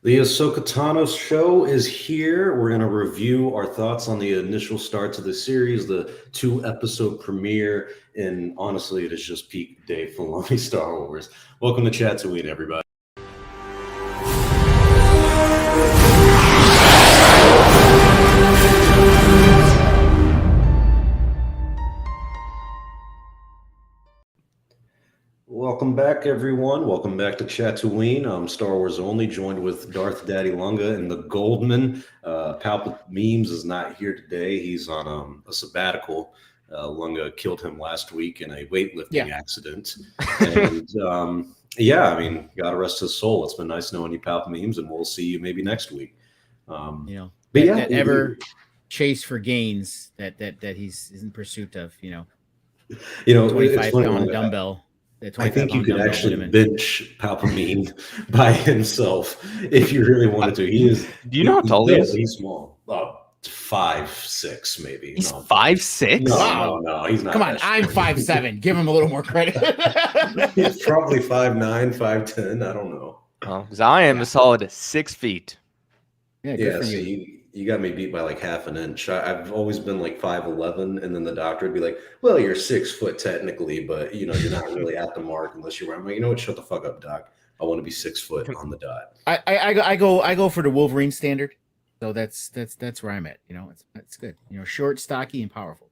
The Ahsoka Tano show is here. We're going to review our thoughts on the initial starts of the series, the 2-episode premiere, and honestly, it is just peak Dave Filoni Star Wars. Welcome to Chatooine, everybody. Welcome back, everyone. Welcome back to Chatooine. Star Wars Only, joined with Darth Daddy Lunga and the Goldman. Palpit Memes is not here today. He's on a sabbatical. Lunga killed him last week in a weightlifting accident. And God rest his soul. It's been nice knowing you, Palpit Memes, and we'll see you maybe next week. That ever chase for gains that he's in pursuit of, 25-pound dumbbell. I think you could actually bench Palpatine by himself if you really wanted to. He is. Do you know how tall he is? He's small. 5'6", maybe. He's 5'6"? No, he's not. Come on, I'm 5'7". Give him a little more credit. He's probably 5'9", 5'10". I don't know. Because I am a solid 6 feet. Yeah. So you got me beat by like half an inch. I've always been like 5'11", and then the doctor would be like, "Well, you're 6 foot technically, but you're not really at the mark unless you're." I'm like, you know what? Shut the fuck up, doc. I want to be 6 foot on the dot. I go for the Wolverine standard, so that's where I'm at. It's good. Short, stocky, and powerful.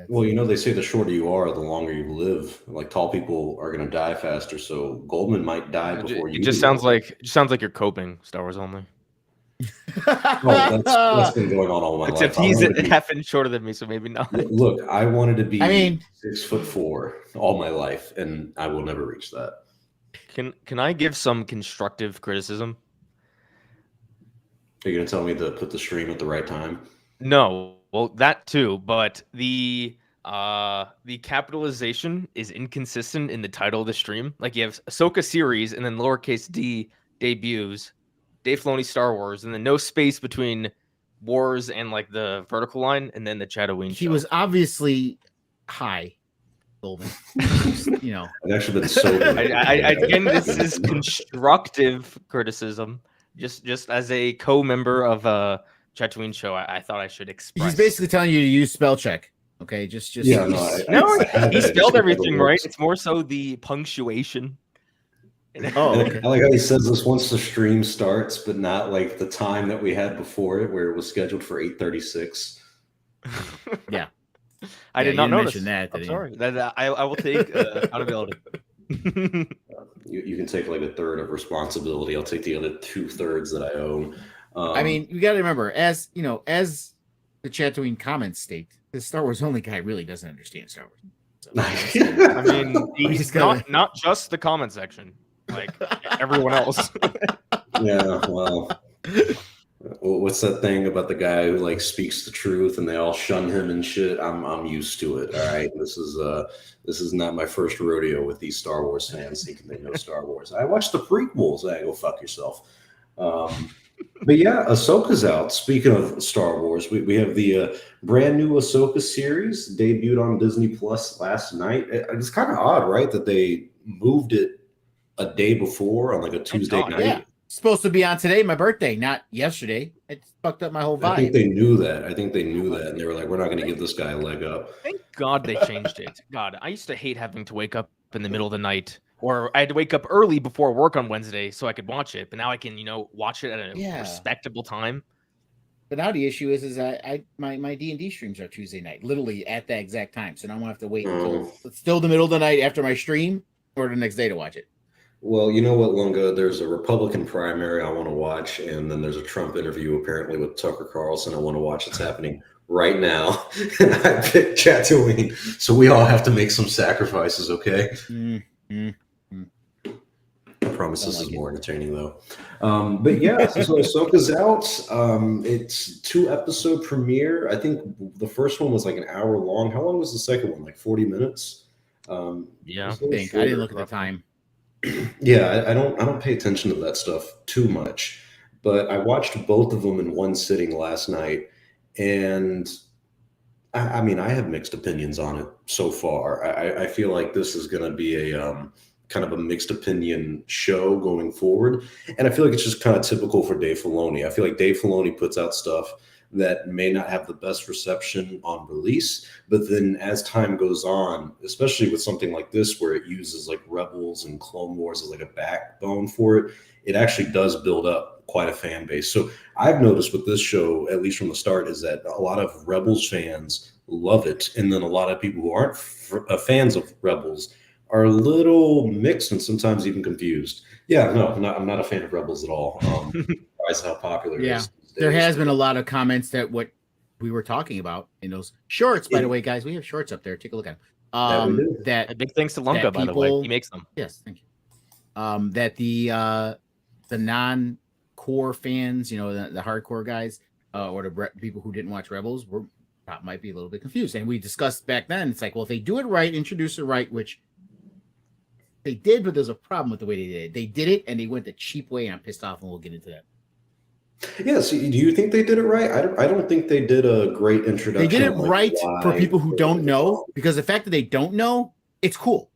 Well, they say the shorter you are, the longer you live. Like tall people are going to die faster, so Goldman might die before you. It just sounds like you're coping. Star Wars Only. That's been going on all my life. Except he's a half inch shorter than me, so maybe not. Look, I wanted to be 6'4" all my life, and I will never reach that. Can I give some constructive criticism? Are you gonna tell me to put the stream at the right time? No, well that too, but the capitalization is inconsistent in the title of the stream. Like you have Ahsoka series and then lowercase d debuts. Dave Filoni Star Wars, and then no space between Wars and like the vertical line, and then the Chatooine. He was obviously high, Golden. I've actually been so. Again, this is constructive criticism. Just as a co-member of a Chatooine show, I thought I should express. He's basically telling you to use spell check. Okay, just he spelled everything right. It's more so the punctuation. Okay. I like how he says this once the stream starts, but not like the time that we had before it, where it was scheduled for 8:36. Yeah, I did not notice that. I'm sorry. I will take accountability. You can take like a third of responsibility. I'll take the other 2/3 that I own. You got to remember, as the Chatooine comments state, the Star Wars Only guy really doesn't understand Star Wars. So, he's not just the comment section. Like everyone else. Yeah, well, what's that thing about the guy who like speaks the truth and they all shun him and shit? I'm used to it. All right, this is not my first rodeo with these Star Wars fans thinking they know Star Wars. I watched the prequels. I go fuck yourself. But yeah, Ahsoka's out. Speaking of Star Wars, we have the brand new Ahsoka series debuted on Disney Plus last night. It's kind of odd, right, that they moved it a day before on like a Tuesday night. Yeah, it's supposed to be on today, my birthday, not yesterday. It fucked up my whole vibe. I think they knew that. And they were like, we're not going to give this guy a leg up. Thank God they changed it. God, I used to hate having to wake up in the middle of the night, or I had to wake up early before work on Wednesday so I could watch it. But now I can, watch it at a respectable time. But now the issue is my D&D streams are Tuesday night, literally at that exact time. So now I'm gonna have to wait until it's still the middle of the night after my stream or the next day to watch it. Well, you know what, Lunga? There's a Republican primary I want to watch, and then there's a Trump interview apparently with Tucker Carlson I want to watch. It's happening right now, and I picked Chatooine, so we all have to make some sacrifices, okay? I promise this is more entertaining, though. But yeah, so Ahsoka's out. It's 2-episode premiere. I think the first one was like an hour long. How long was the second one? Like 40 minutes? I didn't look at the time. Yeah, I don't pay attention to that stuff too much, but I watched both of them in one sitting last night, and I have mixed opinions on it so far. I feel like this is going to be kind of a mixed opinion show going forward. And I feel like it's just kind of typical for Dave Filoni. I feel like Dave Filoni puts out stuff that may not have the best reception on release, but then as time goes on, especially with something like this where it uses like Rebels and Clone Wars as like a backbone for it, it actually does build up quite a fan base. So I've noticed with this show, at least from the start, is that a lot of Rebels fans love it, and then a lot of people who aren't fans of Rebels are a little mixed and sometimes even confused. Yeah, no, I'm not a fan of Rebels at all. Surprised how popular it is. There has been a lot of comments that what we were talking about in those shorts. By the way, guys, we have shorts up there. Take a look at them. That big thanks to Lunka, by the way. He makes them. Yes, thank you. That the non-core fans, the hardcore guys, or the people who didn't watch Rebels might be a little bit confused. And we discussed back then, it's like, well, if they do it right, introduce it right, which they did, but there's a problem with the way they did it. They did it, and they went the cheap way, and I'm pissed off, and we'll get into that. Yeah, so do you think they did it right? I don't think they did a great introduction. They did it right for people who don't know, because the fact that they don't know, it's cool.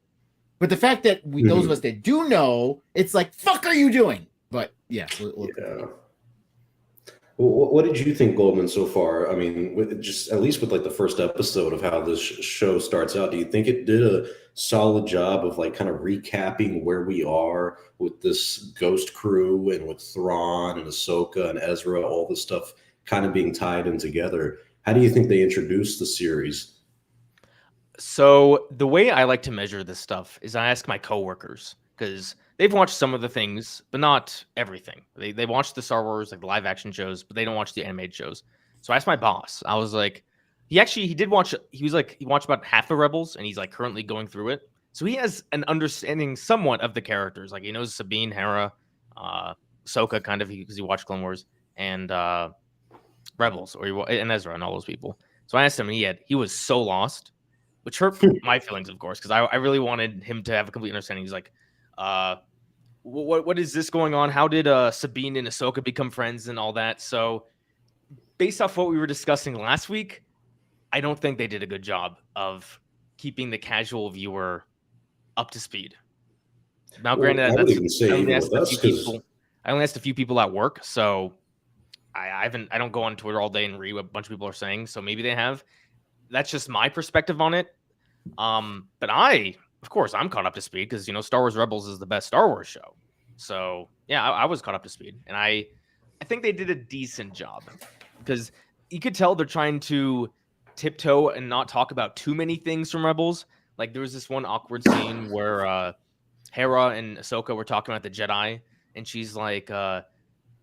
But the fact that those of us that do know, it's like, fuck are you doing? But yeah. What did you think, Goldman, so far? I mean, just at least with like the first episode of how this show starts out, do you think it did a solid job of like kind of recapping where we are with this Ghost crew and with Thrawn and Ahsoka and Ezra, all this stuff kind of being tied in together? How do you think they introduced the series? So the way I like to measure this stuff is I ask my coworkers, because they've watched some of the things, but not everything. They watched the Star Wars, like the live action shows, but they don't watch the animated shows. So I asked my boss. I was like, he did watch. He watched about half the Rebels, and he's like currently going through it. So he has an understanding somewhat of the characters. Like he knows Sabine, Hera, Ahsoka, kind of, because he watched Clone Wars and Rebels, and Ezra, and all those people. So I asked him, and he was so lost, which hurt my feelings, of course, because I really wanted him to have a complete understanding. He's like, what is this going on? How did Sabine and Ahsoka become friends and all that? So based off what we were discussing last week, I don't think they did a good job of keeping the casual viewer up to speed. Now, granted, I only asked a few people at work, so I don't go on Twitter all day and read what a bunch of people are saying. So maybe they have. That's just my perspective on it. But of course, I'm caught up to speed because, Star Wars Rebels is the best Star Wars show. So, yeah, I was caught up to speed. And I think they did a decent job because you could tell they're trying to tiptoe and not talk about too many things from Rebels. Like, there was this one awkward scene where Hera and Ahsoka were talking about the Jedi, and she's like,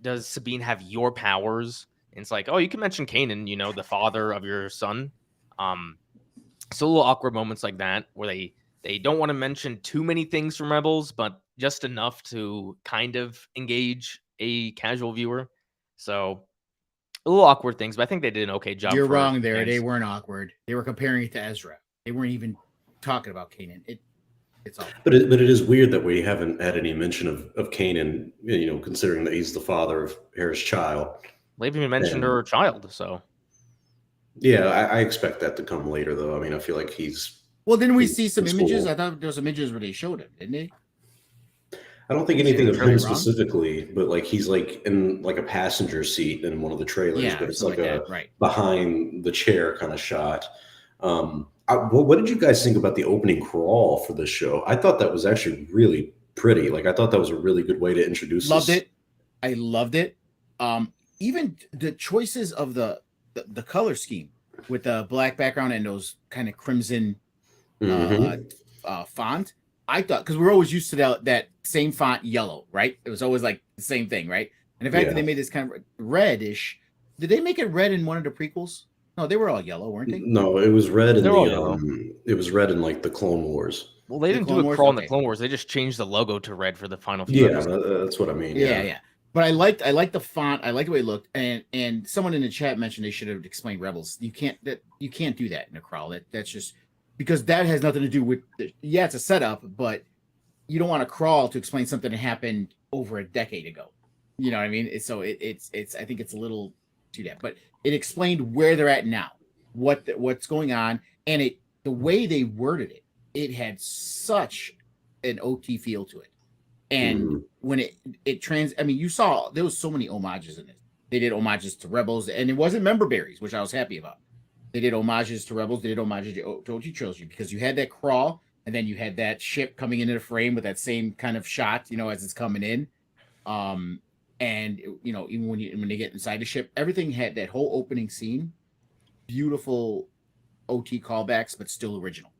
does Sabine have your powers? And it's like, oh, you can mention Kanan, the father of your son. So little awkward moments like that where they don't want to mention too many things from Rebels, but just enough to kind of engage a casual viewer. So a little awkward things, but I think they did an okay job. You're wrong there. Fans. They weren't awkward. They were comparing it to Ezra. They weren't even talking about Kanan. It's all. But it is weird that we haven't had any mention of Kanan, considering that he's the father of Hera's child. They've even mentioned her child, so. Yeah, I expect that to come later, though. I mean, I feel like he's. Well, didn't we see some images? I thought there was some images where they showed him, didn't they? I don't think anything of him specifically, but like he's like in like a passenger seat in one of the trailers, but it's like behind the chair kind of shot. What did you guys think about the opening crawl for this show? I thought that was actually really pretty. Like I thought that was a really good way to introduce. Loved it. I loved it. Even the choices of the color scheme with the black background and those kind of crimson font. I thought, because we're always used to that same font yellow, right? It was always like the same thing, right? And the fact that they made this kind of reddish, did they make it red in one of the prequels? No, they were all yellow, weren't they? No, it was red in it was red in like the Clone Wars. Well, they didn't do a crawl in the Clone Wars. They just changed the logo to red for the final few episodes. That's what I mean. Yeah. But I liked the font. I liked the way it looked. And someone in the chat mentioned they should have explained Rebels. You can't do that in a crawl. That's just because that has nothing to do with it's a setup, but you don't want to crawl to explain something that happened over a decade ago. You know what I mean? It's I think it's a little to that, but it explained where they're at now, what's going on, and the way they worded it, it had such an OT feel to it. And when I mean, you saw there was so many homages in it. They did homages to Rebels, and it wasn't member berries, which I was happy about. They did homages to Rebels. They did homages to OT Trilogy because you had that crawl, and then you had that ship coming into the frame with that same kind of shot, as it's coming in. And even when they get inside the ship, everything had that whole opening scene, beautiful OT callbacks, but still original.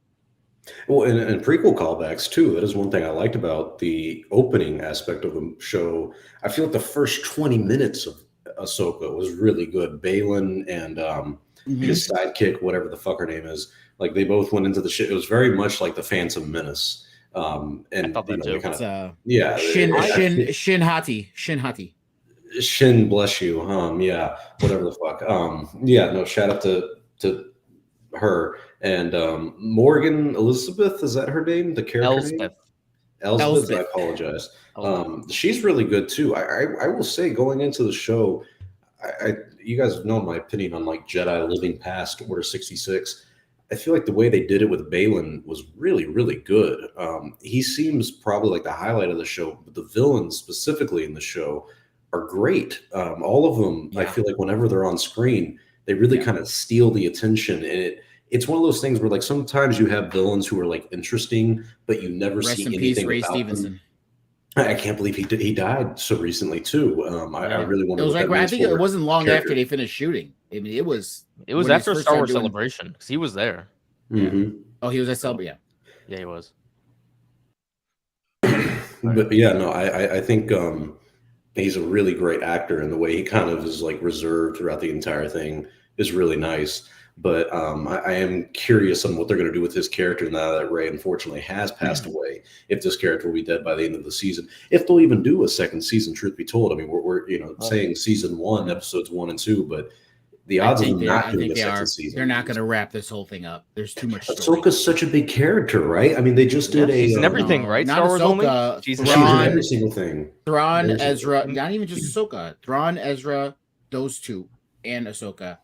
Well, and prequel callbacks too. That is one thing I liked about the opening aspect of the show. I feel like the first 20 minutes of Ahsoka was really good. Balin and his sidekick, whatever the fuck her name is, like they both went into the ship. It was very much like the Phantom Menace. And I thought that too. Shin Hati. Shin, bless you. Yeah, whatever the fuck. Shout out to her and Morgan Elizabeth. Is that her name? The character name? Elsbeth. I apologize. She's really good too. I will say, going into the show, you guys have known my opinion on like Jedi living past Order 66. I feel like the way they did it with Balin was really, really good. He seems probably like the highlight of the show, but the villains specifically in the show are great. All of them, I feel like whenever they're on screen, they really kind of steal the attention. And it's one of those things where like sometimes you have villains who are like interesting, but you never see anything Ray about Stevenson. them. I can't believe he died so recently too. I really want to. I think it wasn't long after they finished shooting. I mean, it was after Star Wars Celebration because he was there. Mm-hmm. Oh, he was at Celebration. Yeah, he was. But yeah, no, I think he's a really great actor, and the way he kind of is like reserved throughout the entire thing is really nice. But I am curious on what they're going to do with his character now that Ray unfortunately has passed away. If this character will be dead by the end of the season, if they'll even do a second season, truth be told. I mean, we're saying season 1, episodes 1 and 2, but the odds of them not doing a second season. They're not going to wrap this whole thing up. There's too much. Ahsoka's such a big character, right? I mean, they just did she's in everything, right? Star Wars only. She's in every single thing. Thrawn, Ezra, not even just Ahsoka. Thrawn, Ezra, those two, and Ahsoka.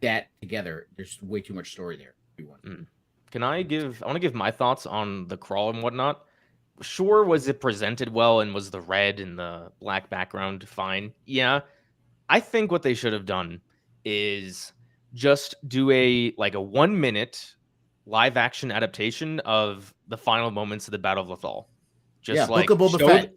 That together, there's way too much story there. I want to give my thoughts on the crawl and whatnot. Sure, was it presented well and was the red and the black background fine? Yeah. I think what they should have done is just do a 1 minute live action adaptation of the final moments of the Battle of Lothal. Just Book of Boba Fett.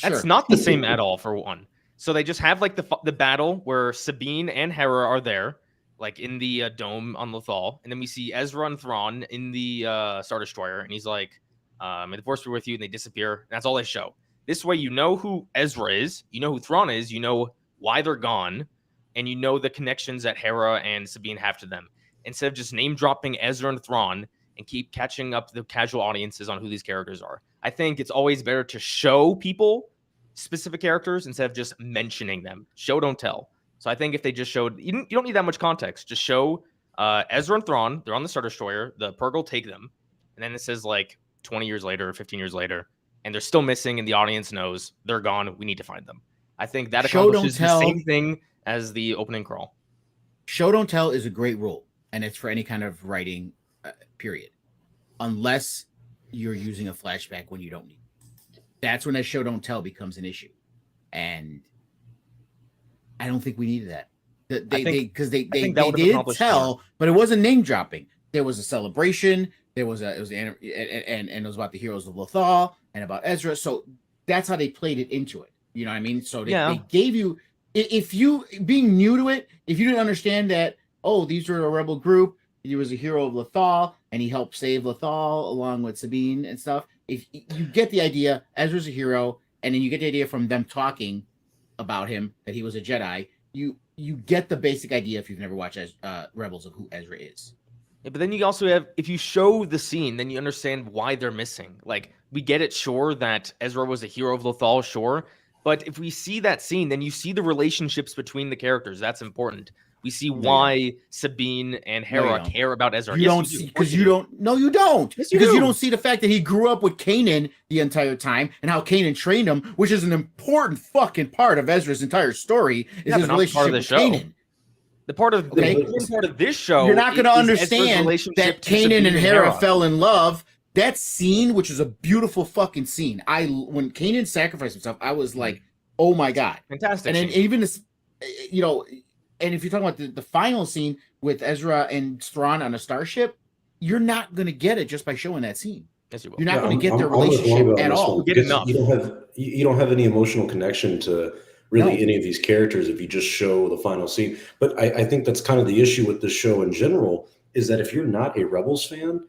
That's not the same at all, for one. So they just have like the battle where Sabine and Hera are there, like in the dome on Lothal, and then we see Ezra and Thrawn in the Star Destroyer, and he's like, "May the Force be with you," and they disappear. And that's all they show. This way, you know who Ezra is, you know who Thrawn is, you know why they're gone, and you know the connections that Hera and Sabine have to them. Instead of just name dropping Ezra and Thrawn and keep catching up the casual audiences on who these characters are, I think it's always better to show people specific characters instead of just mentioning them. Show, don't tell. So I think if they just showed, you don't need that much context. Just show Ezra and Thrawn. They're on the Star Destroyer. The Purrgil will take them. And then it says like 20 years later, 15 years later, and they're still missing, and the audience knows they're gone. We need to find them. I think that accomplishes the same thing as the opening crawl. Show, don't tell is a great rule, and it's for any kind of writing, period. Unless you're using a flashback when you don't need it. That's when that show, don't tell becomes an issue. And I don't think we needed that. They did tell, but it wasn't name dropping. There was a celebration. It was about the heroes of Lothal and about Ezra. So that's how they played it into it. You know what I mean? So they gave you, if you being new to it, if you didn't understand that, these were a rebel group. He was a hero of Lothal, and he helped save Lothal along with Sabine and stuff. If you get the idea, Ezra's a hero, and then you get the idea from them talking about him that he was a Jedi, you get the basic idea if you've never watched Rebels of who Ezra is. Yeah, but then you also have, if you show the scene, then you understand why they're missing. Like, we get it, sure, that Ezra was a hero of Lothal, sure, but if we see that scene, then you see the relationships between the characters. That's important. We see why Sabine and Hera care about Ezra. You don't see, because you don't. No, you don't. Yes, because you don't see the fact that he grew up with Kanan the entire time and how Kanan trained him, which is an important fucking part of Ezra's entire story. Is his relationship with Kanan. The part of this show, you're not going to understand that Kanan and Hera fell in love that scene, which is a beautiful fucking scene. When Kanan sacrificed himself, I was like, oh my god, Fantastic. and then even this, you know, and if you're talking about the final scene with Ezra and Thrawn on a starship, you're not gonna get it just by showing that scene. Yes, you will. You're not going to get their I'm with relationship Longo on at this all. one, Get because enough. You don't have any emotional connection to really No. any of these characters if you just show the final scene. But I think that's kind of the issue with this show in general, is that if you're not a Rebels fan,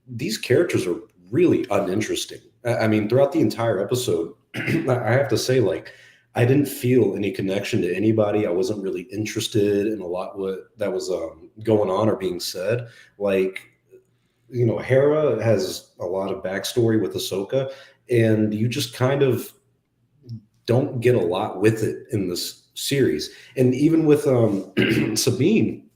these characters are really uninteresting. I mean, throughout the entire episode, I have to say, like, I didn't feel any connection to anybody. I wasn't really interested in a lot what that was going on or being said. Like, you know, Hera has a lot of backstory with Ahsoka, and you just kind of don't get a lot with it in this series. And even with Sabine,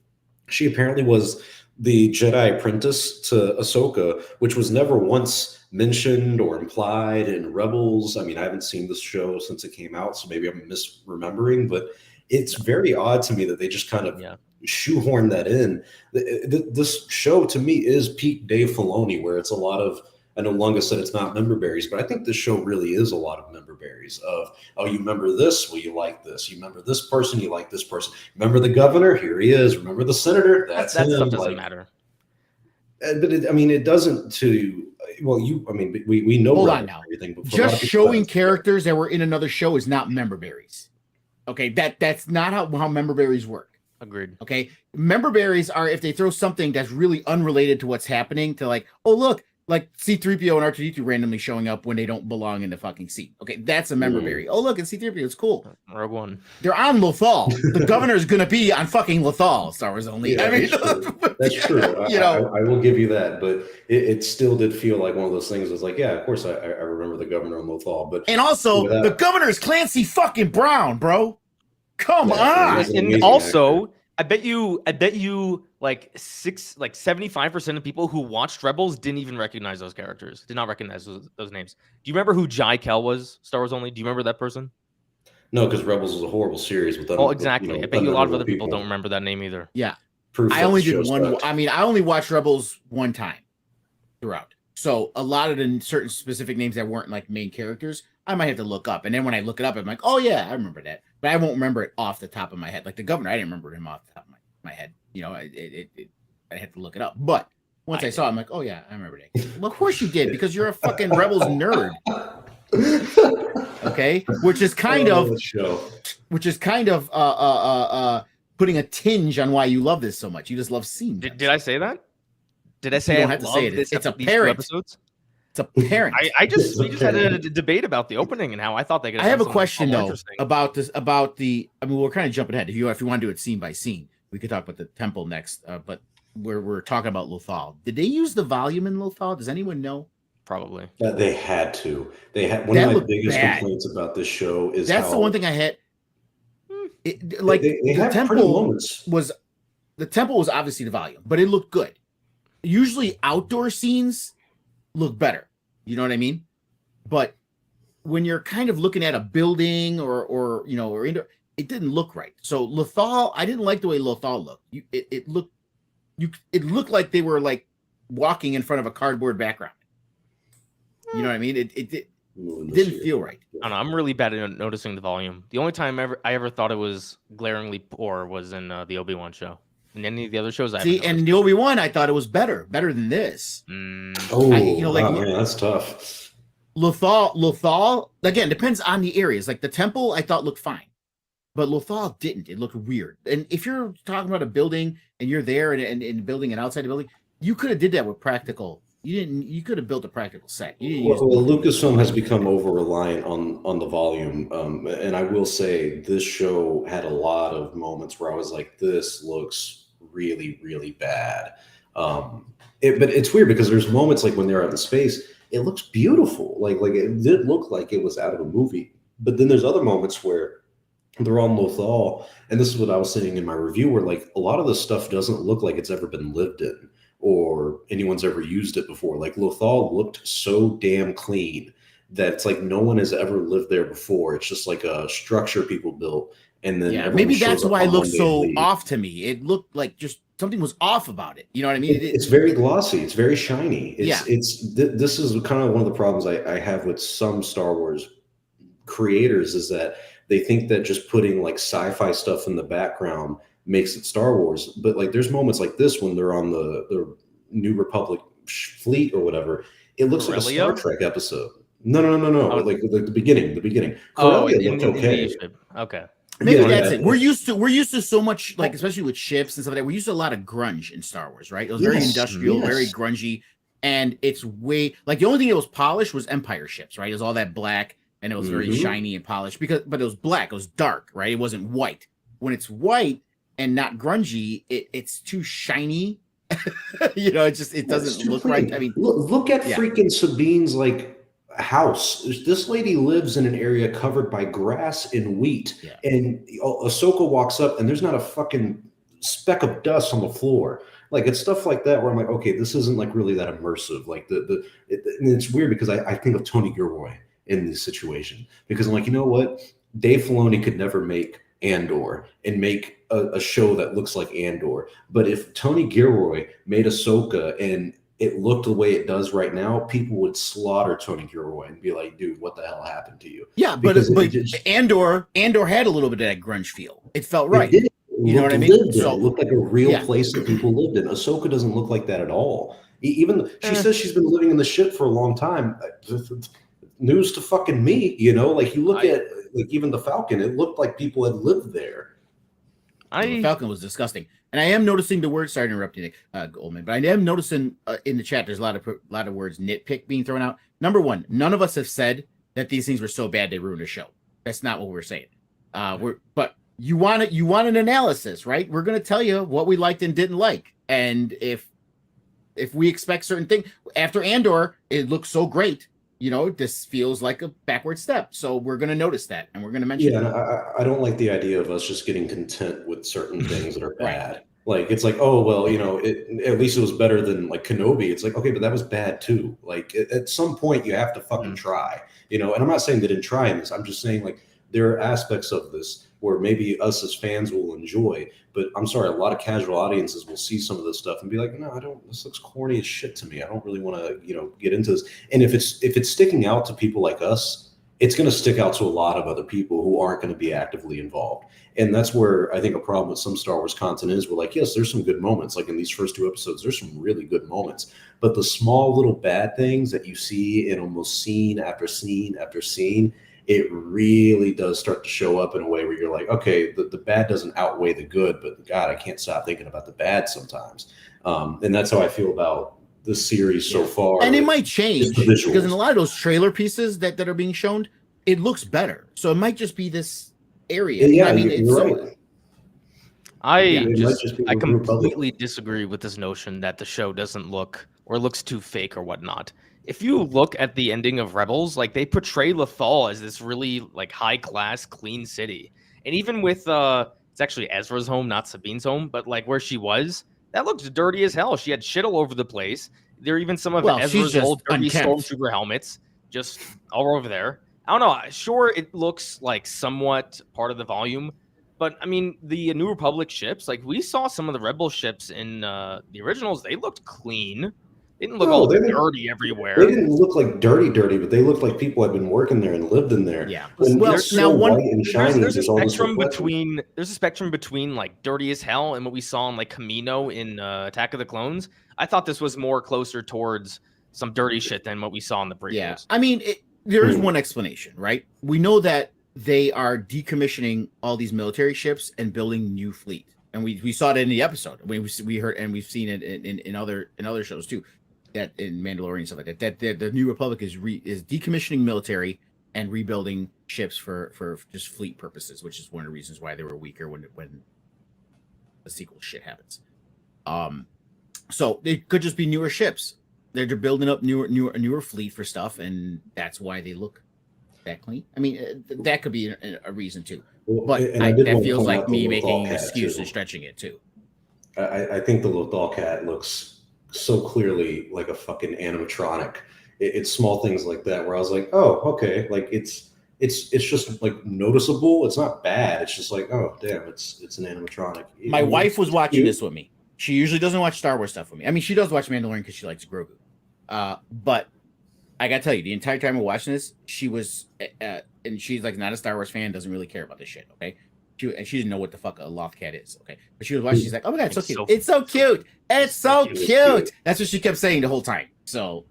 she apparently was the Jedi apprentice to Ahsoka, which was never once mentioned or implied in Rebels. I mean, I haven't seen this show since it came out, so maybe I'm misremembering, but it's very odd to me that they just kind of shoehorn that in. This show to me is peak Dave Filoni, where it's a lot of, I know Lunga said it's not member berries, but I think this show really is a lot of member berries of, oh, you remember this? Well, you like this. You remember this person? You like this person. Remember the governor? Here he is. Remember the senator? That stuff doesn't matter. But it doesn't to, well, we know Hold on now. everything. But just showing characters that were in another show is not member berries. Okay, that's not how member berries work. Agreed. Okay, member berries are if they throw something that's really unrelated to what's happening, to like, oh look, like C-3PO and R2-D2 randomly showing up when they don't belong in the fucking seat. Okay, that's a member berry. Oh look, it's C-3PO. It's cool. Rogue One. They're on Lothal. The governor is gonna be on fucking Lothal. Star Wars only. Yeah, I mean, that's true. You know, I will give you that, but it still did feel like one of those things. Was like, yeah, of course I remember the governor on Lothal, but and also the governor is Clancy fucking Brown, bro. Come on. And also, actor. I bet you like 75% of people who watched Rebels didn't even recognize those characters. Did not recognize those names. Do you remember who Jai Kell was? Star Wars Only. Do you remember that person? No, because Rebels was a horrible series with them. Oh, exactly. I bet you a lot of other people don't remember that name either. Yeah. I only did one. I mean, I only watched Rebels one time throughout. So a lot of the certain specific names that weren't like main characters, I might have to look up. And then when I look it up, I'm like, oh yeah, I remember that. But I won't remember it off the top of my head. Like the governor, I didn't remember him off the top of my head. You know, I had to look it up. But once I saw it, I'm like, oh yeah, I remember that. Well, of course you did, because you're a fucking Rebels nerd. Okay, which is kind of putting a tinge on why you love this so much. You just love seeing. Did I say that? Did I say you don't I have to say it? It's apparent. Episodes? It's apparent. We just had a debate about the opening and how I thought they could. I have a question though about this. About the. I mean, we're kind of jumping ahead. If you want to do it scene by scene, we could talk about the temple next. But we're talking about Lothal. Did they use the volume in Lothal? Does anyone know? Probably. They had to. They had one of my biggest complaints about this show is that's the one thing I had. Like the temple was obviously the volume, but it looked good. Usually outdoor scenes look better. You know what I mean? But when you're kind of looking at a building or indoor, it didn't look right. So Lothal, I didn't like the way Lothal looked. It looked like they were like walking in front of a cardboard background. You know what I mean? It didn't feel right. I don't know. I'm really bad at noticing the volume. The only time I ever thought it was glaringly poor was in the Obi-Wan show. In any of the other shows, and the Obi-Wan, I thought it was better than this. Man, that's tough. Lothal again depends on the areas. Like the temple, I thought looked fine, but Lothal didn't. It looked weird. And if you're talking about a building and you're there and building and outside the building, you could have did that with practical. You could have built a practical set. Lucasfilm has become over reliant on the volume, and I will say this show had a lot of moments where I was like, "This looks really, really bad." But it's weird because there's moments like when they're out in space, it looks beautiful, like it did look like it was out of a movie. But then there's other moments where they're on Lothal, and this is what I was saying in my review, where like a lot of this stuff doesn't look like it's ever been lived in, or anyone's ever used it before. Like Lothal looked so damn clean that it's like no one has ever lived there before. It's just like a structure people built, and then Yeah, everyone maybe shows that's up why it on looked Monday and so leave. off to me. It looked like just something was off about it. You know what I mean? It's very glossy. It's very shiny. This is kind of one of the problems I have with some Star Wars creators is that they think that just putting like sci-fi stuff in the background makes it Star Wars. But like there's moments like this when they're on the New Republic fleet or whatever. It looks like a Star Corellia? Trek episode. No. Oh, Like the beginning. The beginning. oh, Corellia in looked the okay. ship. Okay. Maybe Yeah, that's yeah. it. We're used to so much, like especially with ships and stuff like that. We're used to a lot of grunge in Star Wars, right? It was very Yes, industrial, very yes. grungy, and it's way like the only thing that was polished was Empire ships, right? It was all that black and it was very Mhm. shiny and polished but it was black, it was dark, right? It wasn't white. When it's white and not grungy, it's too shiny. You know, it It's doesn't too look clean. right. I mean, Look at yeah. freaking Sabine's like house. This lady lives in an area covered by grass and wheat, Yeah. and Ahsoka walks up, and there's not a fucking speck of dust on the floor. Like it's stuff like that where I'm like, okay, this isn't like really that immersive. Like and it's weird because I think of Tony Gilroy in this situation because I'm like, you know what, Dave Filoni could never make Andor and make a show that looks like Andor. But if Tony Gilroy made Ahsoka and it looked the way it does right now, people would slaughter Tony Gilroy and be like, dude, what the hell happened to you? Yeah, but Andor had a little bit of that grunge feel. It felt right. It did. You know what I mean? Lived in. So It looked like a real yeah. place that people lived in. Ahsoka doesn't look like that at all. Even she says she's been living in the ship for a long time. News to fucking me, you know. Like you look at like even the Falcon, it looked like people had lived there. The Falcon was disgusting, and I am noticing the word. Sorry to interrupt you, Nick, Goldman, but I am noticing in the chat there's a lot of words nitpick being thrown out. Number one, none of us have said that these things were so bad they ruined a show. That's not what we're saying. But you want an analysis, right? We're going to tell you what we liked and didn't like, and if we expect certain things after Andor, it looks so great. You know, this feels like a backward step. So we're going to notice that, and we're going to mention it. I don't like the idea of us just getting content with certain things that are bad. Right. Like, it's like, oh, well, you know, at least it was better than, like, Kenobi. It's like, okay, but that was bad, too. Like, at some point, you have to fucking try, you know? And I'm not saying they didn't try in this. I'm just saying, like, there are aspects of this where maybe us as fans will enjoy, but I'm sorry, a lot of casual audiences will see some of this stuff and be like, no, this looks corny as shit to me. I don't really want to, you know, get into this. And if it's sticking out to people like us, it's going to stick out to a lot of other people who aren't going to be actively involved. And that's where I think a problem with some Star Wars content is. We're like, yes, there's some good moments. Like in these first 2 episodes, there's some really good moments. But the small little bad things that you see in almost scene after scene after scene, it really does start to show up in a way where you're like, okay, the bad doesn't outweigh the good, but God, I can't stop thinking about the bad sometimes. And that's how I feel about this series so far. And it might change because in a lot of those trailer pieces that are being shown, it looks better. So it might just be this area. Yeah, I mean, you're right. I completely disagree with this notion that the show doesn't look or looks too fake or whatnot. If you look at the ending of Rebels, like they portray Lothal as this really like high class, clean city, and even with it's actually Ezra's home, not Sabine's home, but like where she was, that looks dirty as hell. She had shit all over the place. There are even some of Ezra's old dirty stormtrooper helmets just all over there. I don't know. Sure, it looks like somewhat part of the volume, but I mean, the New Republic ships, like we saw some of the Rebel ships in the originals, they looked clean. They didn't look all dirty everywhere. They didn't look like dirty, but they looked like people had been working there and lived in there. Yeah. There's a spectrum between like dirty as hell and what we saw in like Camino in Attack of the Clones. I thought this was more closer towards some dirty shit than what we saw in the prequels. Yeah. I mean, there is one explanation, right? We know that they are decommissioning all these military ships and building new fleet. And we saw it in the episode. We heard and we've seen it in other shows too. That in Mandalorian and stuff like that the New Republic is decommissioning military and rebuilding ships for just fleet purposes, which is one of the reasons why they were weaker when the sequel shit happens. So it could just be newer ships. They're building up newer fleet for stuff, and that's why they look that clean. I mean, that could be a reason too. But that feels like me making an excuse and stretching it too. I think the Lothal cat looks so clearly like a fucking animatronic. It's small things like that where I was like, oh, okay, like it's it's just like noticeable. It's not bad. It's just like, oh damn, it's an animatronic. My wife was watching this with me. She usually doesn't watch Star Wars stuff with me. I mean, she does watch Mandalorian because she likes Grogu. But I gotta tell you, the entire time we're watching this, she was, and she's like not a Star Wars fan, doesn't really care about this shit. Okay, she didn't know what the fuck a loft cat is. Okay, but she was watching. She's like, oh my god, it's so cute! It's so cute! It's so cute! That's what she kept saying the whole time. So.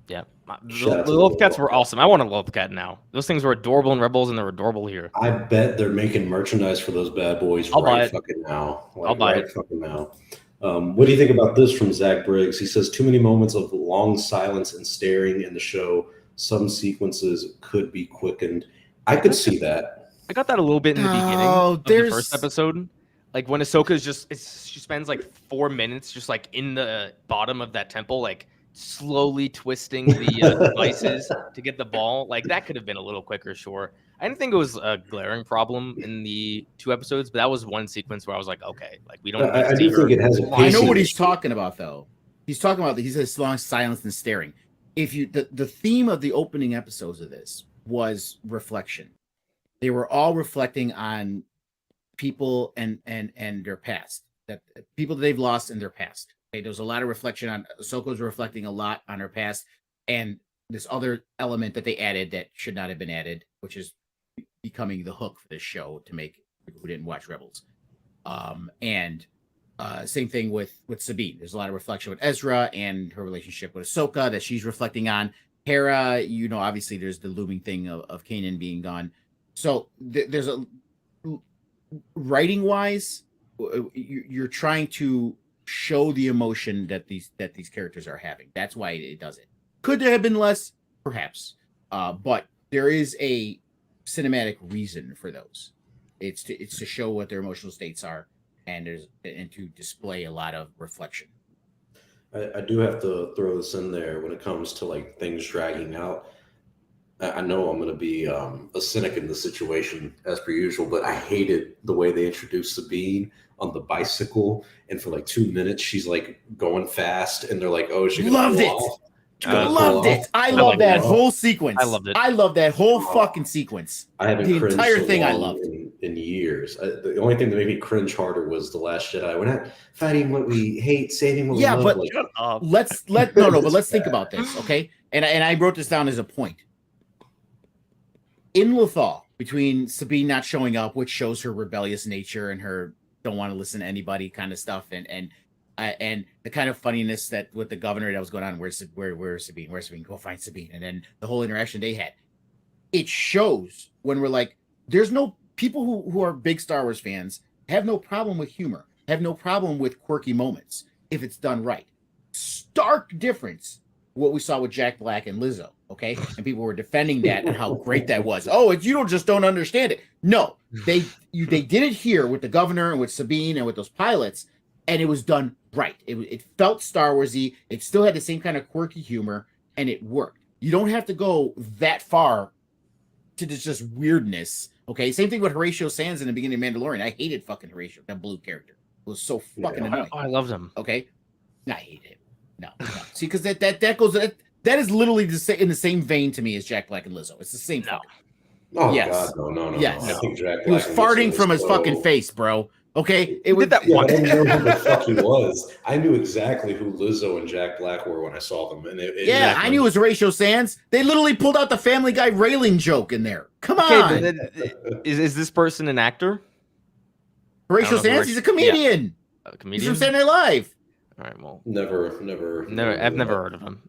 Yeah, the loft cats were awesome. I want a loft cat now. Those things were adorable in Rebels, and they're adorable here. I bet they're making merchandise for those bad boys fucking now. I'll buy it fucking now. What do you think about this from Zach Briggs? He says too many moments of long silence and staring in the show. Some sequences could be quickened. I could see that. I got that a little bit in the beginning of the first episode. Like when Ahsoka is she spends like 4 minutes just like in the bottom of that temple, like slowly twisting the devices to get the ball. Like that could have been a little quicker, sure. I didn't think it was a glaring problem in the 2 episodes, but that was one sequence where I was like, okay, like we don't. I do think it has a I know what he's talking about, though. He's talking about he says long silence and staring. If you the theme of the opening episodes of this was reflection. They were all reflecting on people and their past, that people that they've lost in their past. Okay, there was a lot of reflection on Ahsoka's reflecting a lot on her past, and this other element that they added that should not have been added, which is becoming the hook for this show to make people who didn't watch Rebels. Same thing with Sabine. There's a lot of reflection with Ezra and her relationship with Ahsoka that she's reflecting on. Hera, obviously there's the looming thing of Kanan being gone. So there's a writing wise, you're trying to show the emotion that these characters are having. That's why it does it. Could there have been less? Perhaps. But there is a cinematic reason for those. It's to show what their emotional states are and to display a lot of reflection. I do have to throw this in there when it comes to like things dragging out. I know I'm going to be a cynic in this situation as per usual, but I hated the way they introduced Sabine on the bicycle, and for like 2 minutes she's like going fast, and they're like, "Oh, she loved it." Loved it. I love that whole sequence. I loved it. I love that whole fucking sequence. I haven't the cringed entire so thing. I long loved in years. The only thing that made me cringe harder was The Last Jedi. We're not fighting what we hate, saving what we love. But like, let's think about this, okay? And I wrote this down as a point. In Lothal, between Sabine not showing up, which shows her rebellious nature and her don't want to listen to anybody kind of stuff, and the kind of funniness that with the governor that was going on, where's Sabine? Where's Sabine? Go find Sabine. And then the whole interaction they had. It shows when we're like, there's no people who are big Star Wars fans have no problem with humor, have no problem with quirky moments if it's done right. Stark difference what we saw with Jack Black and Lizzo, okay? And people were defending that and how great that was. Oh, you don't understand it. No, they did it here with the governor and with Sabine and with those pilots, and it was done right. It felt Star Warsy. It still had the same kind of quirky humor, and it worked. You don't have to go that far to just weirdness, okay? Same thing with Horatio Sands in the beginning of Mandalorian. I hated fucking Horatio, that blue character. It was so fucking annoying. I loved him. Okay? I hate him. No. See, because that goes that is literally in the same vein to me as Jack Black and Lizzo. It's the same thing. Oh yes. God, no. Yes. I think Jack Black he was farting from his fucking face, bro. Okay, it was that one. I didn't know who the fuck he was. I knew exactly who Lizzo and Jack Black were when I saw them, and I knew it was Horatio Sands. They literally pulled out the Family Guy railing joke in there. Come on, is this person an actor? Horatio Sands, he's a comedian. Yeah. A comedian. He's from Saturday Night Live. All right, well, never. I've never heard of him.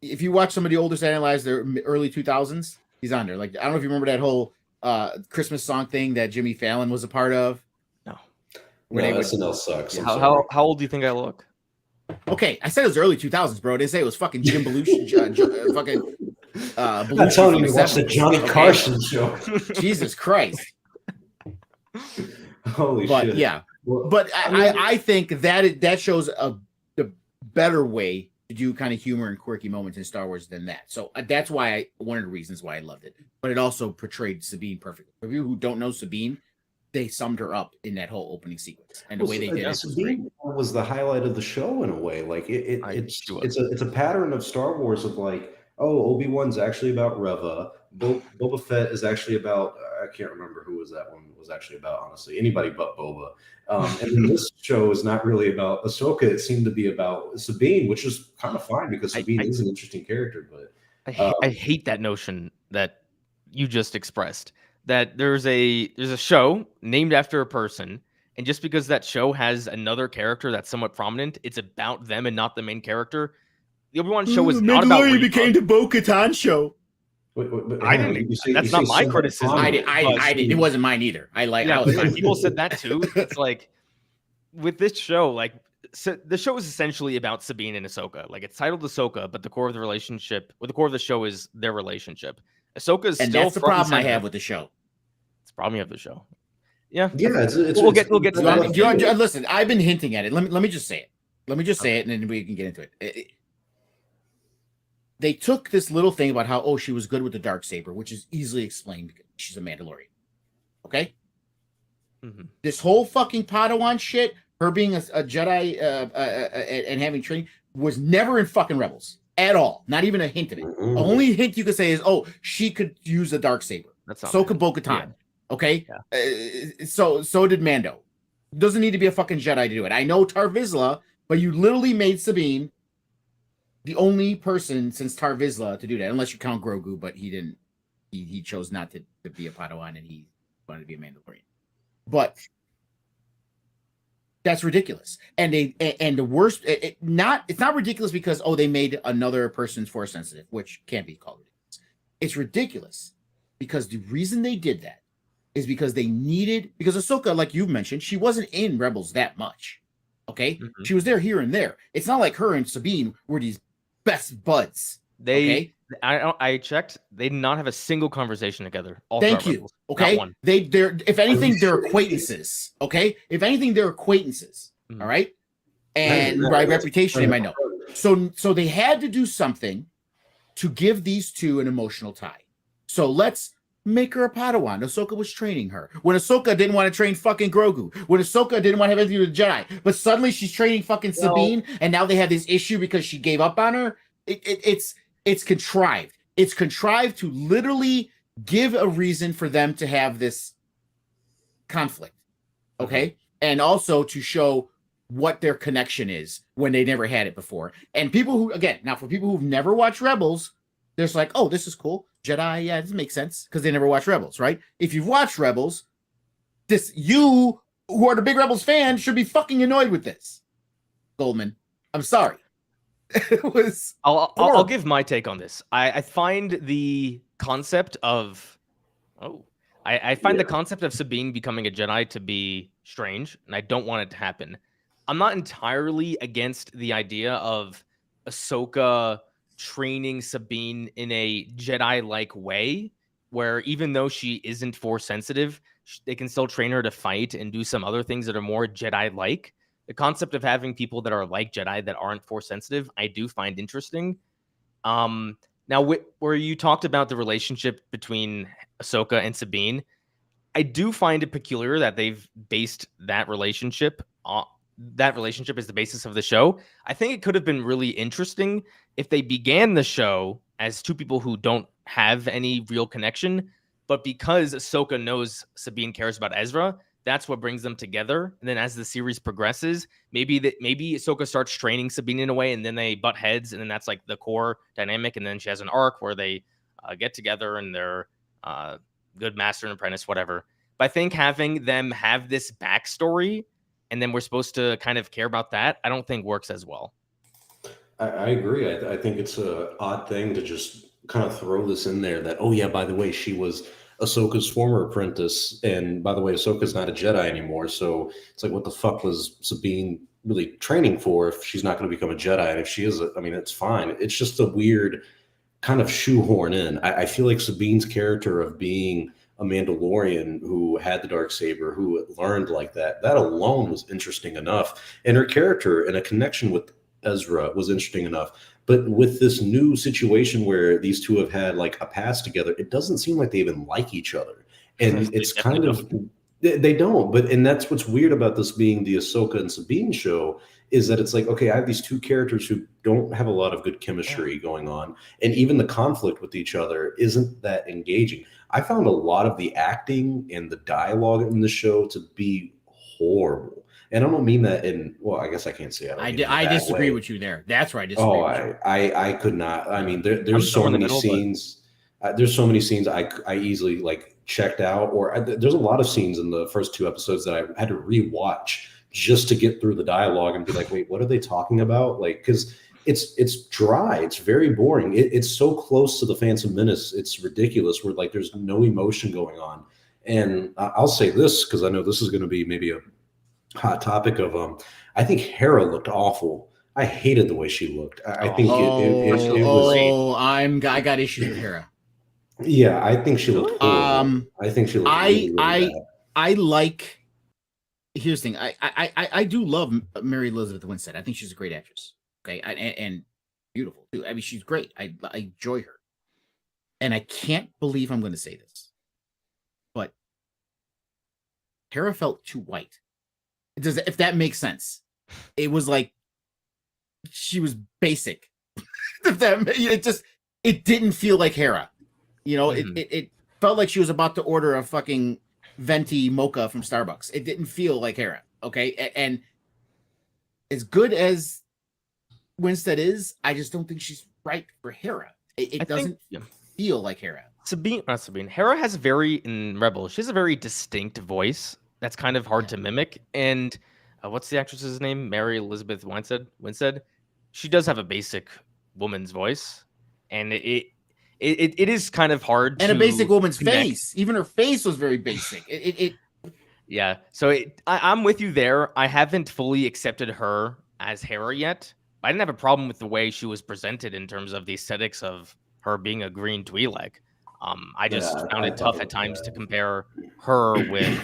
If you watch some of the older Saturday Night Lives, they're early 2000s. He's on there. Like I don't know if you remember that whole Christmas song thing that Jimmy Fallon was a part of. No, SNL sucks. How old do you think I look? Okay, I said it was early 2000s, bro. I didn't say it was fucking Jim Belushi. Fucking Belushi. I'm not telling you to watch the Johnny Carson show. Jesus Christ. Holy shit. But yeah. But I think that shows the better way to do kind of humor and quirky moments in Star Wars than that. So that's why one of the reasons why I loved it. But it also portrayed Sabine perfectly. For you who don't know Sabine, they summed her up in that whole opening sequence, and the way they did it was great. Was the highlight of the show in a way. Like it's a pattern of Star Wars of like oh, Obi-Wan's actually about Reva. Boba Fett is actually about, I can't remember who was that one was actually about, honestly. Anybody but Boba. And then this show is not really about Ahsoka. It seemed to be about Sabine, which is kind of fine because Sabine is an interesting character. But I hate that notion that you just expressed, that there's a show named after a person, and just because that show has another character that's somewhat prominent, it's about them and not the main character. The Obi-Wan show was not about Reva. became the Bo-Katan show. Wait, I didn't. That's not my criticism. I didn't. It wasn't mine either. People said that too. It's like with this show, like so the show is essentially about Sabine and Ahsoka. Like it's titled Ahsoka, but the core of the relationship, or the core of the show, is their relationship. Ahsoka is and still that's the problem I have with the show. It's the problem you have with the show. Yeah, we'll get to that. Listen, I've been hinting at it. Let me just say it. Let me just say it, and then we can get into it. They took this little thing about how she was good with the darksaber, which is easily explained because she's a Mandalorian. Okay, this whole fucking Padawan shit, her being a Jedi and having training, was never in fucking Rebels at all. Not even a hint of it. The only hint you could say is, she could use a darksaber. So could Bo-Katan. Yeah. Okay, so did Mando. Doesn't need to be a fucking Jedi to do it. I know Tar Vizsla, but you literally made Sabine the only person since Tar Vizsla to do that, unless you count Grogu, but he didn't. He chose not to be a Padawan, and he wanted to be a Mandalorian. But that's ridiculous. And the worst, it's not ridiculous because they made another person's force sensitive, which can't be called ridiculous. It's ridiculous because the reason they did that is because because Ahsoka, like you mentioned, she wasn't in Rebels that much. Okay, she was there here and there. It's not like her and Sabine were these best buds. I checked. They did not have a single conversation together. Thank you. Rebels. Okay, they're if anything, they're acquaintances. Okay, if anything, they're acquaintances. All right, and by reputation, they might know. So they had to do something to give these two an emotional tie. So let's make her a Padawan. Ahsoka was training her. When Ahsoka didn't want to train fucking Grogu. When Ahsoka didn't want to have anything to do with Jedi. But suddenly she's training fucking Sabine, and now they have this issue because she gave up on her. It's contrived. It's contrived to literally give a reason for them to have this conflict. Okay? And also to show what their connection is when they never had it before. And people who, again, now for people who've never watched Rebels, they're just like, this is cool. Jedi, yeah, this makes sense because they never watched Rebels, right? If you've watched Rebels, you who are the big Rebels fan should be fucking annoyed with this. Goldman, I'm sorry. It was. I'll give my take on this. I find the concept of the concept of Sabine becoming a Jedi to be strange, and I don't want it to happen. I'm not entirely against the idea of Ahsoka training Sabine in a Jedi-like way, where even though she isn't force sensitive, they can still train her to fight and do some other things that are more Jedi-like. The concept of having people that are like Jedi that aren't force sensitive, I do find interesting. Now, where you talked about the relationship between Ahsoka and Sabine, I do find it peculiar that they've based that relationship on. That relationship is the basis of the show. I think it could have been really interesting if they began the show as two people who don't have any real connection, but because Ahsoka knows Sabine cares about Ezra, that's what brings them together. And then as the series progresses, maybe Ahsoka starts training Sabine in a way, and then they butt heads, and then that's like the core dynamic. And then she has an arc where they get together and they're good master and apprentice, whatever. But I think having them have this backstory and then we're supposed to kind of care about that, I don't think works as well. I agree. I think it's an odd thing to just kind of throw this in there that, by the way, she was Ahsoka's former apprentice. And by the way, Ahsoka's not a Jedi anymore. So it's like, what the fuck was Sabine really training for if she's not going to become a Jedi? And if she is, it's fine. It's just a weird kind of shoehorn in. I feel like Sabine's character of being a Mandalorian who had the darksaber, who learned like that alone was interesting enough. And her character and a connection with Ezra was interesting enough. But with this new situation where these two have had like a past together, it doesn't seem like they even like each other. And it's kind of, they don't. And that's what's weird about this being the Ahsoka and Sabine show, is that it's like, okay, I have these two characters who don't have a lot of good chemistry going on, and even the conflict with each other isn't that engaging. I found a lot of the acting and the dialogue in the show to be horrible. And I don't mean that in, well, I guess I can't say I disagree with you there. That's where I disagree with you. I could not. I mean, there's somewhere so in the many middle, scenes. There's so many scenes I easily like checked out, or there's a lot of scenes in the first two episodes that I had to rewatch just to get through the dialogue and be like, wait, what are they talking about? Like, because it's dry, it's very boring. It's so close to the Phantom Menace, it's ridiculous. Where like there's no emotion going on. And I'll say this because I know this is going to be maybe a hot topic of I think Hera looked awful. I hated the way she looked. I think it was. I got issues with Hera. Yeah, I think she looked horrible. I think she looked really bad. I like. Here's the thing. I do love Mary Elizabeth Winstead. I think she's a great actress. Okay, and beautiful too. I mean, she's great. I enjoy her, and I can't believe I'm going to say this, but Hera felt too white. If that makes sense? It was like she was basic. It didn't feel like Hera. You know, it felt like she was about to order a fucking venti mocha from Starbucks. It didn't feel like Hera. Okay, and as good as Winstead is, I just don't think she's right for Hera. It doesn't feel like Hera. Hera has in Rebels, she has a very distinct voice that's kind of hard to mimic. And what's the actress's name? Mary Elizabeth Winstead. She does have a basic woman's voice, and it is kind of hard. And a basic woman's face. Even her face was very basic. Yeah. So I'm with you there. I haven't fully accepted her as Hera yet. I didn't have a problem with the way she was presented in terms of the aesthetics of her being a green Twi'lek. I just found it tough at times to compare her with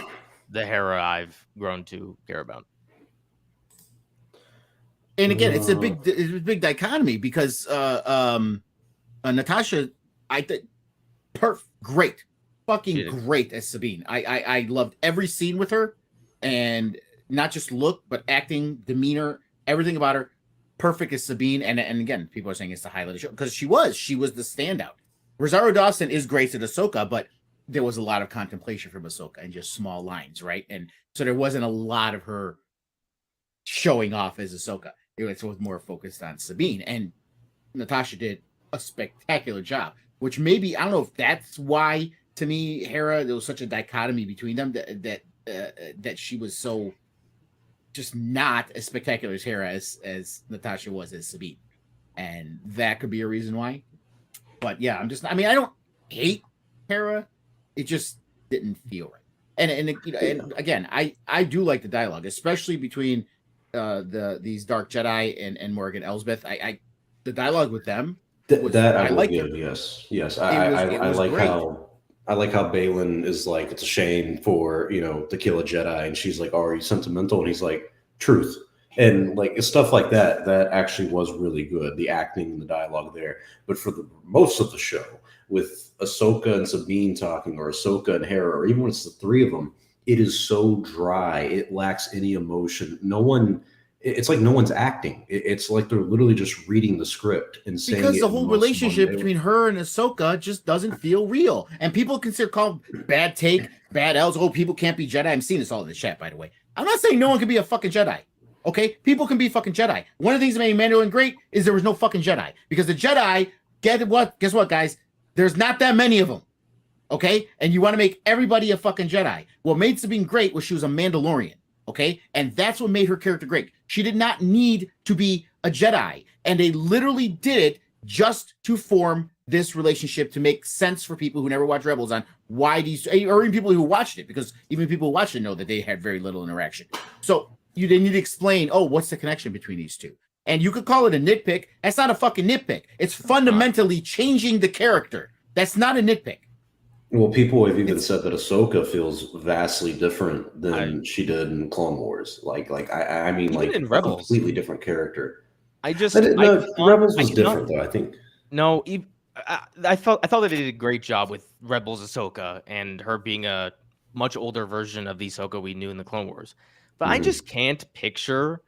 the Hera I've grown to care about. And again, it's a big dichotomy because Natasha, I think, great, fucking great as Sabine. I loved every scene with her, and not just look, but acting, demeanor, everything about her. Perfect as Sabine, and again, people are saying it's the highlight of the show because she was the standout. Rosario Dawson is great at Ahsoka, but there was a lot of contemplation from Ahsoka and just small lines, right? And so there wasn't a lot of her showing off as Ahsoka. It was more focused on Sabine, and Natasha did a spectacular job. Which maybe, I don't know if that's why, to me, Hera, there was such a dichotomy between them that she was so just not as spectacular as Hera as Natasha was as Sabine, and that could be a reason why. But yeah, I don't hate Hera, it just didn't feel right. And again, I do like the dialogue, especially between these Dark Jedi and Morgan Elsbeth. The dialogue with them. I like it. Yes. I like great. I like how Balin is like, it's a shame for, to kill a Jedi, and she's like, oh, are you sentimental? And he's like, truth. And like stuff like that actually was really good, the acting and the dialogue there. But for the most of the show, with Ahsoka and Sabine talking, or Ahsoka and Hera, or even when it's the three of them, it is so dry. It lacks any emotion. It's like no one's acting. It's like they're literally just reading the script and saying, because the whole relationship between her and Ahsoka just doesn't feel real. And people call bad take, bad L's. Oh, people can't be Jedi. I'm seeing this all in the chat, by the way. I'm not saying no one can be a fucking Jedi. Okay? People can be fucking Jedi. One of the things that made Mandalorian great is there was no fucking Jedi. Because the Jedi, guess what, guys? There's not that many of them. Okay? And you want to make everybody a fucking Jedi. What made Sabine great was she was a Mandalorian. Okay? And that's what made her character great. She did not need to be a Jedi. And they literally did it just to form this relationship to make sense for people who never watched Rebels on why these, or even people who watched it, because even people who watched it know that they had very little interaction. So they need to explain, what's the connection between these two? And you could call it a nitpick. That's not a fucking nitpick. It's fundamentally changing the character. That's not a nitpick. Well, people have even said that Ahsoka feels vastly different than she did in Clone Wars. I mean, like in Rebels, a completely different character. Rebels was different, though. I think. No, I thought that they did a great job with Rebels Ahsoka and her being a much older version of the Ahsoka we knew in the Clone Wars. But I just can't picture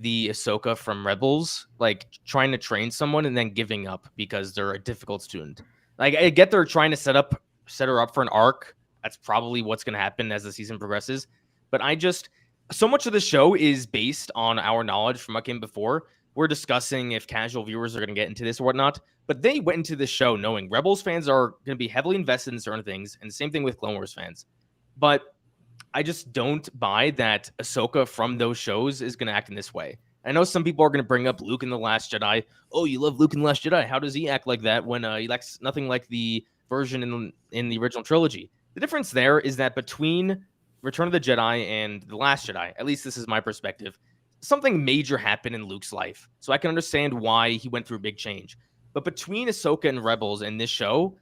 the Ahsoka from Rebels, like trying to train someone and then giving up because they're a difficult student. Like I get they're trying to set her up for an arc. That's probably what's going to happen as the season progresses. But so much of the show is based on our knowledge from what came before. We're discussing if casual viewers are going to get into this or whatnot. But they went into this show knowing Rebels fans are going to be heavily invested in certain things, and the same thing with Clone Wars fans. But I just don't buy that Ahsoka from those shows is going to act in this way. I know some people are going to bring up Luke in The Last Jedi. Oh, you love Luke in The Last Jedi. How does he act like that when he acts nothing like the version in the original trilogy? The difference there is that between Return of the Jedi and The Last Jedi, at least this is my perspective, something major happened in Luke's life. So I can understand why he went through a big change. But between Ahsoka and Rebels and this show,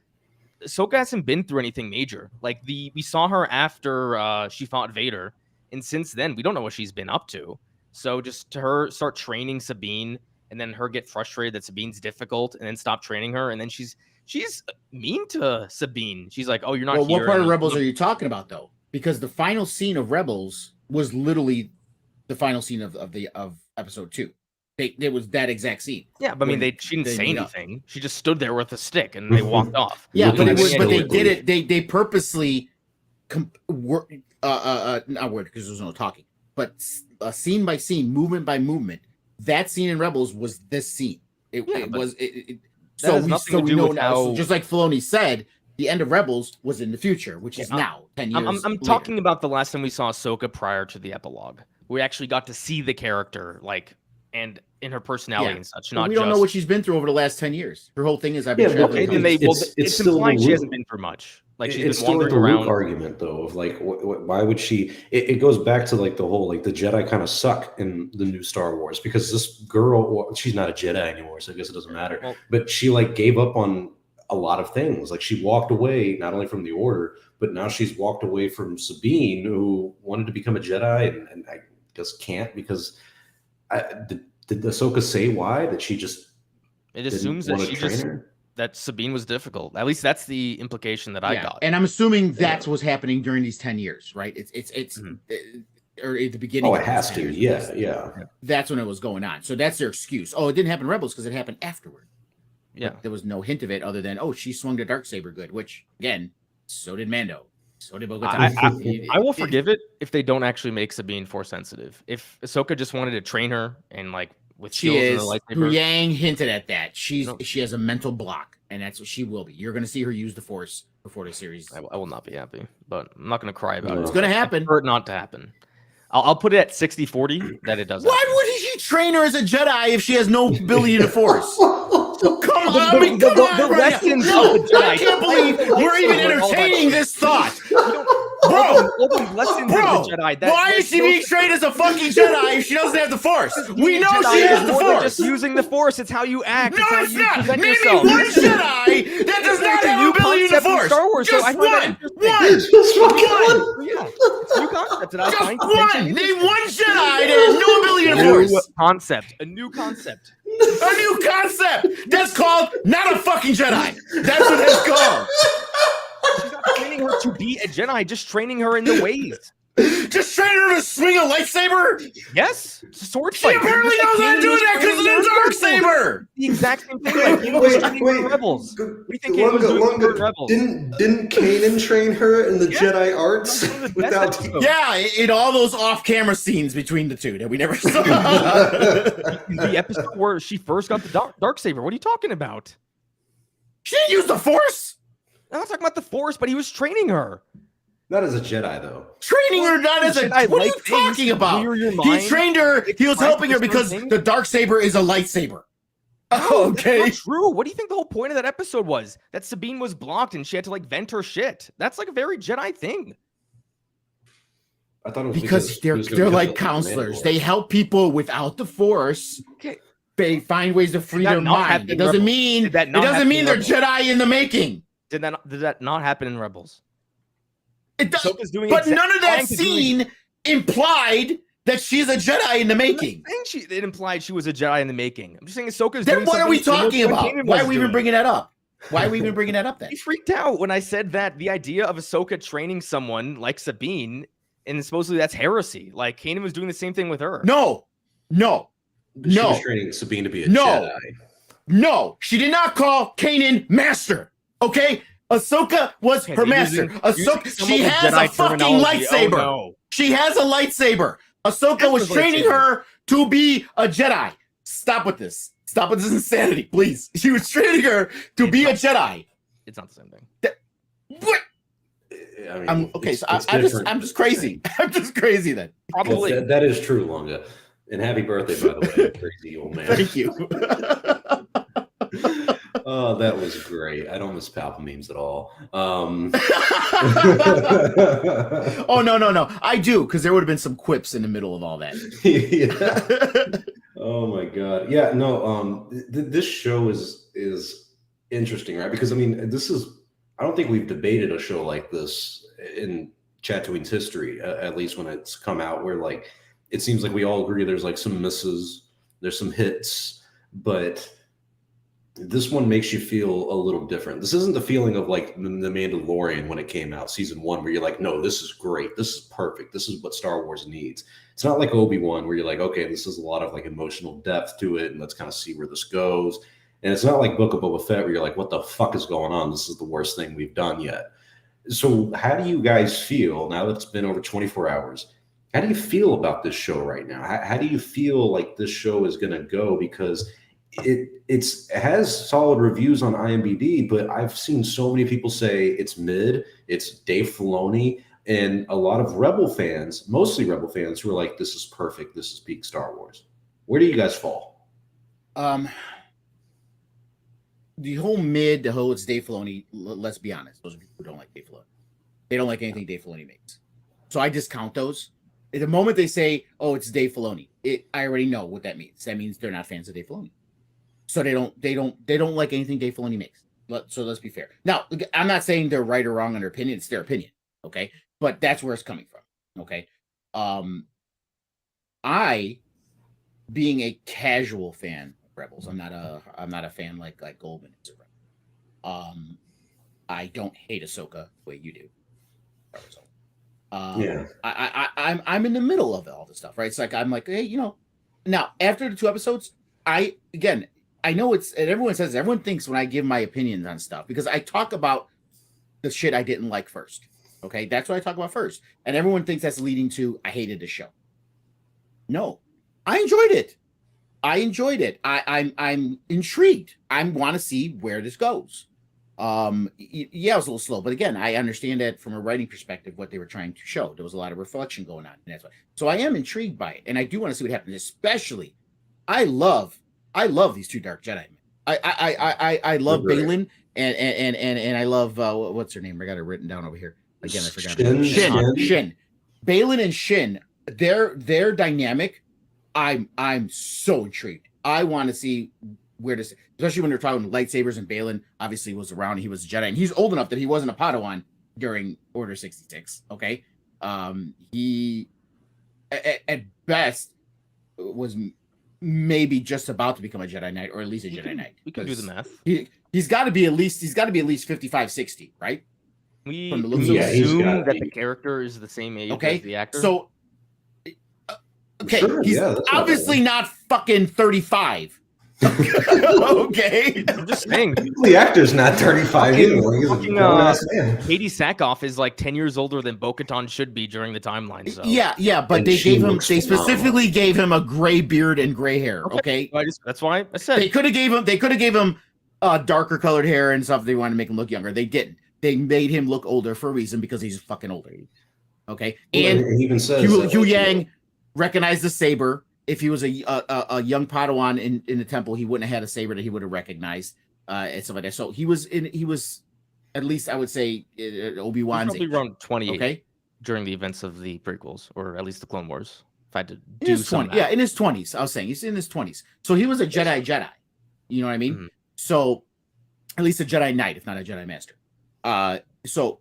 Ahsoka hasn't been through anything major. Like we saw her after she fought Vader, and since then we don't know what she's been up to. So just to her start training Sabine, and then her get frustrated that Sabine's difficult, and then stop training her, and then she's mean to Sabine. She's like, "Oh, you're not here." What part of Rebels are you talking about though? Because the final scene of Rebels was literally the final scene of episode 2. It was that exact scene. Yeah, but I mean, she didn't say anything. She just stood there with a stick and they walked off. Yeah, but they did it. They purposely, not word because there's no talking, but scene by scene, movement by movement. That scene in Rebels was this scene. So we know now. Just like Filoni said, the end of Rebels was in the future, which is now 10 years. I'm talking about the last time we saw Ahsoka prior to the epilogue. We actually got to see the character, and in her personality and such. We don't know what she's been through over the last 10 years. Her whole thing is I've been traveling. It's implied she hasn't been for much. Like she's been wandering around. Luke argument though of like why would she? It goes back to like the whole like the Jedi kind of suck in the new Star Wars because this girl, she's not a Jedi anymore, so I guess it doesn't matter. Well, but she like gave up on a lot of things. Like she walked away not only from the Order, but now she's walked away from Sabine, who wanted to become a Jedi and I guess can't because did Ahsoka say why? That she just assumes that Sabine was difficult. At least that's the implication that I got. And I'm assuming that's what's happening during these 10 years, right? It's or at the beginning. Oh, it has to. Yeah. That's when it was going on. So that's their excuse. Oh, it didn't happen in Rebels because it happened afterward. Yeah. But there was no hint of it other than, she swung the Darksaber good, which again, so did Mando. So did Bo-Katan. I will forgive it if they don't actually make Sabine Force sensitive. If Ahsoka just wanted to train her and like with she Yang hinted at that. She has a mental block, and that's what she will be. You're going to see her use the Force before the series. I will not be happy, but I'm not going to cry about it. It's going to happen. For it not to happen. I'll put it at 60-40 that it does. Why would he train her as a Jedi if she has no ability to Force? Come on, the lessons of the Jedi. I can't believe we're even entertaining this thought. Bro, why is she being trained as a fucking Jedi if she doesn't have the Force? We know she has the Force. Just using the Force, it's how you act. No, it's not. Name me one Jedi that does not have the ability to Force. Star Wars, just one. Just one. Yeah, it's a new concept. Just one. Name one Jedi that has no ability to Force. A new concept. A new concept. That's called not a fucking Jedi. That's what it's called. She's not training her to be a Jedi, just training her in the ways. Just training her to swing a lightsaber? Yes. It's a sword fight. She apparently knows how to do that because of the Darksaber. The exact same thing. Like Kanan was training for Rebels. What do you think Kanan was doing for Rebels? Didn't Kanan train her in the Jedi arts? In all those off-camera scenes between the two that we never saw. The episode where she first got the Darksaber. What are you talking about? She didn't use the Force. I'm not talking about the Force, but he was training her. Not as a Jedi, though. Training her not as a... What are you talking about? He trained her. He was helping her because the Darksaber is a lightsaber. Oh, okay. That's not true. What do you think the whole point of that episode was? That Sabine was blocked and she had to like vent her shit. That's like a very Jedi thing. I thought it was because they're like counselors. They help people without the Force. Okay. They find ways to free their mind. It doesn't mean they're Jedi in the making. Did that not happen in Rebels? It does, but none of that scene implied that she's a Jedi in the making. It implied she was a Jedi in the making. I'm just saying Ahsoka's doing what are we talking about? Why are we even bringing that up? Why are we even bringing that up then? He freaked out when I said that the idea of Ahsoka training someone like Sabine, and supposedly that's heresy. Like Kanan was doing the same thing with her. No, No. She No. was training Sabine to be a No. Jedi. No, she did not call Kanan master. Okay, Ahsoka was her master. Ahsoka, she has a fucking lightsaber. Oh, no. She has a lightsaber. Ahsoka was training her to be a Jedi. Stop with this. Stop with this insanity, please. She was training her to be a Jedi. It's not the same thing. What? I mean, okay, so I'm just crazy. I'm just crazy then. Probably. Well, that is true, Longa. And happy birthday, by the way, crazy old man. Thank you. Oh, that was great. I don't miss Palpa memes at all. Oh no. I do, because there would have been some quips in the middle of all that. Yeah. Oh my god. Yeah, no, this show is interesting, right? Because I mean, I don't think we've debated a show like this in Chatooine's history, at least when it's come out, where like it seems like we all agree there's like some misses, there's some hits, but this one makes you feel a little different. This isn't the feeling of like the Mandalorian when it came out, season 1, where you're like, no, this is great. This is perfect. This is what Star Wars needs. It's not like Obi-Wan where you're like, okay, this is a lot of like emotional depth to it, and let's kind of see where this goes. And it's not like Book of Boba Fett where you're like, what the fuck is going on? This is the worst thing we've done yet. So how do you guys feel now that it's been over 24 hours? How do you feel about this show right now? How do you feel like this show is going to go? Because it has solid reviews on IMDb, but I've seen so many people say it's mid, it's Dave Filoni, and a lot of Rebel fans, mostly Rebel fans, who are like, this is perfect, this is peak Star Wars. Where do you guys fall? The whole mid, the whole it's Dave Filoni, let's be honest, those people who don't like Dave Filoni. They don't like anything Dave Filoni makes. So I discount those. At the moment they say, oh, it's Dave Filoni, I already know what that means. That means they're not fans of Dave Filoni. So they don't like anything Dave Filoni makes. So let's be fair. Now, I'm not saying they're right or wrong on their opinion. It's their opinion. Okay. But that's where it's coming from. Okay. I, being a casual fan of Rebels, I'm not a fan like Goldman is a Rebel. I don't hate Ahsoka the way you do. Yeah. I'm in the middle of all this stuff, right? It's like I'm like, hey, now after the 2 episodes, I know and everyone thinks when I give my opinions on stuff, because I talk about the shit I didn't like first. Okay, that's what I talk about first, and everyone thinks that's leading to I hated the show. No, I enjoyed it. I'm intrigued. I want to see where this goes. Yeah, it was a little slow, but again, I understand that from a writing perspective, what they were trying to show. There was a lot of reflection going on, and that's why. So I am intrigued by it, and I do want to see what happens. Especially, I love these 2 Dark Jedi. I love Balin and I love what's her name? I got it written down over here. Again, I forgot. Shin. Balin and Shin. Their dynamic. I'm so intrigued. I want to see where this, especially when they're talking lightsabers, and Balin obviously was around. He was a Jedi, and he's old enough that he wasn't a Padawan during Order 66. Okay, he at best was maybe just about to become a Jedi Knight, or at least a Jedi Knight. We can do the math. He's got to be at least 55, 60, right? We assume that the character is the same age as the actor. So okay, sure, he's obviously not fucking 35. Okay. I'm just saying. The actor's not 35 either. Katie Sackhoff is like 10 years older than Bo-Katan should be during the timeline. So. Yeah, but they specifically gave him a gray beard and gray hair. Okay. That's why I said they could have gave him darker colored hair and stuff. They wanted to make him look younger. They didn't. They made him look older for a reason, because he's fucking older. Okay. And he even says Hugh Yang recognized the saber. If he was a young Padawan in the temple, he wouldn't have had a saber that he would have recognized, and stuff like that. So he was at least, I would say, Obi-Wan's probably around 28. Okay, during the events of the prequels, or at least the Clone Wars. If I had to do in his 20s. I was saying he's in his 20s. So he was a Jedi. You know what I mean? Mm-hmm. So at least a Jedi Knight, if not a Jedi Master. So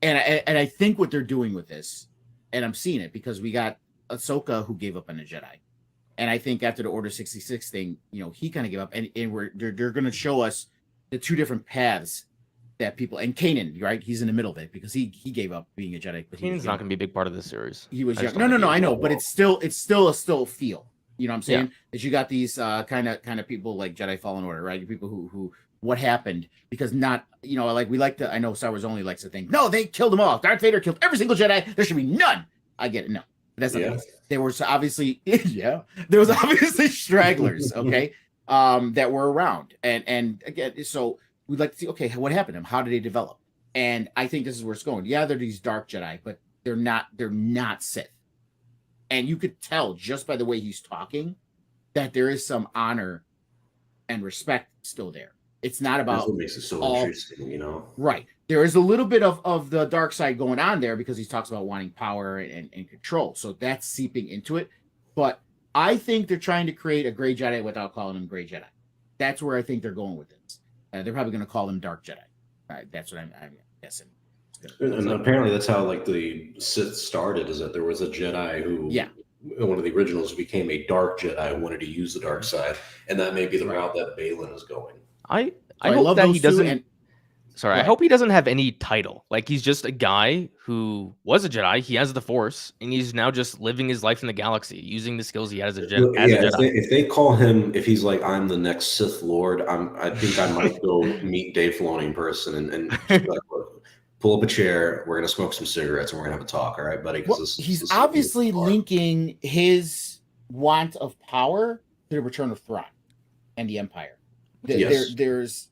and I think what they're doing with this, and I'm seeing it because we got Ahsoka, who gave up on a Jedi, and I think after the Order 66 thing, he kind of gave up, and they're going to show us the 2 different paths that people, and Kanan, right? He's in the middle of it because he gave up being a Jedi. But Kanan's not going to be a big part of this series. He was I just young. don't No, think he I is. know, but it's still a feel. You know what I'm saying? That you got these kind of people like Jedi Fallen Order, right? People who what happened because not, you know, like we like to. I know Star Wars only likes to think, no, they killed them all. Darth Vader killed every single Jedi. There should be none. I get it. No, that's not the case. There was obviously, there was obviously stragglers, okay, that were around, and again, so we'd like to see, okay, what happened to them? How did they develop? And I think this is where it's going. Yeah, they're these dark Jedi, but they're not Sith. And you could tell just by the way he's talking that there is some honor and respect still there. It's not about that's what makes it so interesting, you know. Right. There is a little bit of the dark side going on there because he talks about wanting power and control. So that's seeping into it. But I think they're trying to create a gray Jedi without calling them gray Jedi. That's where I think they're going with this. They're probably going to call them dark Jedi. That's what I'm guessing. And apparently that's how like the Sith started, is that there was a Jedi who, one of the originals, became a dark Jedi, wanted to use the dark side, and that may be the route that Balin is going. I hope that he doesn't. Sorry, I hope he doesn't have any title. Like, he's just a guy who was a Jedi. He has the Force, and he's now just living his life in the galaxy, using the skills he had as a Jedi. If they call him, if he's like, I'm the next Sith Lord, I think I might go meet Dave Filoni in person and like, pull up a chair. We're gonna smoke some cigarettes and we're gonna have a talk. All right, buddy. He's obviously linking his want of power to the return of Thrawn and the Empire. There is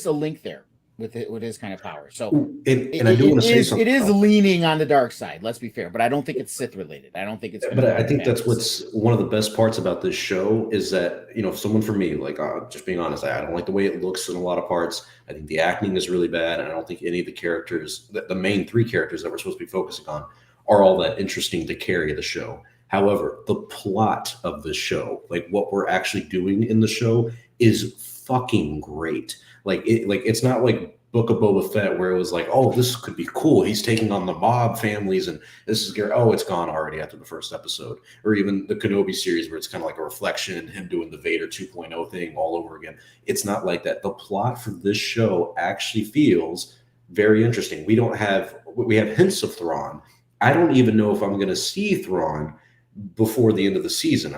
a link there with his kind of power. So I do want to say something. It is leaning on the dark side. Let's be fair, but I don't think it's Sith related. I don't think it's. But I think that's what's one of the best parts about this show is that, you know, someone for me, like just being honest, I don't like the way it looks in a lot of parts. I think the acting is really bad, and I don't think any of the characters, the main three characters that we're supposed to be focusing on, are all that interesting to carry the show. However, the plot of the show, like what we're actually doing in the show, is fucking great. It's not like Book of Boba Fett where it was like, oh, this could be cool. He's taking on the mob families, and this is scary. Oh, it's gone already after the first episode. Or even the Kenobi series where it's kind of like a reflection and him doing the Vader 2.0 thing all over again. It's not like that. The plot for this show actually feels very interesting. We have hints of Thrawn. I don't even know if I'm going to see Thrawn before the end of the season.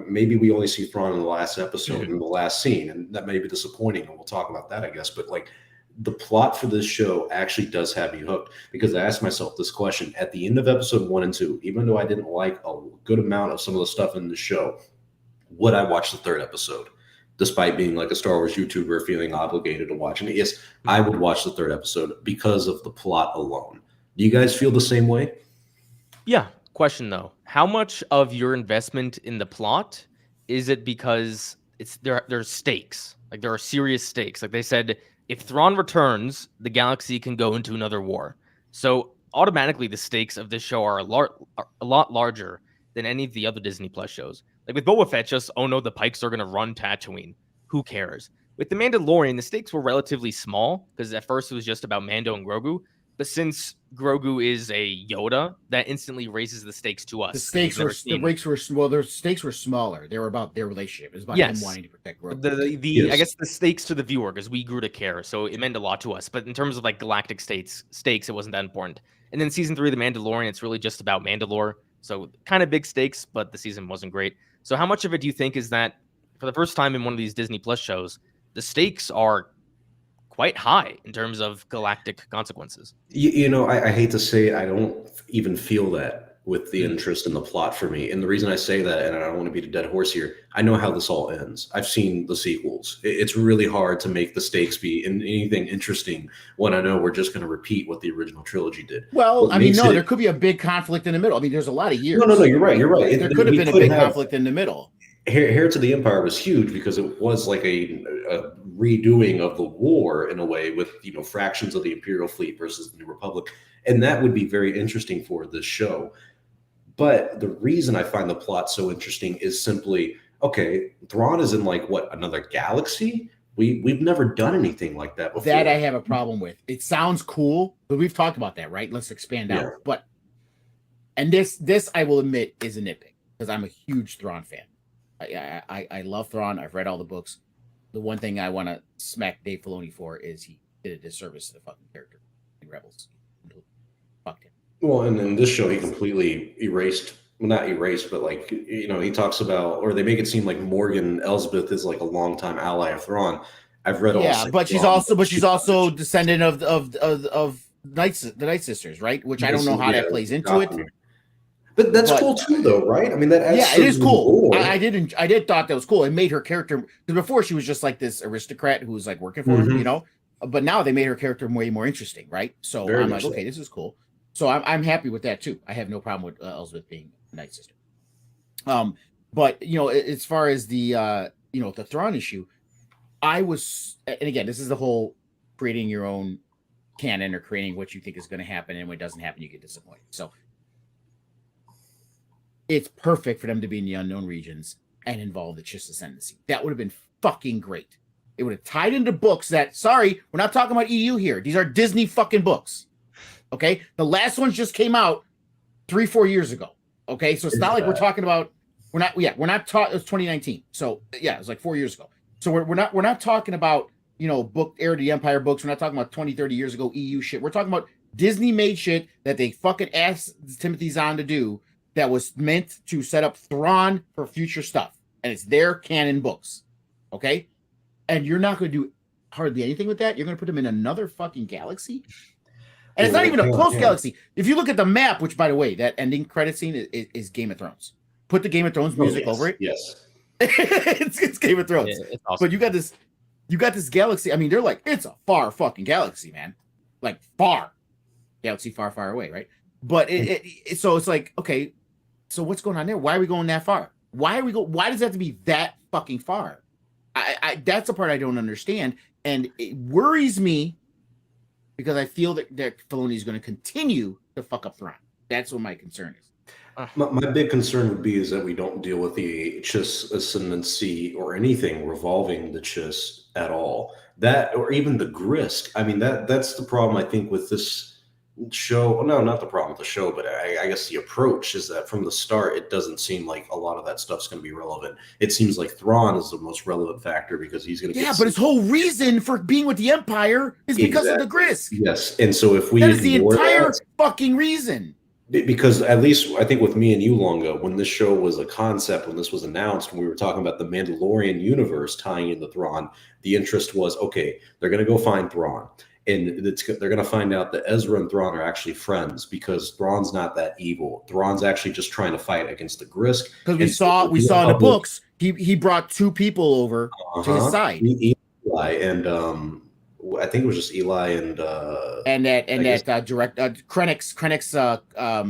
Maybe we only see Thrawn in the last episode, in the last scene, and that may be disappointing, and we'll talk about that, I guess. But like, the plot for this show actually does have you hooked, because I asked myself this question at the end of episode 1 and 2. Even though I didn't like a good amount of some of the stuff in the show, would I watch the third episode? Despite being like a Star Wars YouTuber, feeling obligated to watch it. Yes, I would watch the third episode because of the plot alone. Do you guys feel the same way? Yeah. Question though, how much of your investment in the plot is it because there's stakes? Like, there are serious stakes. Like they said, if Thrawn returns, the galaxy can go into another war. So automatically the stakes of this show are a lot larger than any of the other Disney Plus shows. Like with Boba Fett, just, oh no, the Pikes are going to run Tatooine. Who cares? With The Mandalorian, the stakes were relatively small because at first it was just about Mando and Grogu. But since Grogu is a Yoda, that instantly raises the stakes to us. The stakes were their stakes were smaller. They were about their relationship. It was about him wanting to protect Grogu. I guess the stakes to the viewer, because we grew to care, so it meant a lot to us. But in terms of like galactic stakes, it wasn't that important. And then season 3 of The Mandalorian, it's really just about Mandalore. So kind of big stakes, but the season wasn't great. So how much of it do you think is that for the first time in one of these Disney Plus shows, the stakes are quite high in terms of galactic consequences? You know, I hate to say it, I don't even feel that with the interest in the plot for me. And the reason I say that, and I don't want to beat a dead horse here, I know how this all ends. I've seen the sequels. It's really hard to make the stakes be in anything interesting when I know we're just going to repeat what the original trilogy did. Well, there could be a big conflict in the middle. I mean, there's a lot of years. No, you're right. There could have been a big conflict in the middle. Heir to the Empire was huge because it was like a redoing of the war in a way, with, you know, fractions of the Imperial fleet versus the New Republic, and that would be very interesting for this show. But the reason I find the plot so interesting is simply, okay, Thrawn is in like what, another galaxy? We've never done anything like that before. That I have a problem with. It sounds cool, but we've talked about that, right? Let's expand out. But this I will admit is a nitpick because I'm a huge Thrawn fan. I love Thrawn. I've read all the books. The one thing I want to smack Dave Filoni for is did a disservice to the fucking character in Rebels. Fucked him. Well, and in this show, he completely erased. Well, not erased, but like he talks about, or they make it seem like Morgan Elsbeth is like a longtime ally of Thrawn. I've read all. Yeah, but she's also descendant of the Night Sisters, right? Which I don't know how that plays into it. But that's cool too, though, right? I mean, that adds it is cool. I did thought that was cool. It made her character, because before she was just like this aristocrat who was like working for him, But now they made her character way more interesting, right? So very I'm like, okay, this is cool. So I'm happy with that too. I have no problem with Elsbeth being Night Sister. But as far as the the Thrawn issue, and again, this is the whole creating your own canon or creating what you think is going to happen, and when it doesn't happen, you get disappointed. So it's perfect for them to be in the unknown regions and involve the Chiss Ascendancy. That would have been fucking great. It would have tied into books that, sorry, we're not talking about EU here. These are Disney fucking books. Okay? The last ones just came out 3-4 years ago. Okay? So it's not like we're talking about, it was 2019. So yeah, it was like 4 years ago. So we're not talking about, book Heir to the Empire books. We're not talking about 20-30 years ago EU shit. We're talking about Disney made shit that they fucking asked Timothy Zahn to do that was meant to set up Thrawn for future stuff. And it's their canon books. Okay? And you're not going to do hardly anything with that. You're going to put them in another fucking galaxy. And it's not even a close galaxy. If you look at the map, which, by the way, that ending credit scene is Game of Thrones. Put the Game of Thrones music over it. Yes. it's Game of Thrones. Yeah, it's awesome. But you got this galaxy. I mean, they're like, it's a far fucking galaxy, man. Like far. Galaxy far, far away, right? But so it's like, okay, so what's going on there? Why are we going that far? Why does it have to be that fucking far? That's the part I don't understand, and it worries me because I feel that Filoni is going to continue to fuck up Thrawn. That's what my concern is. My big concern would be is that we don't deal with the Chiss Ascendancy or anything revolving the Chiss at all. That, or even the Grisk. I mean, that's the problem I think with this show. Well, no, not the problem with the show, but I guess the approach is that from the start, it doesn't seem like a lot of that stuff's going to be relevant. It seems like Thrawn is the most relevant factor because he's going to but his whole reason for being with the Empire is because of the Grisk. Yes, and so if we that is the entire fucking reason. Because at least I think with me and you, Longo, when this show was a concept, when this was announced, when we were talking about the Mandalorian universe tying into Thrawn, the interest was, okay, they're going to go find Thrawn. And they're going to find out that Ezra and Thrawn are actually friends because Thrawn's not that evil. Thrawn's actually just trying to fight against the Grisk. Because we saw in the books, he brought two people over to his side. Eli and I think it was just Eli and that Krennic's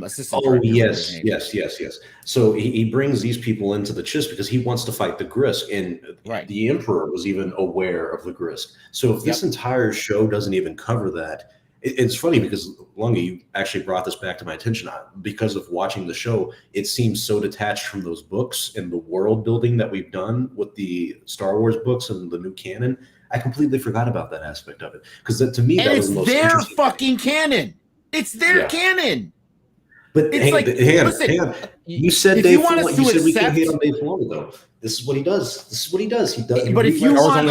assistant. Oh yes. So he brings these people into the Chiss because he wants to fight the Grisk, and the Emperor was even aware of the Grisk. So if this entire show doesn't even cover that, it's funny because Lunga, you actually brought this back to my attention because of watching the show. It seems so detached from those books and the world building that we've done with the Star Wars books and the new canon. I completely forgot about that aspect of it because to me that was the most interesting. It's their fucking canon. It's their canon. But hang on. You said Dave Filoni. You said we can hate on Dave Filoni though. This is what he does. He does. But if you want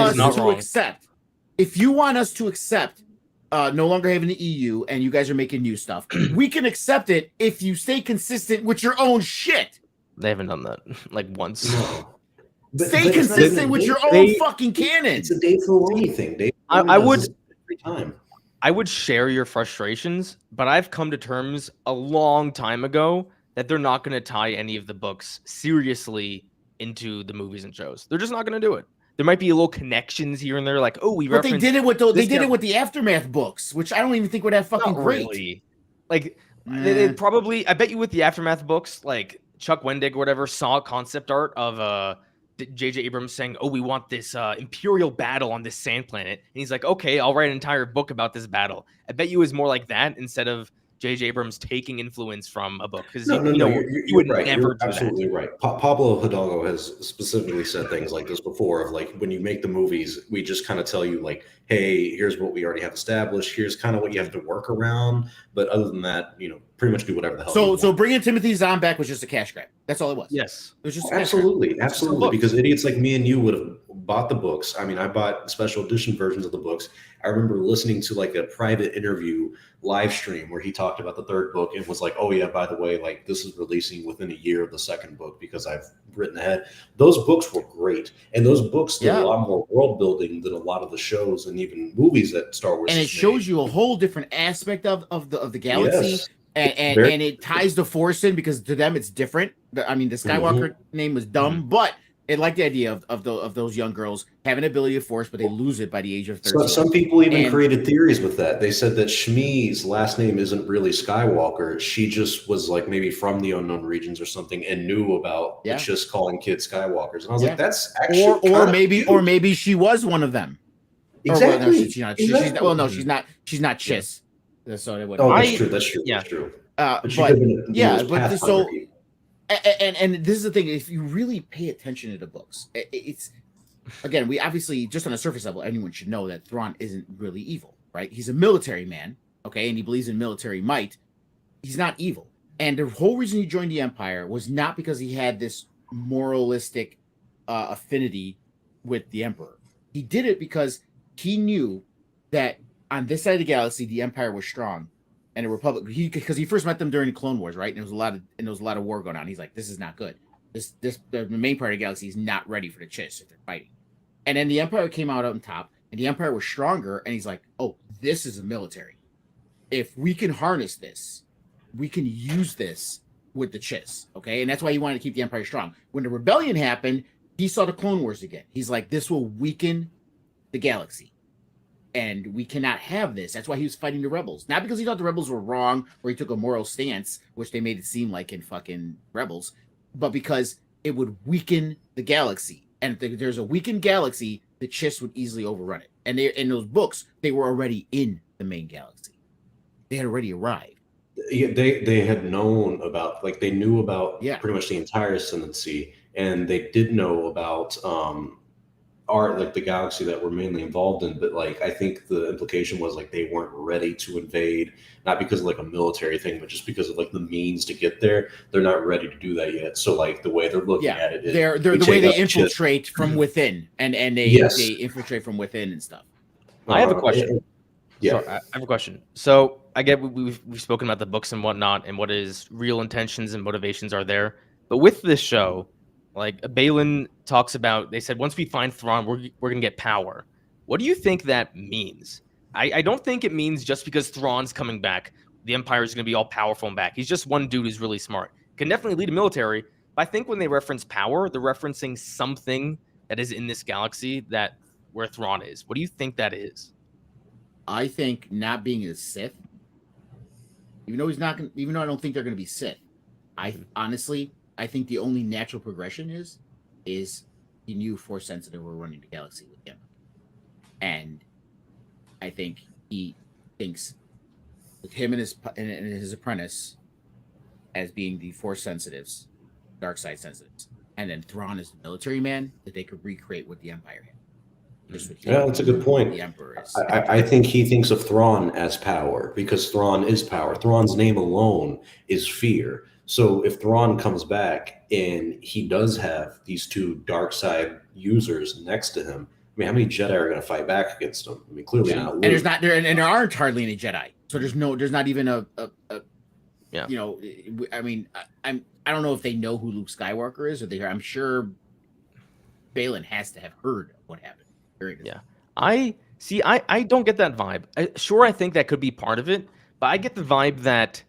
us to accept, no longer having the EU and you guys are making new stuff, we can accept it if you stay consistent with your own shit. They haven't done that like once. No. Stay consistent with your own fucking canon. It's a Dave Filoni thing. I would share your frustrations, but I've come to terms a long time ago that they're not going to tie any of the books seriously into the movies and shows. They're just not going to do it. There might be a little connections here and there, like, oh, but they did it with the Aftermath books, which I don't even think would have fucking great. Really. Like, they probably, I bet you with the Aftermath books, like Chuck Wendig or whatever saw concept art of J.J. Abrams saying, oh, we want this Imperial battle on this sand planet. And he's like, okay, I'll write an entire book about this battle. I bet you it was more like that instead of J.J. Abrams taking influence from a book. Because you would right. never do absolutely that. Right. Pablo Hidalgo has specifically said things like this before of like, when you make the movies, we just kind of tell you like, hey, here's what we already have established. Here's kind of what you have to work around. But other than that, pretty much do whatever the hell. So bringing Timothy Zahn back was just a cash grab. That's all it was. Yes. It was just absolutely. Because idiots like me and you would have bought the books. I mean, I bought special edition versions of the books. I remember listening to like a private interview live stream where he talked about the third book and was like, "Oh yeah, by the way, like this is releasing within a year of the second book because I've written ahead." Those books were great, and those books did a lot more world building than a lot of the shows and even movies that Star Wars. And it shows you a whole different aspect of the galaxy. Yes. And it ties the Force in because to them it's different. I mean, the Skywalker name was dumb, but it liked the idea of those young girls having an ability of Force, but they lose it by the age of 13. So some people even created theories with that. They said that Shmi's last name isn't really Skywalker. She just was like maybe from the unknown regions or something and knew about just calling kids Skywalkers. And I was like, that's actually or maybe she was one of them. Exactly. She's not She's not Chiss. So it that's true. That's true. But this is the thing. If you really pay attention to the books, it's again, we obviously just on a surface level, anyone should know that Thrawn isn't really evil, right? He's a military man, okay, and he believes in military might. He's not evil, and the whole reason he joined the Empire was not because he had this moralistic affinity with the Emperor. He did it because he knew that on this side of the galaxy, the Empire was strong, and the Republic. Because he first met them during the Clone Wars, right? And there was a lot of war going on. He's like, "This is not good. The main part of the galaxy is not ready for the Chiss if they're fighting." And then the Empire came out on top, and the Empire was stronger. And he's like, "Oh, this is a military. If we can harness this, we can use this with the Chiss." Okay, and that's why he wanted to keep the Empire strong. When the rebellion happened, he saw the Clone Wars again. He's like, "This will weaken the galaxy. And we cannot have this." That's why he was fighting the rebels. Not because he thought the rebels were wrong or he took a moral stance, which they made it seem like in fucking Rebels, but because it would weaken the galaxy. And if there's a weakened galaxy, the Chiss would easily overrun it. And they, in those books, they were already in the main galaxy. They had already arrived. Yeah, they had known about, like, they knew about pretty much the entire ascendancy, and they did know about the galaxy that we're mainly involved in, but like I think the implication was like they weren't ready to invade, not because of like a military thing, but just because of like the means to get there. They're not ready to do that yet. So like the way they're looking at it is they're the way they infiltrate from within, and they infiltrate from within and stuff. I have a question. I have a question. So I get we've spoken about the books and whatnot, and what his real intentions and motivations are there, but with this show, like Balin talks about, they said once we find Thrawn, we're gonna get power. What do you think that means? I don't think it means just because Thrawn's coming back, the Empire is gonna be all powerful and back. He's just one dude who's really smart. Can definitely lead a military, but I think when they reference power, they're referencing something that is in this galaxy that where Thrawn is. What do you think that is? I think not being a Sith, even though I don't think they're gonna be Sith. I think the only natural progression is he knew Force sensitive were running the galaxy with him. And I think he thinks with him and his apprentice as being the Force sensitives, dark side sensitives, and then Thrawn is the military man, that they could recreate what the Empire had. That's a good point. The Emperor is. I think he thinks of Thrawn as power because Thrawn is power. Thrawn's name alone is fear. So if Thrawn comes back and he does have these two dark side users next to him, I mean, how many Jedi are going to fight back against him? I mean, clearly not. And there aren't hardly any Jedi. So there's not even a you know, I mean, I don't know if they know who Luke Skywalker is, or I'm sure Balin has to have heard of what happened. Yeah, I don't get that vibe. I think that could be part of it, but I get the vibe that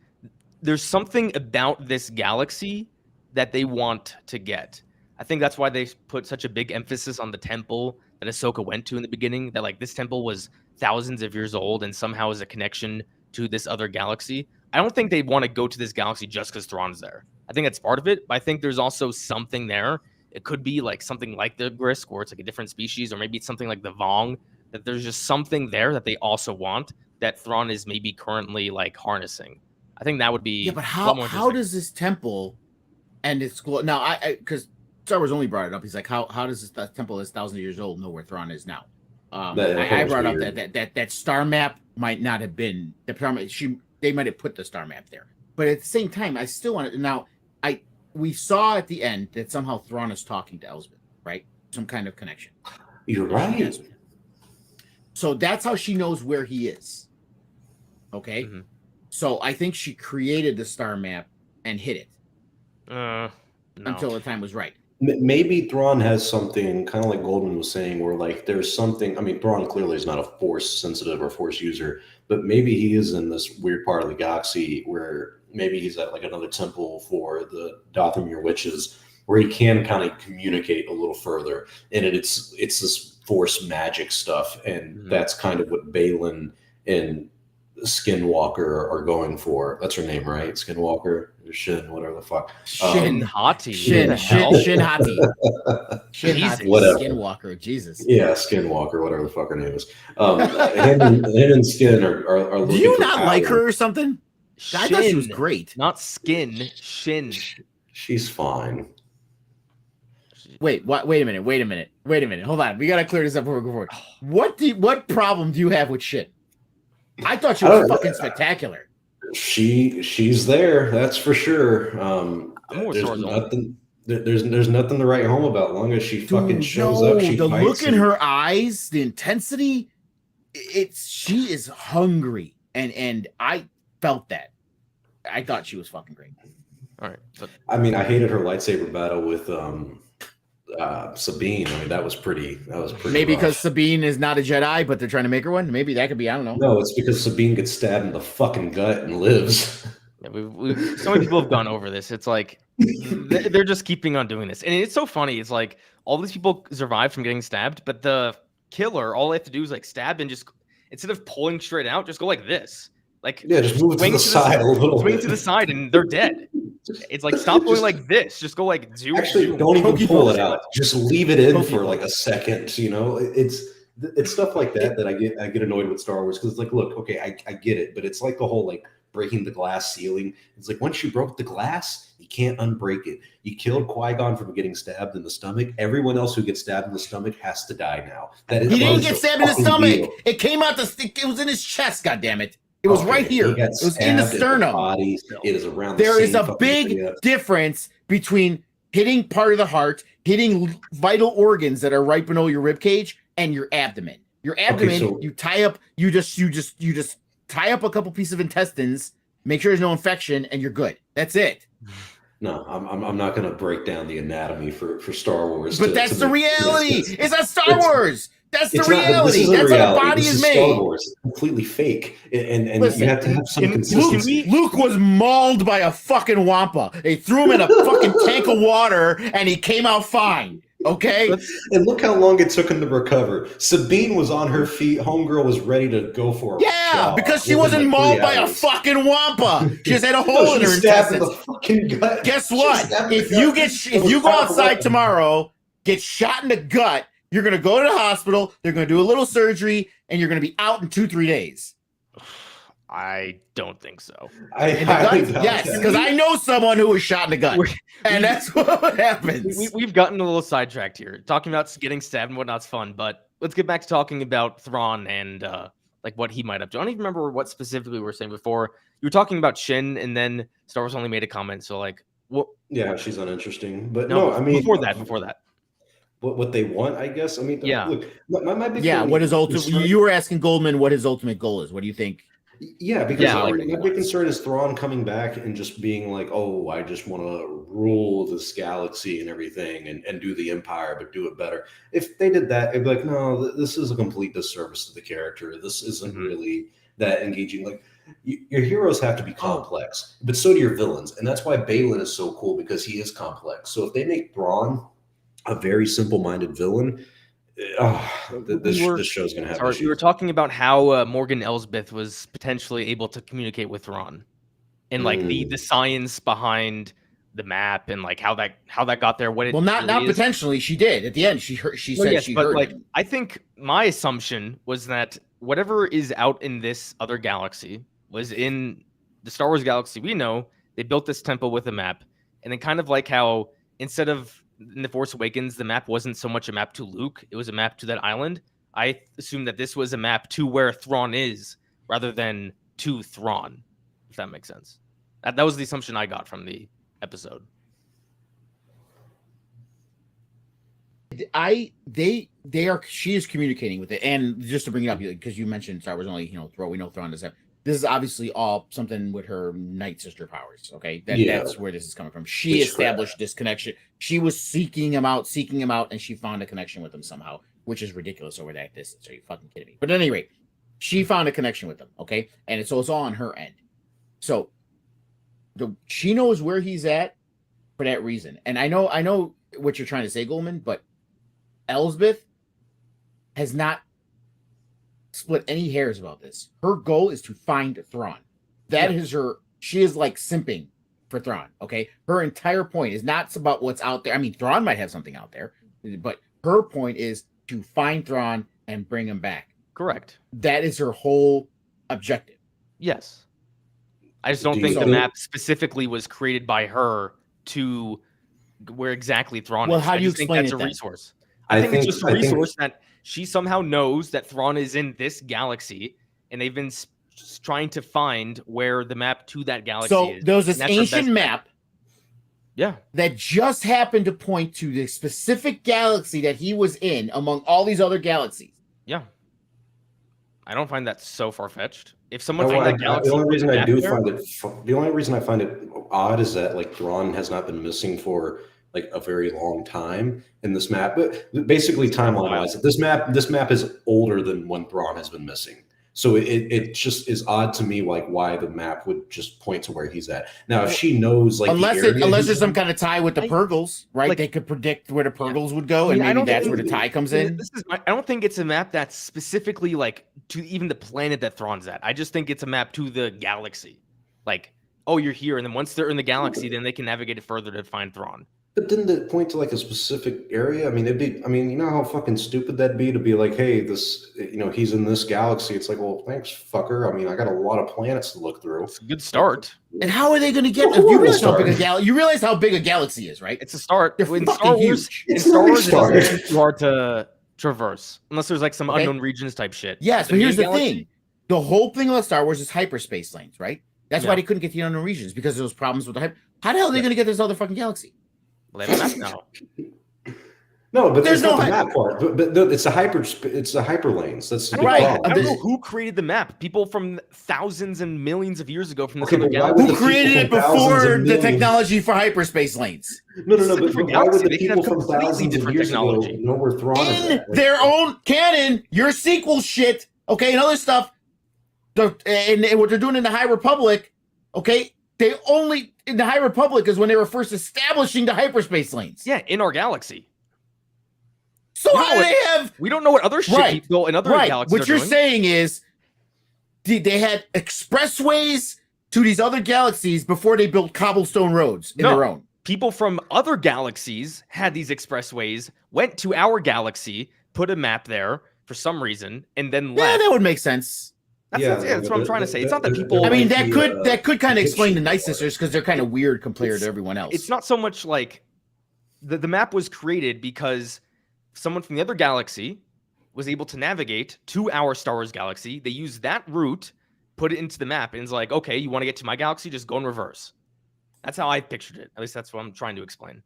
there's something about this galaxy that they want to get. I think that's why they put such a big emphasis on the temple that Ahsoka went to in the beginning, that like this temple was thousands of years old and somehow is a connection to this other galaxy. I don't think they want to go to this galaxy just because Thrawn's there. I think that's part of it, but I think there's also something there. It could be like something like the Grisk, or it's like a different species, or maybe it's something like the Vong, that there's just something there that they also want that Thrawn is maybe currently like harnessing. I think that would be but how does this temple and its now because Star Wars only brought it up. He's like, how does this temple that's thousands of years old know where Thrawn is now? I brought up that star map might not have been the star map. They might have put the star map there, but at the same time, I still want to. Now, we saw at the end that somehow Thrawn is talking to Elsbeth, right? Some kind of connection. You're right. So that's how she knows where he is. Okay. Mm-hmm. So I think she created the star map and hid it No. until the time was right. Maybe Thrawn has something kind of like Golden was saying, where like there's something. I mean, Thrawn clearly is not a force sensitive or force user, but maybe he is in this weird part of the galaxy where maybe he's at like another temple for the Dathomir witches, where he can kind of communicate a little further. And it's this force magic stuff, and that's kind of what Balin and Skinwalker are going for. That's her name, right? Skinwalker, or Shin, whatever the fuck. Shin Hati. Shin Hati. Whatever. Skinwalker, Jesus. Yeah, Skinwalker, whatever the fuck her name is. Him and Skin are Do you not like her or something? Shin, I thought she was great. Not Skin. Shin. She's fine. Wait a minute. Hold on. We gotta clear this up before we go forward. What problem do you have with shit? I thought she was fucking spectacular. She's there, that's for sure. There's nothing to write home about. As long as she fucking shows up, she the fights. look in her eyes, the intensity. She is hungry, and I felt that. I thought she was fucking great. All right. But I mean, I hated her lightsaber battle with Sabine. I mean, that was pretty. Maybe rough. because Sabine is not a Jedi, but they're trying to make her one. Maybe that could be. I don't know. No, it's because Sabine gets stabbed in the fucking gut and lives. yeah, so many people have gone over this. It's like they're just keeping on doing this, and it's so funny. It's like all these people survived from getting stabbed, but the killer, all they have to do is like stab and just instead of pulling straight out, just go like this. Like Just move to the side a little swing bit. to the side, and they're dead. It's like stop going like this. Just go like zoom. Actually, don't even pull it out. Just leave it in for like a second. You know, it's stuff like that I get annoyed with Star Wars, because it's like, look, okay, I get it, but it's like the whole like breaking the glass ceiling. It's like once you broke the glass, you can't unbreak it. You killed Qui-Gon from getting stabbed in the stomach. Everyone else who gets stabbed in the stomach has to die now. He didn't get stabbed in the stomach. It came out it was in his chest. God damn it! It was right here. It was in the sternum. Body. It is around. There is a big difference between hitting part of the heart, hitting vital organs that are right below your rib cage, and your abdomen. Your abdomen, you tie up. You just tie up a couple pieces of intestines, make sure there's no infection, and you're good. That's it. No, I'm not going to break down the anatomy for Star Wars. But that's the reality. It's not Star Wars. That's the reality. That's how the body is made. Star Wars. It's completely fake. And listen, you have to have some consistency. Luke was mauled by a fucking wampa. They threw him in a fucking tank of water, and he came out fine. Okay? And look how long it took him to recover. Sabine was on her feet. Homegirl was ready to go for a Yeah, because she wasn't mauled by a fucking wampa. She just had a hole in her intestines. The fucking gut. Guess what? If you go outside tomorrow, get shot in the gut, you're going to go to the hospital, they're going to do a little surgery, and you're going to be out in 2-3 days. I don't think so. Yes, because I know someone who was shot in the gut. And that's what happens. We've gotten a little sidetracked here. Talking about getting stabbed and whatnot's fun, but let's get back to talking about Thrawn and like what he might have done. I don't even remember what specifically we were saying before. You were talking about Shin, and then Star Wars only made a comment. So like, what? Yeah, she's uninteresting. But no, I mean before that. What they want, I guess. I mean, yeah. Look, my big what is ultimate? You were asking Goldman what his ultimate goal is. What do you think? Yeah, because my big concern is Thrawn coming back and just being like, oh, I just want to rule this galaxy and everything and do the Empire, but do it better. If they did that, it'd be like, no, this is a complete disservice to the character. This isn't really that engaging. Like, your heroes have to be complex, but so do your villains. And that's why Balin is so cool, because he is complex. So if they make Thrawn a very simple-minded villain, this show's going to have issues. We were talking about how Morgan Elsbeth was potentially able to communicate with Thrawn, and like the science behind the map, and like how that got there. Not potentially. She did at the end. She said she heard like him. I think my assumption was that whatever is out in this other galaxy was in the Star Wars galaxy we know. They built this temple with a map, and then kind of like how instead of in The Force Awakens, the map wasn't so much a map to Luke, it was a map to that island. I assume that this was a map to where Thrawn is, rather than to Thrawn, if that makes sense. That was the assumption I got from the episode. She is communicating with it, and just to bring it up because you mentioned Star Wars only, we know Thrawn does that. This is obviously all something with her Night Sister powers. Okay, that's where this is coming from. She established this connection. She was seeking him out, and she found a connection with him somehow, which is ridiculous over that distance. Are you fucking kidding me? But at any rate, she found a connection with him. Okay, and so it's all on her end. So she knows where he's at for that reason, and I know what you're trying to say, Goldman, but Elsbeth has not split any hairs about this. Her goal is to find Thrawn. That is her. She is like simping for Thrawn. Okay, her entire point is not about what's out there. I mean, Thrawn might have something out there, but her point is to find Thrawn and bring him back. Correct. That is her whole objective. Yes. I just don't think the map specifically was created by her to where exactly Thrawn is. Well, how do you explain that's it a then? resource. I think it's just a resource that she somehow knows that Thrawn is in this galaxy, and they've been trying to find where the map to that galaxy is. So there's this ancient map that just happened to point to the specific galaxy that he was in among all these other galaxies. Yeah. I don't find that so far-fetched. If someone finds that galaxy, the only reason I find it odd is that like Thrawn has not been missing for like a very long time in this map. But basically, timeline-wise, this map is older than when Thrawn has been missing. So it just is odd to me, like why the map would just point to where he's at. Now, if she knows, like unless there's some kind of tie with the Purgles, right? Like, they could predict where the Purgles would go, and maybe that's where the tie comes in. I don't think it's a map that's specifically like to even the planet that Thrawn's at. I just think it's a map to the galaxy. Like, oh, you're here, and then once they're in the galaxy, then they can navigate it further to find Thrawn. But didn't it point to like a specific area? I mean, you know how fucking stupid that'd be to be like, hey, this, he's in this galaxy. It's like, well, thanks, fucker. I mean, I got a lot of planets to look through. It's a good start. And how are they going to get? You realize how big a galaxy is, right? It's a start. In Star Wars, it doesn't too hard to traverse unless there's like some unknown regions type shit. Yes, but here's the thing: the whole thing about Star Wars is hyperspace lanes, right? That's why they couldn't get the unknown regions because of those problems with the hype. How the hell are they going to get this other fucking galaxy? Well, they have a map now. No, but there's no map part. But it's the hyper lanes. That's right. I don't know who created the map. People from thousands and millions of years ago from this other galaxy. Who created it before the technology for hyperspace lanes? No. But why would the people from thousands of years ago know where Thrawn is at? In their own canon, your sequel shit, okay, and other stuff. And what they're doing in the High Republic, okay. They only in the High Republic is when they were first establishing the hyperspace lanes. Yeah, in our galaxy. So how do they have? We don't know what other shit people in other galaxies. What you're saying is they had expressways to these other galaxies before they built cobblestone roads in their own. People from other galaxies had these expressways, went to our galaxy, put a map there for some reason, and then left. Yeah, that would make sense. That's what I'm trying to say. It's not that people. I mean, that could kind of explain the Night Sisters because they're kind of weird compared to everyone else. It's not so much like the map was created because someone from the other galaxy was able to navigate to our Star Wars galaxy. They used that route, put it into the map, and it's like, okay, you want to get to my galaxy? Just go in reverse. That's how I pictured it. At least that's what I'm trying to explain.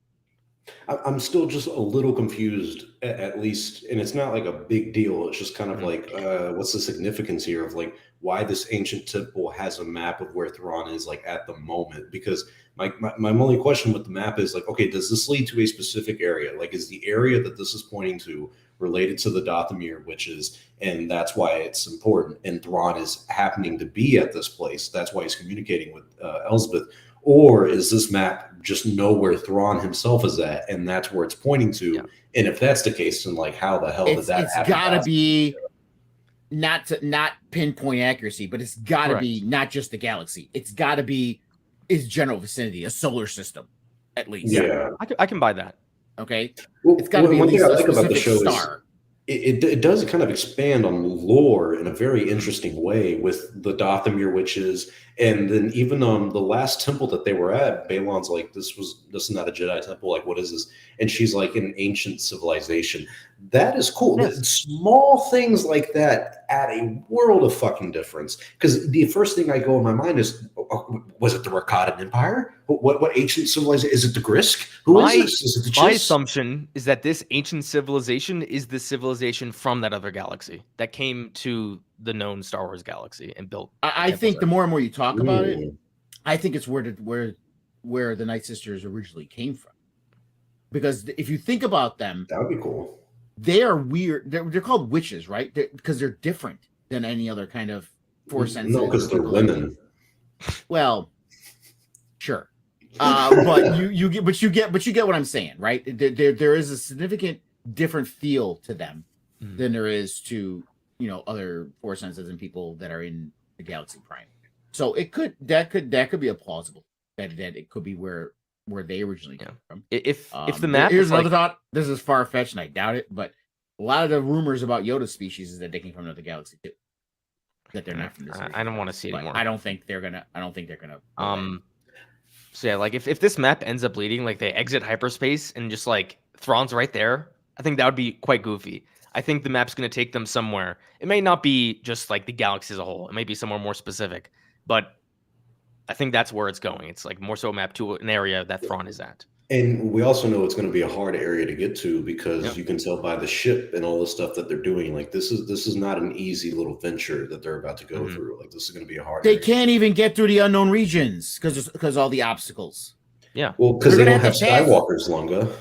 I'm still just a little confused, at least, and it's not like a big deal. It's just kind of like, what's the significance here of like why this ancient temple has a map of where Thrawn is like at the moment? Because my only question with the map is like, okay, does this lead to a specific area? Like, is the area that this is pointing to related to the Dathomir witches, and that's why it's important? And Thrawn is happening to be at this place. That's why he's communicating with Elsbeth. Or is this map just know where Thrawn himself is at, and that's where it's pointing to? Yeah. And if that's the case, then like, how the hell did that happen? It's gotta be not pinpoint accuracy, but it's gotta be not just the galaxy. It's gotta be its general vicinity, a solar system, at least. Yeah, I can buy that. Okay, it's gotta be at least a specific star. It does kind of expand on lore in a very interesting way with the Dathomir witches, and then even the last temple that they were at, Balon's like, this is not a Jedi temple, like what is this? And she's like an ancient civilization. That is cool. Yes. Small things like that had a world of fucking difference. Because the first thing I go in my mind is, was it the Rakatan Empire? What ancient civilization? Is it the Grisk? Who is this? Is it the My Chiss? assumption is that this ancient civilization is the civilization from that other galaxy that came to the known Star Wars galaxy and built. I think the more and more you talk about it, Mm. I think it's where the Night Sisters originally came from. Because if you think about them, That would be cool. they are weird. They're called witches, right? Because they're different than any other kind of force sensitive. No, because they're people like women. well, sure, but you get what I'm saying, right? There is a significant different feel to them than there is to other force sensitive and people that are in the Galaxy Prime. So that could be a plausible that it could be where they originally came from. If the map here's is another thought. This is far fetched, and I doubt it. But a lot of the rumors about Yoda's species is that they came from another galaxy too. That they're not from this. I don't want to see it anymore. I don't think they're gonna. So yeah, like if this map ends up leading, like they exit hyperspace and just like Thrawn's right there, I think that would be quite goofy. I think the map's gonna take them somewhere. It may not be just like the galaxy as a whole. It may be somewhere more specific, but I think that's where it's going. It's like more so a map to an area that Thrawn is at. And we also know it's going to be a hard area to get to because you can tell by the ship and all the stuff that they're doing. Like this is not an easy little venture that they're about to go through. Like this is going to be a hard. They area. can't even get through the unknown regions because all the obstacles. Yeah. Well, because they don't have Skywalkers, Lunga.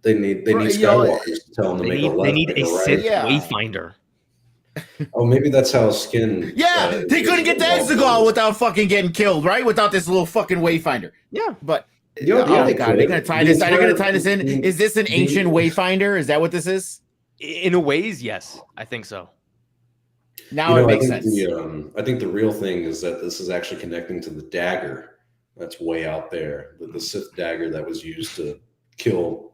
They need Skywalkers to tell them to make a left. They need a Sith Yeah. Wayfinder. Oh, maybe that's how Skin. Yeah, they couldn't get to Exegol without fucking getting killed, right? Without this little fucking Wayfinder. Yeah, but They God, they're could. gonna tie this. They're gonna tie this in. Is this an ancient Wayfinder? Is that what this is? In a ways, yes, I think so. Now it makes I think sense. I think the real thing is that this is actually connecting to the dagger that's way out there, the Sith dagger that was used to kill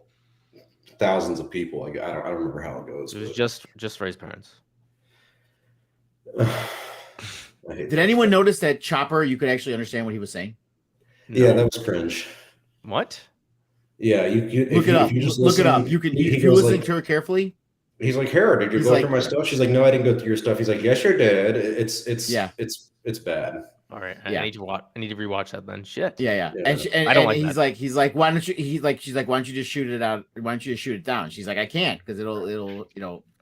thousands of people. I don't remember how it goes. It was just for his parents. Did anyone notice that Chopper? You could actually understand what he was saying. No. Yeah, that was cringe. What? Yeah, you look it up. Look it up. You can if you listen to her carefully. He's like, Hera, did you go through my stuff? She's like, no, I didn't go through your stuff. He's like, yes, you did. It's bad. All right, I need to rewatch that then. Shit. Yeah. And I don't like he's that. he's like, why don't you? She's like, why don't you just shoot it out? Why don't you just shoot it down? She's like, I can't because it'll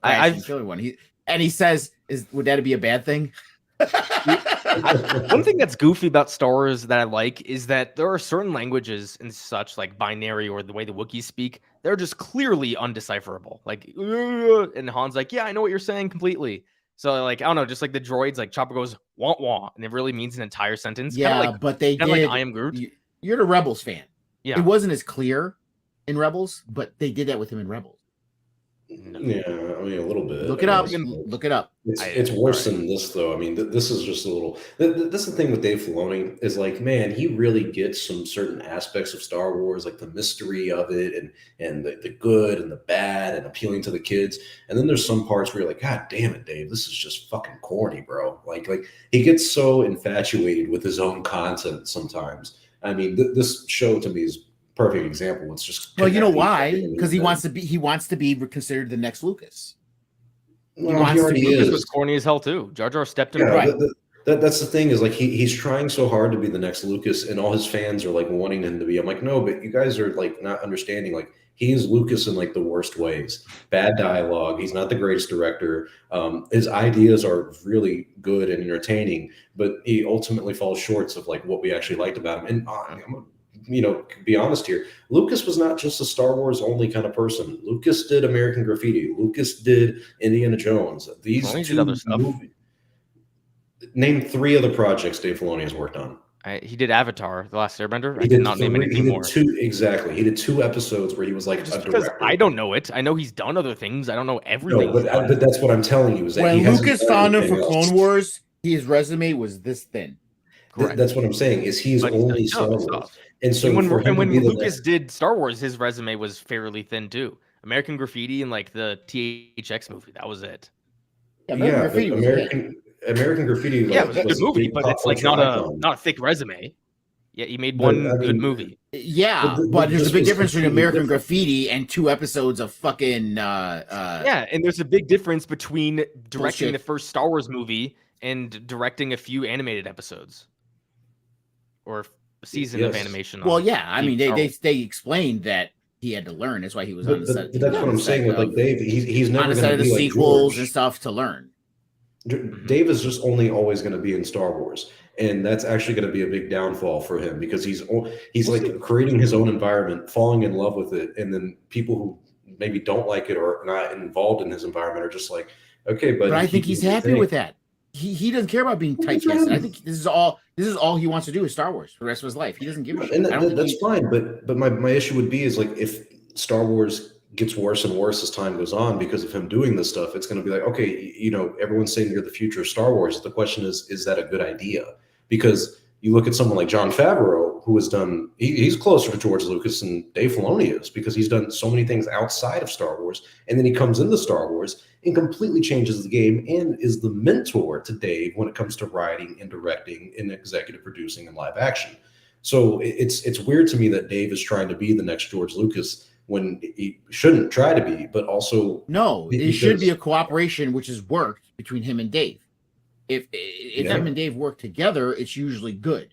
crash and kill everyone. He says, would that be a bad thing? One thing that's goofy about Star Wars that I like is that there are certain languages and such, like binary or the way the Wookiees speak, they're just clearly undecipherable. Like, and Han's like, yeah, I know what you're saying completely. So like, I don't know, just like the droids, like Chopper goes wah wah, and it really means an entire sentence. Yeah, but they did. Like I am Groot. You're the Rebels fan. Yeah, it wasn't as clear in Rebels, but they did that with him in Rebels. No. Yeah, I mean a little bit. Look it up. Look it up. It's worse than this, though. I mean, this is just a little. This is the thing with Dave Filoni is like, man, he really gets some certain aspects of Star Wars, like the mystery of it, and the good and the bad, and appealing to the kids. And then there's some parts where you're like, God damn it, Dave, this is just fucking corny, bro. Like he gets so infatuated with his own content sometimes. I mean, this show to me is perfect example. It's just you know why? Because he wants to be considered the next Lucas. Well, he already is. Lucas was corny as hell too. Jar Jar stepped in. Yeah, Right. That's the thing is like he's trying so hard to be the next Lucas, and all his fans are like wanting him to be. I'm like, no, but you guys are like not understanding. Like he's Lucas in like the worst ways. Bad dialogue. He's not the greatest director. His ideas are really good and entertaining, but he ultimately falls short of like what we actually liked about him. And I'm be honest here. Lucas was not just a Star Wars only kind of person. Lucas did American Graffiti. Lucas did Indiana Jones. These two other stuff. movies. Name 3 of the projects Dave Filoni has worked on. He did Avatar: The Last Airbender. He did not name anything more. Exactly. He did 2 episodes where he was like a director. I don't know it. I know he's done other things. I don't know everything. No, but that's what I'm telling you. Is that when Lucas found him for Clone Wars, his resume was this thin. Correct. That's what I'm saying. Is he's only Star Wars. And so when Lucas did Star Wars, his resume was fairly thin too. American Graffiti and like the THX movie, that was it. American Graffiti. Yeah, it was a good movie, but it's like not a thick resume. Yeah, he made But, one I good mean, movie. Yeah, But but there's a this big was difference between completely American different. Graffiti and 2 episodes of fucking Yeah, and there's a big difference between directing Bullshit. the first Star Wars movie and directing a few animated episodes or a season of Yes. animation. Well, on yeah, I mean Star Wars. they explained that he had to learn. That's why he was on the set. But that's what I'm saying with like Dave. He's On never the going set to of the be like sequels George. and stuff to learn. Dave is just only always going to be in Star Wars, and that's actually going to be a big downfall for him because he's like creating his own environment, falling in love with it, and then people who maybe don't like it or are not involved in his environment are just like, okay, But I think he's happy with that. that. He doesn't care about being typecasted. I think this is all he wants to do is Star Wars for the rest of his life. He doesn't give a shit. And I don't think that's fine, but my issue would be is like if Star Wars gets worse and worse as time goes on because of him doing this stuff, it's going to be like, okay, everyone's saying you're the future of Star Wars. The question is that a good idea? Because you look at someone like Jon Favreau, who has done, he's closer to George Lucas than Dave Filoni is because he's done so many things outside of Star Wars. And then he comes into Star Wars and completely changes the game and is the mentor to Dave when it comes to writing and directing and executive producing and live action. So it's weird to me that Dave is trying to be the next George Lucas when he shouldn't try to be, but also no, it should be a cooperation, which has worked between him and Dave. If him and Dave work together, it's usually good.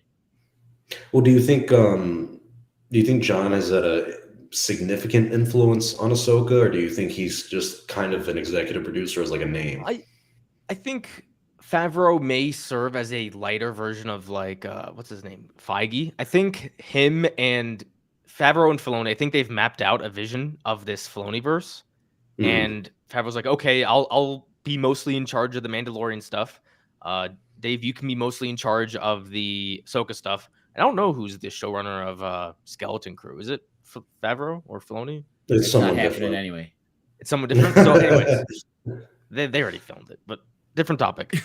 Well, do you think John has had a significant influence on Ahsoka, or do you think he's just kind of an executive producer as like a name? I think Favreau may serve as a lighter version of like what's his name? Feige. I think him and Favreau and Filoni, I think they've mapped out a vision of this Filoniverse. And Favreau's like, okay, I'll be mostly in charge of the Mandalorian stuff. Dave, you can be mostly in charge of the Ahsoka stuff. And I don't know who's the showrunner of Skeleton Crew. Is it Favreau or Filoni? It's not someone happening different. Anyway. It's someone different. So, anyways, they already filmed it, but different topic. They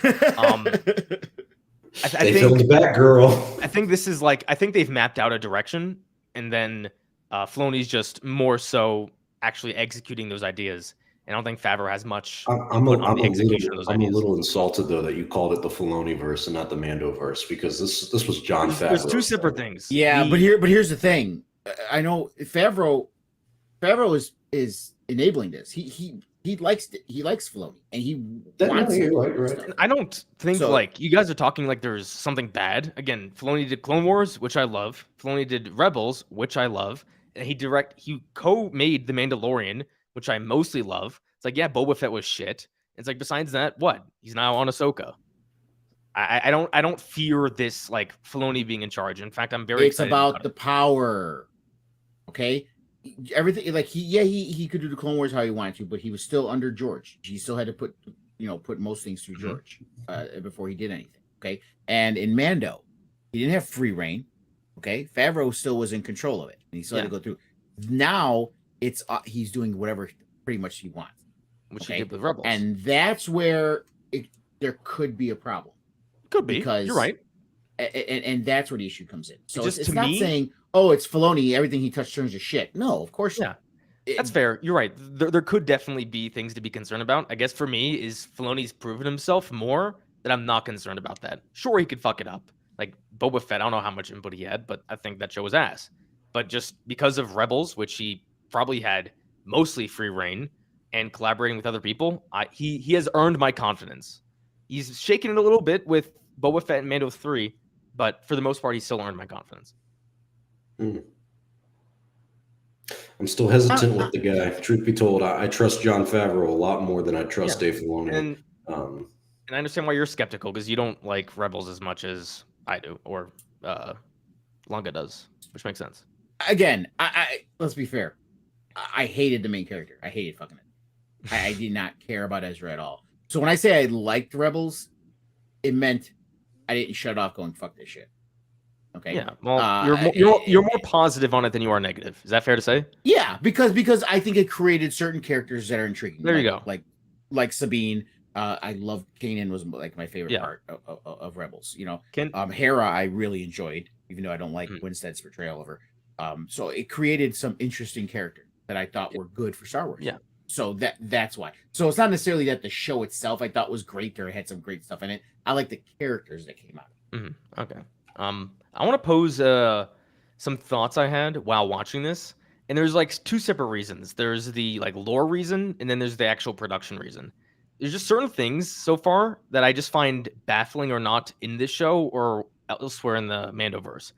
filmed Batgirl. I think this is like, I think they've mapped out a direction, and then Filoni's just more so actually executing those ideas. And I don't think Favreau has much input on the execution of those ideas. I'm a little insulted though that you called it the Filoniverse and not the Mandoverse because this was Jon Favreau. There's two separate things. Yeah, but here's the thing. I know Favreau is enabling this. He likes Filoni and he wants it. Right. I don't think like you guys are talking like there's something bad. Again, Filoni did Clone Wars, which I love. Filoni did Rebels, which I love. And he co-made The Mandalorian, which I mostly love. It's like, yeah, Boba Fett was shit. It's like, besides that, what? He's now on Ahsoka. I don't fear this like Filoni being in charge. In fact, I'm very excited about the power. Okay. Everything like he could do the Clone Wars how he wanted to, but he was still under George. He still had to put most things through George before he did anything. Okay. And in Mando, he didn't have free reign. Okay. Favreau still was in control of it. And he still had to go through. Now it's he's doing whatever pretty much he wants. Which he did with Rebels. And that's where there could be a problem. Could be. Because you're right. And that's where the issue comes in. So just it's not saying, oh, it's Filoni, everything he touched turns to shit. No, of course not. That's fair. You're right. There could definitely be things to be concerned about. I guess for me is Filoni's proven himself more that I'm not concerned about that. Sure, he could fuck it up. Like Boba Fett, I don't know how much input he had, but I think that show was ass. But just because of Rebels, which he probably had mostly free reign and collaborating with other people, he has earned my confidence. He's shaken it a little bit with Boba Fett and Mando 3, but for the most part, he still earned my confidence. I'm still hesitant with the guy. Truth be told, I trust Jon Favreau a lot more than I trust Dave Filoni. And I understand why you're skeptical because you don't like Rebels as much as I do, or Lunga does, which makes sense. Again, I let's be fair. I hated the main character. I hated fucking it. I did not care about Ezra at all. So when I say I liked Rebels, it meant I didn't shut off going fuck this shit. Okay. Yeah. Well, you're more positive on it than you are negative. Is that fair to say? Yeah, because I think it created certain characters that are intriguing. There you go. Like Sabine. I love Kanan was like my favorite part of Rebels. Hera I really enjoyed, even though I don't like Winstead's portrayal of her. So it created some interesting characters that I thought were good for Star Wars. Yeah. So that's why. So it's not necessarily that the show itself I thought was great or it had some great stuff in it. I like the characters that came out. Okay. I want to pose some thoughts I had while watching this, and there's like two separate reasons. There's the like lore reason, and then there's the actual production reason. There's just certain things so far that I just find baffling or not in this show or elsewhere in the Mandoverse.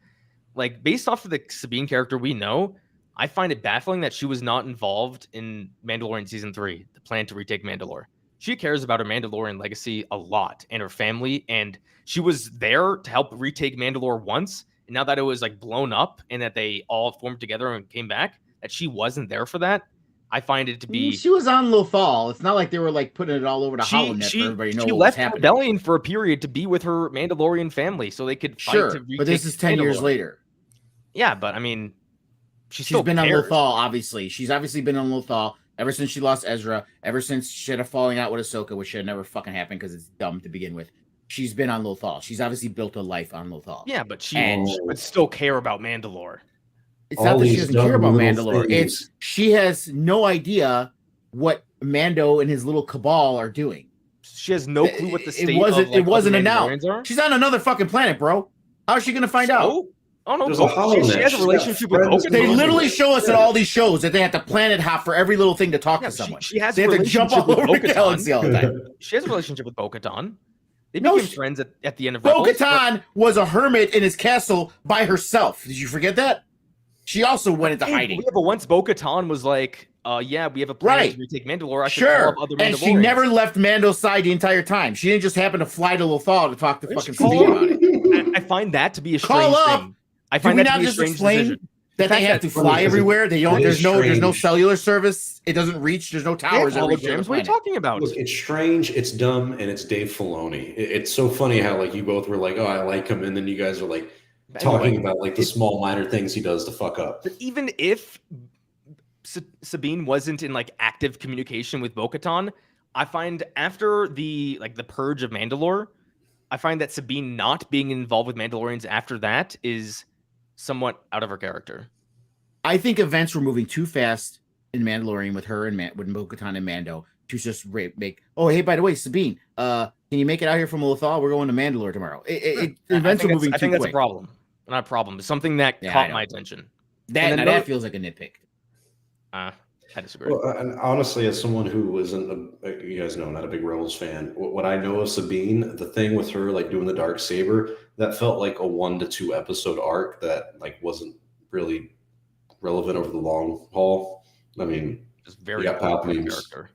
Like based off of the Sabine character we know, I find it baffling that she was not involved in Mandalorian season 3, the plan to retake Mandalore. She cares about her Mandalorian legacy a lot and her family, and she was there to help retake Mandalore once. And now that it was like blown up and that they all formed together and came back, that she wasn't there for that, I find it to be. She was on Lothal. It's not like they were like putting it all over the HoloNet for everybody to know what was left happening. Rebellion for a period to be with her Mandalorian family so they could fight to retake but this is 10 years later. Yeah, but I mean, she's been on Lothal, obviously. She's obviously been on Lothal ever since she lost Ezra, ever since she had a falling out with Ahsoka, which should have never fucking happened because it's dumb to begin with. She's been on Lothal. She's obviously built a life on Lothal. Yeah, but she would still care about Mandalore. It's not that she doesn't care about Mandalore. It's she has no idea what Mando and his little cabal are doing. She has no clue what the state it wasn't announced. She's on another fucking planet, bro. How is she gonna find out? Oh no, she has a relationship with Bo-Katan. They literally show us in all these shows that they have to planet hop for every little thing to talk to someone. She has they have to jump all over the galaxy all the time. She has a relationship with Bo-Katan. They became friends at the end of Bo-Katan was a hermit in his castle by herself. Did you forget that? She also went into hiding. Yeah, but once Bo-Katan was like, yeah, we have a plan to retake Mandalore. I should call up other Mandalorians. And she never left Mando's side the entire time. She didn't just happen to fly to Lothal to talk to fucking Sabine about it. I find that to be a strange thing. I find that to be a strange decision. That they have to fly everywhere. They don't. There's no cellular service. It doesn't reach. There's no towers. What are you talking about? Look, it's strange. It's dumb, and it's Dave Filoni. It's so funny how like you both were like, "Oh, I like him," and then you guys are like talking about like the small minor things he does to fuck up. But even if Sabine wasn't in like active communication with Bo-Katan, I find after the purge of Mandalore, I find that Sabine not being involved with Mandalorians after that is somewhat out of her character. I think events were moving too fast in Mandalorian with her and with Bo-Katan and Mando to just make. Oh, hey, by the way, Sabine, can you make it out here from Lothal? We're going to Mandalore tomorrow. Events are moving too quick. I think that's a problem. Not a problem. It's something that caught my attention. That feels like a nitpick. I disagree. Well, and honestly, as someone who isn't, you guys know, not a big Rebels fan, what I know of Sabine, the thing with her like doing the dark saber, that felt like a 1 to 2 episode arc that like wasn't really relevant over the long haul. I mean, just very important character.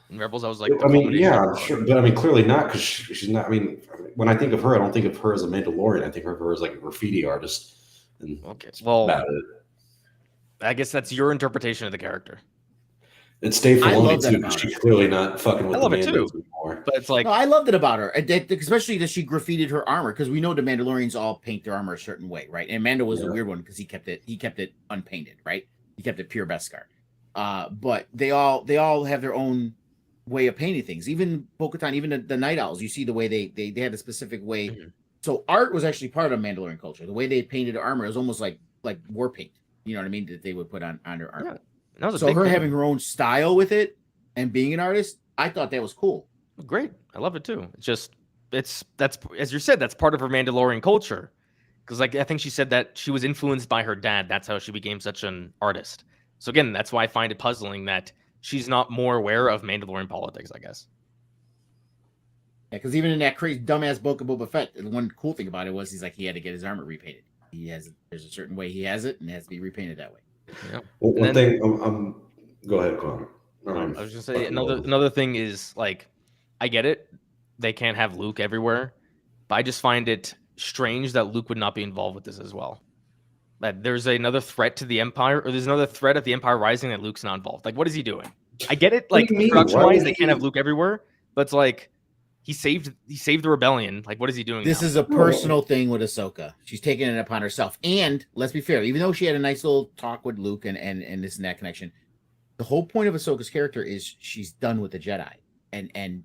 In Rebels, I was like, I mean, yeah, sure, but I mean, clearly not because she's not. I mean, when I think of her, I don't think of her as a Mandalorian. I think of her as like a graffiti artist. And okay, well, I guess that's your interpretation of the character. It's Dave Filoni too. She's clearly not fucking with the Mandos anymore. But it's like I loved it about her, especially that she graffitied her armor because we know the Mandalorians all paint their armor a certain way, right? And Mando was a weird one because he kept it unpainted, right? He kept it pure Beskar. But they all have their own way of painting things. Even Bo-Katan, even the Night Owls, you see the way they had a specific way. Mm-hmm. So art was actually part of Mandalorian culture. The way they painted armor is almost like war paint. You know what I mean? That they would put on their armor. Yeah. So her having her own style with it and being an artist, I thought that was cool. Great. I love it too. That's as you said, that's part of her Mandalorian culture. Because like I think she said that she was influenced by her dad. That's how she became such an artist. So again, that's why I find it puzzling that she's not more aware of Mandalorian politics, I guess. Yeah, because even in that crazy dumbass book of Boba Fett, the one cool thing about it was he had to get his armor repainted. There's a certain way he has it, and it has to be repainted that way. Yeah. Well, one thing, go ahead, Connor. I was just say another thing is like, I get it, they can't have Luke everywhere, but I just find it strange that Luke would not be involved with this as well. That there's another threat to the Empire, or there's another threat of the Empire rising that Luke's not involved. Like, what is he doing? I get it, like production-wise, they can't have Luke everywhere, but it's like he saved the rebellion. Like, what is he doing? This is a personal thing with Ahsoka. She's taking it upon herself. And let's be fair, even though she had a nice little talk with Luke and this and that connection, the whole point of Ahsoka's character is she's done with the Jedi, and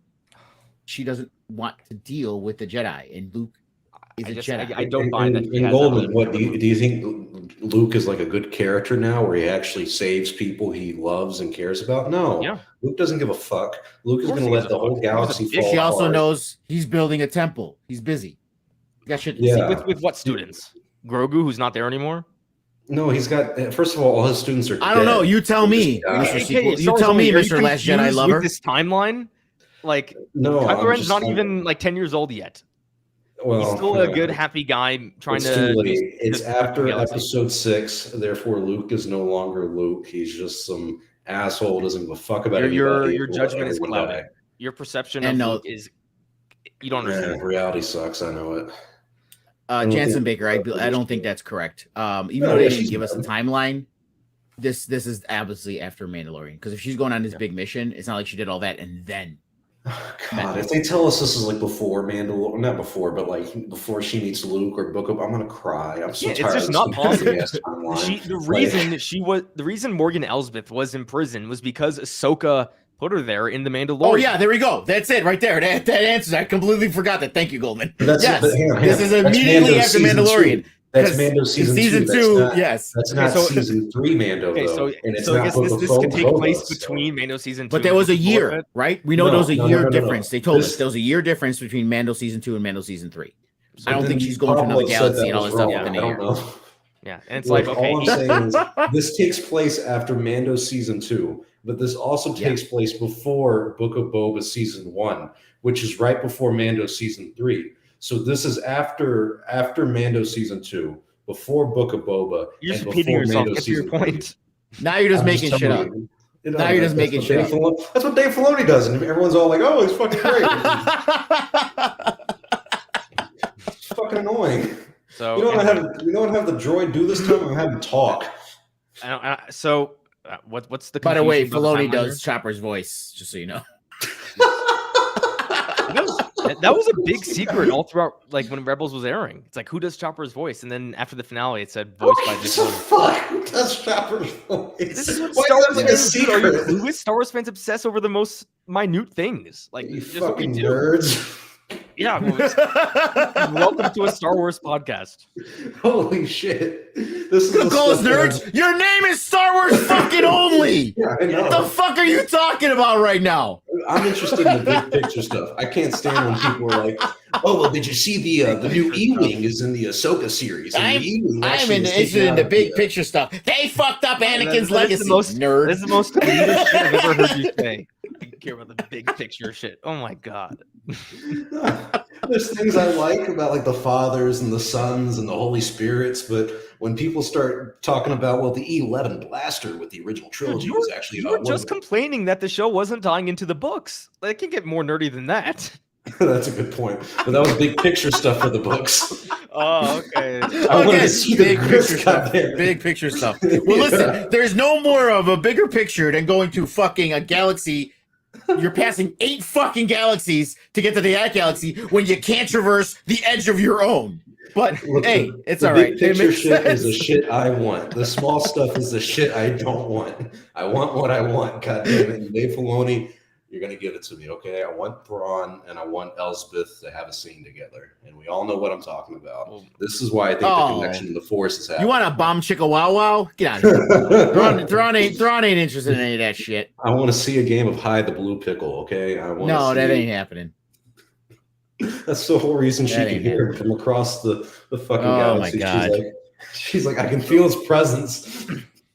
she doesn't want to deal with the Jedi. And Luke is a Jedi. I don't buy that. In Golden, what do you think Luke is like a good character now, where he actually saves people he loves and cares about? No, yeah. Luke doesn't give a fuck. Luke is going to let the whole galaxy fall. She also knows he's building a temple. He's busy. Got shit. Yeah. With what students? Grogu, who's not there anymore. No, he's got. First of all his students are. I don't know. dead. You tell me, They just Mr. died. Sequel. You Star Wars tell me, only, are you Mr. Last Jedi confused lover. with this timeline, like No, Kylo I'm Ren's just not even like 10 years old yet. Well, He's still a good, happy guy trying it's to. too late. It's after galaxy. episode 6. Therefore, Luke is no longer Luke. He's just some asshole. Doesn't give a fuck about anybody. Your judgment is Everyone clouded. die. Your perception And of no- Luke is. You don't understand. Reality sucks. I know it. Jansen Baker, I don't think that's correct. Even No, though they yeah, didn't she's give us a dead. timeline, this is obviously after Mandalorian. Because if she's going on this big mission, it's not like she did all that and then. God, if they tell us this is like before Mandalorian, not before, but like before she meets Luke or Book of, I'm gonna cry. I'm so Yeah, it's tired. just of not this possible. big-ass timeline. The reason Morgan Elsbeth was in prison was because Ahsoka put her there in the Mandalorian. Oh yeah, there we go. That's it right there. That answers. I completely forgot that. Thank you, Goldman. But Yes, but hang on. this is That's immediately Mando after season Mandalorian. 2. That's 'Cause Mando season 2. Season That's 2, not, yes. That's Okay, not so- season 3 Mando, Okay, though. so And it's I not guess Book of this could take Boba, place so- between Mando season 2. But there was a and Book of year, Fett. right? We know No, there was a no, year no. difference. They told This- us there was a year difference between Mando season 2 and Mando season 3. So I don't then think she's going to Pablo another said galaxy that and all was this stuff wrong. within I a don't year. know. Yeah, and it's Look, like, okay, all I'm saying is this takes place after Mando season 2, but this also takes place before Book of Boba season 1, which is right before Mando season 3. So this is after Mando season 2, before Book of Boba, you're just and repeating before yourself. Mando Get to your season 3. point. Now you're just I'm making shit telling up. you. Now you're just making shit up. That's what Dave Filoni does, and everyone's all like, "Oh, he's fucking great." It's fucking annoying. So You don't anyway, have the droid do this to him and have him talk. What's the? By the way, confusion about the Filoni timeline does Chopper's voice, just so you know. here? That was a big secret all throughout, like when Rebels was airing. It's like, who does Chopper's voice? And then after the finale, it said voiced by What Dave the Filoni. fuck? Who does Chopper's voice? This is what Why Star is Wars that like a fans do. Are you secret? clueless? Star Wars fans obsess over the most minute things. Like, You it's just what we fucking do. nerds. Yeah. Welcome to a Star Wars podcast. Holy shit. This is You the call us stuff that nerds? Your name is Star Wars fucking only. Yeah, I know. What the fuck are you talking about right now? I'm interested in the big picture stuff. I can't stand when people are like, "Oh, well, did you see the new E-wing is in the Ahsoka series?" And I'm the E-wing actually is interested taken in out the of big picture stuff. They fucked up Anakin's legacy, nerd. This is the most elitist shit I've ever heard you say. I don't care about the big picture shit. Oh my god. There's things I like about like the fathers and the sons and the Holy Spirits, but when people start talking about, well, the E11 blaster with the original trilogy was actually You were just complaining that the show wasn't tying into the books. Like, it can get more nerdy than that. That's a good point. But that was big picture stuff for the books. Oh, okay. I wanted to see the big Chris picture stuff. goddamn- Big picture stuff. Well, listen, there's no more of a bigger picture than going to fucking a galaxy. You're passing 8 fucking galaxies to get to that galaxy when you can't traverse the edge of your own. But Look, hey, it's the all right. big picture It makes shit is the sense. shit I want. The small stuff is the shit I don't want. I want what I want. God damn it. And Dave Filoni, you're gonna give it to me, okay? I want Thrawn and I want Elsbeth to have a scene together, and we all know what I'm talking about. Well, This is why I think the connection to the Force is happening. You want a bomb chicka wow wow? Get out of here. Thrawn ain't interested in any of that shit. I want to see a game of hide the blue pickle, okay? I want No, to that see- ain't happening. That's the whole reason she That can ain't hear him from across the fucking Oh, my galaxy. God. She's like, I can feel his presence.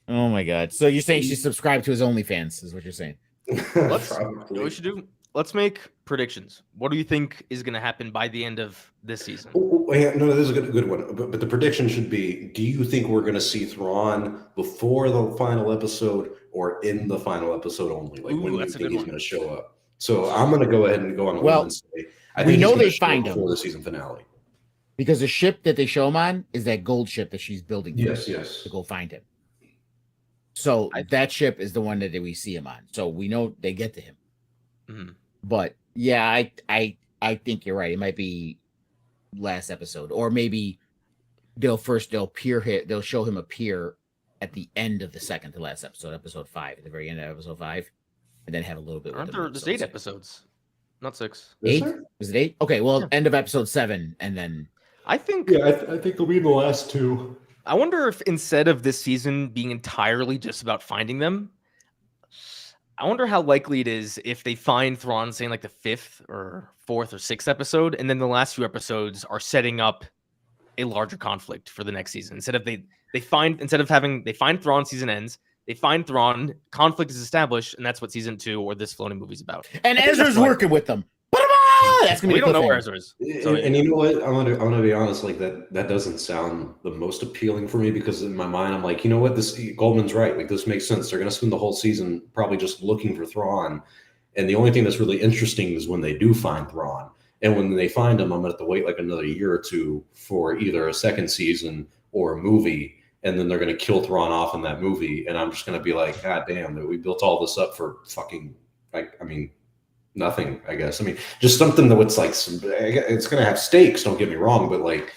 Oh my god. So you're saying she's subscribed to his OnlyFans, is what you're saying. Let's, you know what Probably. we should do? Let's make predictions. What do you think is going to happen by the end of this season? Yeah, no, this is a good one. But the prediction should be: do you think we're going to see Thrawn before the final episode, or in the final episode only? Like, Ooh, when do you that's a think good he's one. going to show up? So I'm going to go ahead and go on a Well, limb and say I we think know he's gonna they show up find him. before the season finale. Because the ship that they show him on is that gold ship that she's building Yes, to yes. go find him. So that ship is the one that we see him on. So we know they get to him. Mhm. But yeah, I think you're right. It might be last episode, or maybe they'll show him appear at the end of the second to last episode, episode 5, at the very end of episode 5, and then have a little bit. Aren't with there? them There's episodes. 8 episodes, not 6. Is 8? there? Was it 8? Okay, well, Yeah. end of episode 7, and then I think. Yeah, I think they'll be the last 2. I wonder if instead of this season being entirely just about finding them, I wonder how likely it is if they find Thrawn, saying like the 5th or 4th or 6th episode, and then the last few episodes are setting up a larger conflict for the next season. Instead of they find Thrawn, season ends, they find Thrawn, conflict is established, and that's what season 2 or this Filoni movie's about. And Ezra's working with them. That's gonna be We don't know where cliffhanger. Ezra is. And you know what? I'm gonna be honest. Like that doesn't sound the most appealing for me because in my mind I'm like, you know what? This Goldman's right. Like this makes sense. They're gonna spend the whole season probably just looking for Thrawn, and the only thing that's really interesting is when they do find Thrawn. And when they find him, I'm gonna have to wait like another year or two for either a second season or a movie, and then they're gonna kill Thrawn off in that movie, and I'm just gonna be like, God damn, that we built all this up for fucking nothing, I guess. I mean, just something that was like it's gonna have stakes. Don't get me wrong, but like,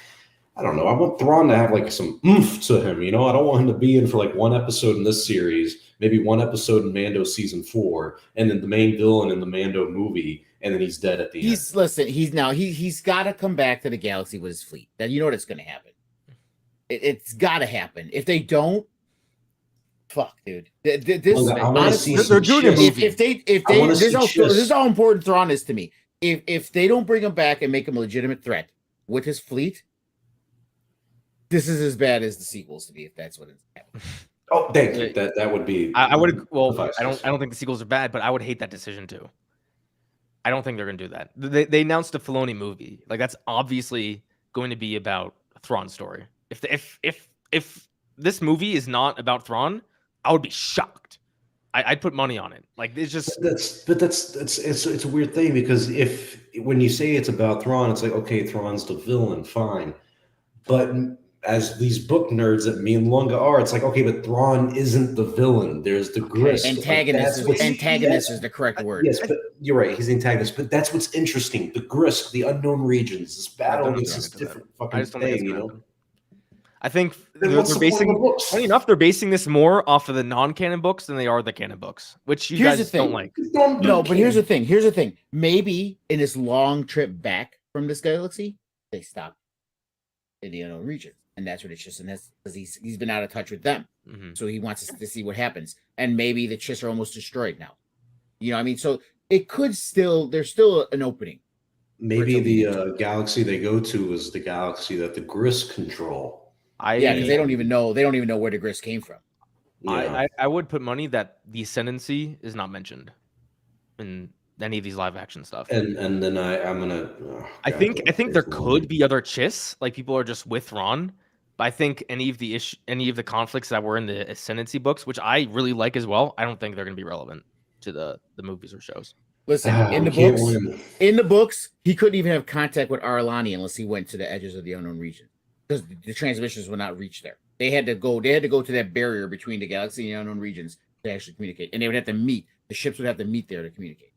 I don't know. I want Thrawn to have like some oomph to him. You know, I don't want him to be in for like one episode in this series, maybe one episode in Mando season 4, and then the main villain in the Mando movie, and then he's dead at the end. He's got to come back to the galaxy with his fleet. Now you know what's going to happen. It's got to happen. If they don't, fuck, dude. They're doing a movie. This is how important Thrawn is to me. If they don't bring him back and make him a legitimate threat with his fleet, this is as bad as the sequels to me. If that's what it's happening. Oh, thank you. That would be. I would. Well, I don't think the sequels are bad, but I would hate that decision too. I don't think they're going to do that. They announced a Filoni movie. Like that's obviously going to be about Thrawn's story. If this movie is not about Thrawn, I would be shocked. I'd put money on it. Like it's just it's a weird thing because when you say it's about Thrawn, it's like okay, Thrawn's the villain, fine, but as these book nerds that me and Lunga are, it's like okay, but Thrawn isn't the villain. There's the Grist. Antagonist is the correct word. Yes, but you're right. He's the antagonist, but that's what's interesting. The Grist, the unknown regions, this battle against this different fucking thing. You know. I think they're basing. Funny enough, they're basing this more off of the non-canon books than they are the canon books, which you guys don't like. No, but here's the thing. Maybe in this long trip back from this galaxy, they stop in the unknown regions, and that's what it's just. And that's because he's been out of touch with them, so he wants us to see what happens. And maybe the Chiss are almost destroyed now. You know, what I mean, so it could still. There's still an opening. Maybe the galaxy they go to is the galaxy that the Grist control. Because they don't even know where the Grist came from. Yeah. I would put money that the Ascendancy is not mentioned in any of these live action stuff. And then I'm gonna. I think there could be other Chiss, like people are just with Ron. But I think any of the conflicts that were in the Ascendancy books, which I really like as well, I don't think they're going to be relevant to the movies or shows. Listen, in the books, he couldn't even have contact with Arlani unless he went to the edges of the unknown region. Because the transmissions would not reach there. They had to go to that barrier between the galaxy and the unknown regions to actually communicate. And they would have to meet. The ships would have to meet there to communicate.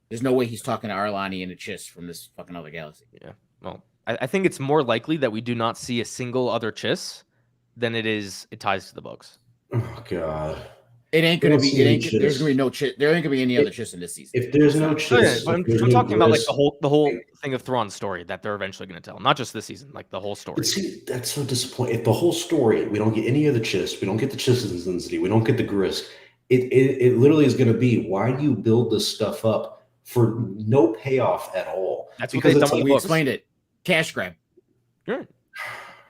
There's no way he's talking to Arlani and the Chiss from this fucking other galaxy. Yeah. Well, I think it's more likely that we do not see a single other Chiss than it ties to the books. Oh God. It ain't gonna be. There's gonna be no Chiss. There ain't gonna be any other Chiss in this season. If there's no Chiss, I'm talking about like the whole thing of Thrawn's story that they're eventually going to tell, not just this season, like the whole story. But see, that's so disappointing. If the whole story, we don't get any of the Chiss, we don't get the Chiss density, we don't get the Grist. It literally is going to be why do you build this stuff up for no payoff at all? That's because we explained it. Cash grab. Sure.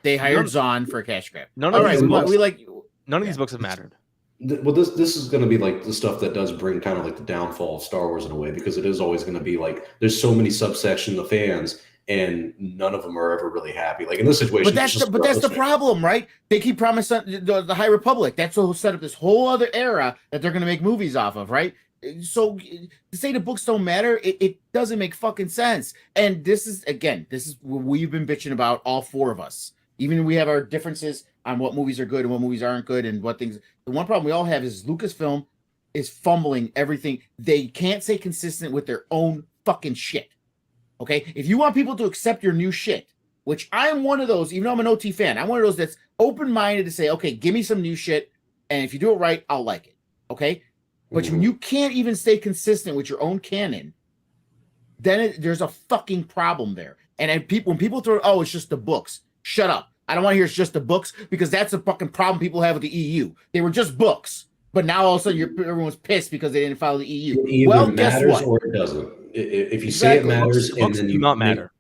They hired Zahn for a cash grab. None of these books have mattered. Well, this is going to be like the stuff that does bring kind of like the downfall of Star Wars in a way, because it is always going to be like there's so many subsections of fans and none of them are ever really happy. Like in this situation, that's the problem, right? They keep promising the High Republic. That's what set up this whole other era that they're going to make movies off of, right? So to say the books don't matter, it doesn't make fucking sense. And this is what we've been bitching about, all four of us. Even we have our differences on what movies are good and what movies aren't good and what things. The one problem we all have is Lucasfilm is fumbling everything. They can't stay consistent with their own fucking shit. Okay? If you want people to accept your new shit, which I'm one of those, even though I'm an OT fan, I'm one of those that's open-minded to say, okay, give me some new shit, and if you do it right, I'll like it. Okay? But when you can't even stay consistent with your own canon, then there's a fucking problem there. And when people throw, oh, it's just the books. Shut up. I don't want to hear it's just the books, because that's the fucking problem people have with the EU. They were just books. But now all of a sudden everyone's pissed because they didn't follow the EU. It either Well, guess matters what? or it doesn't. If you say it Exactly. matters, The and books then do you not make, matter.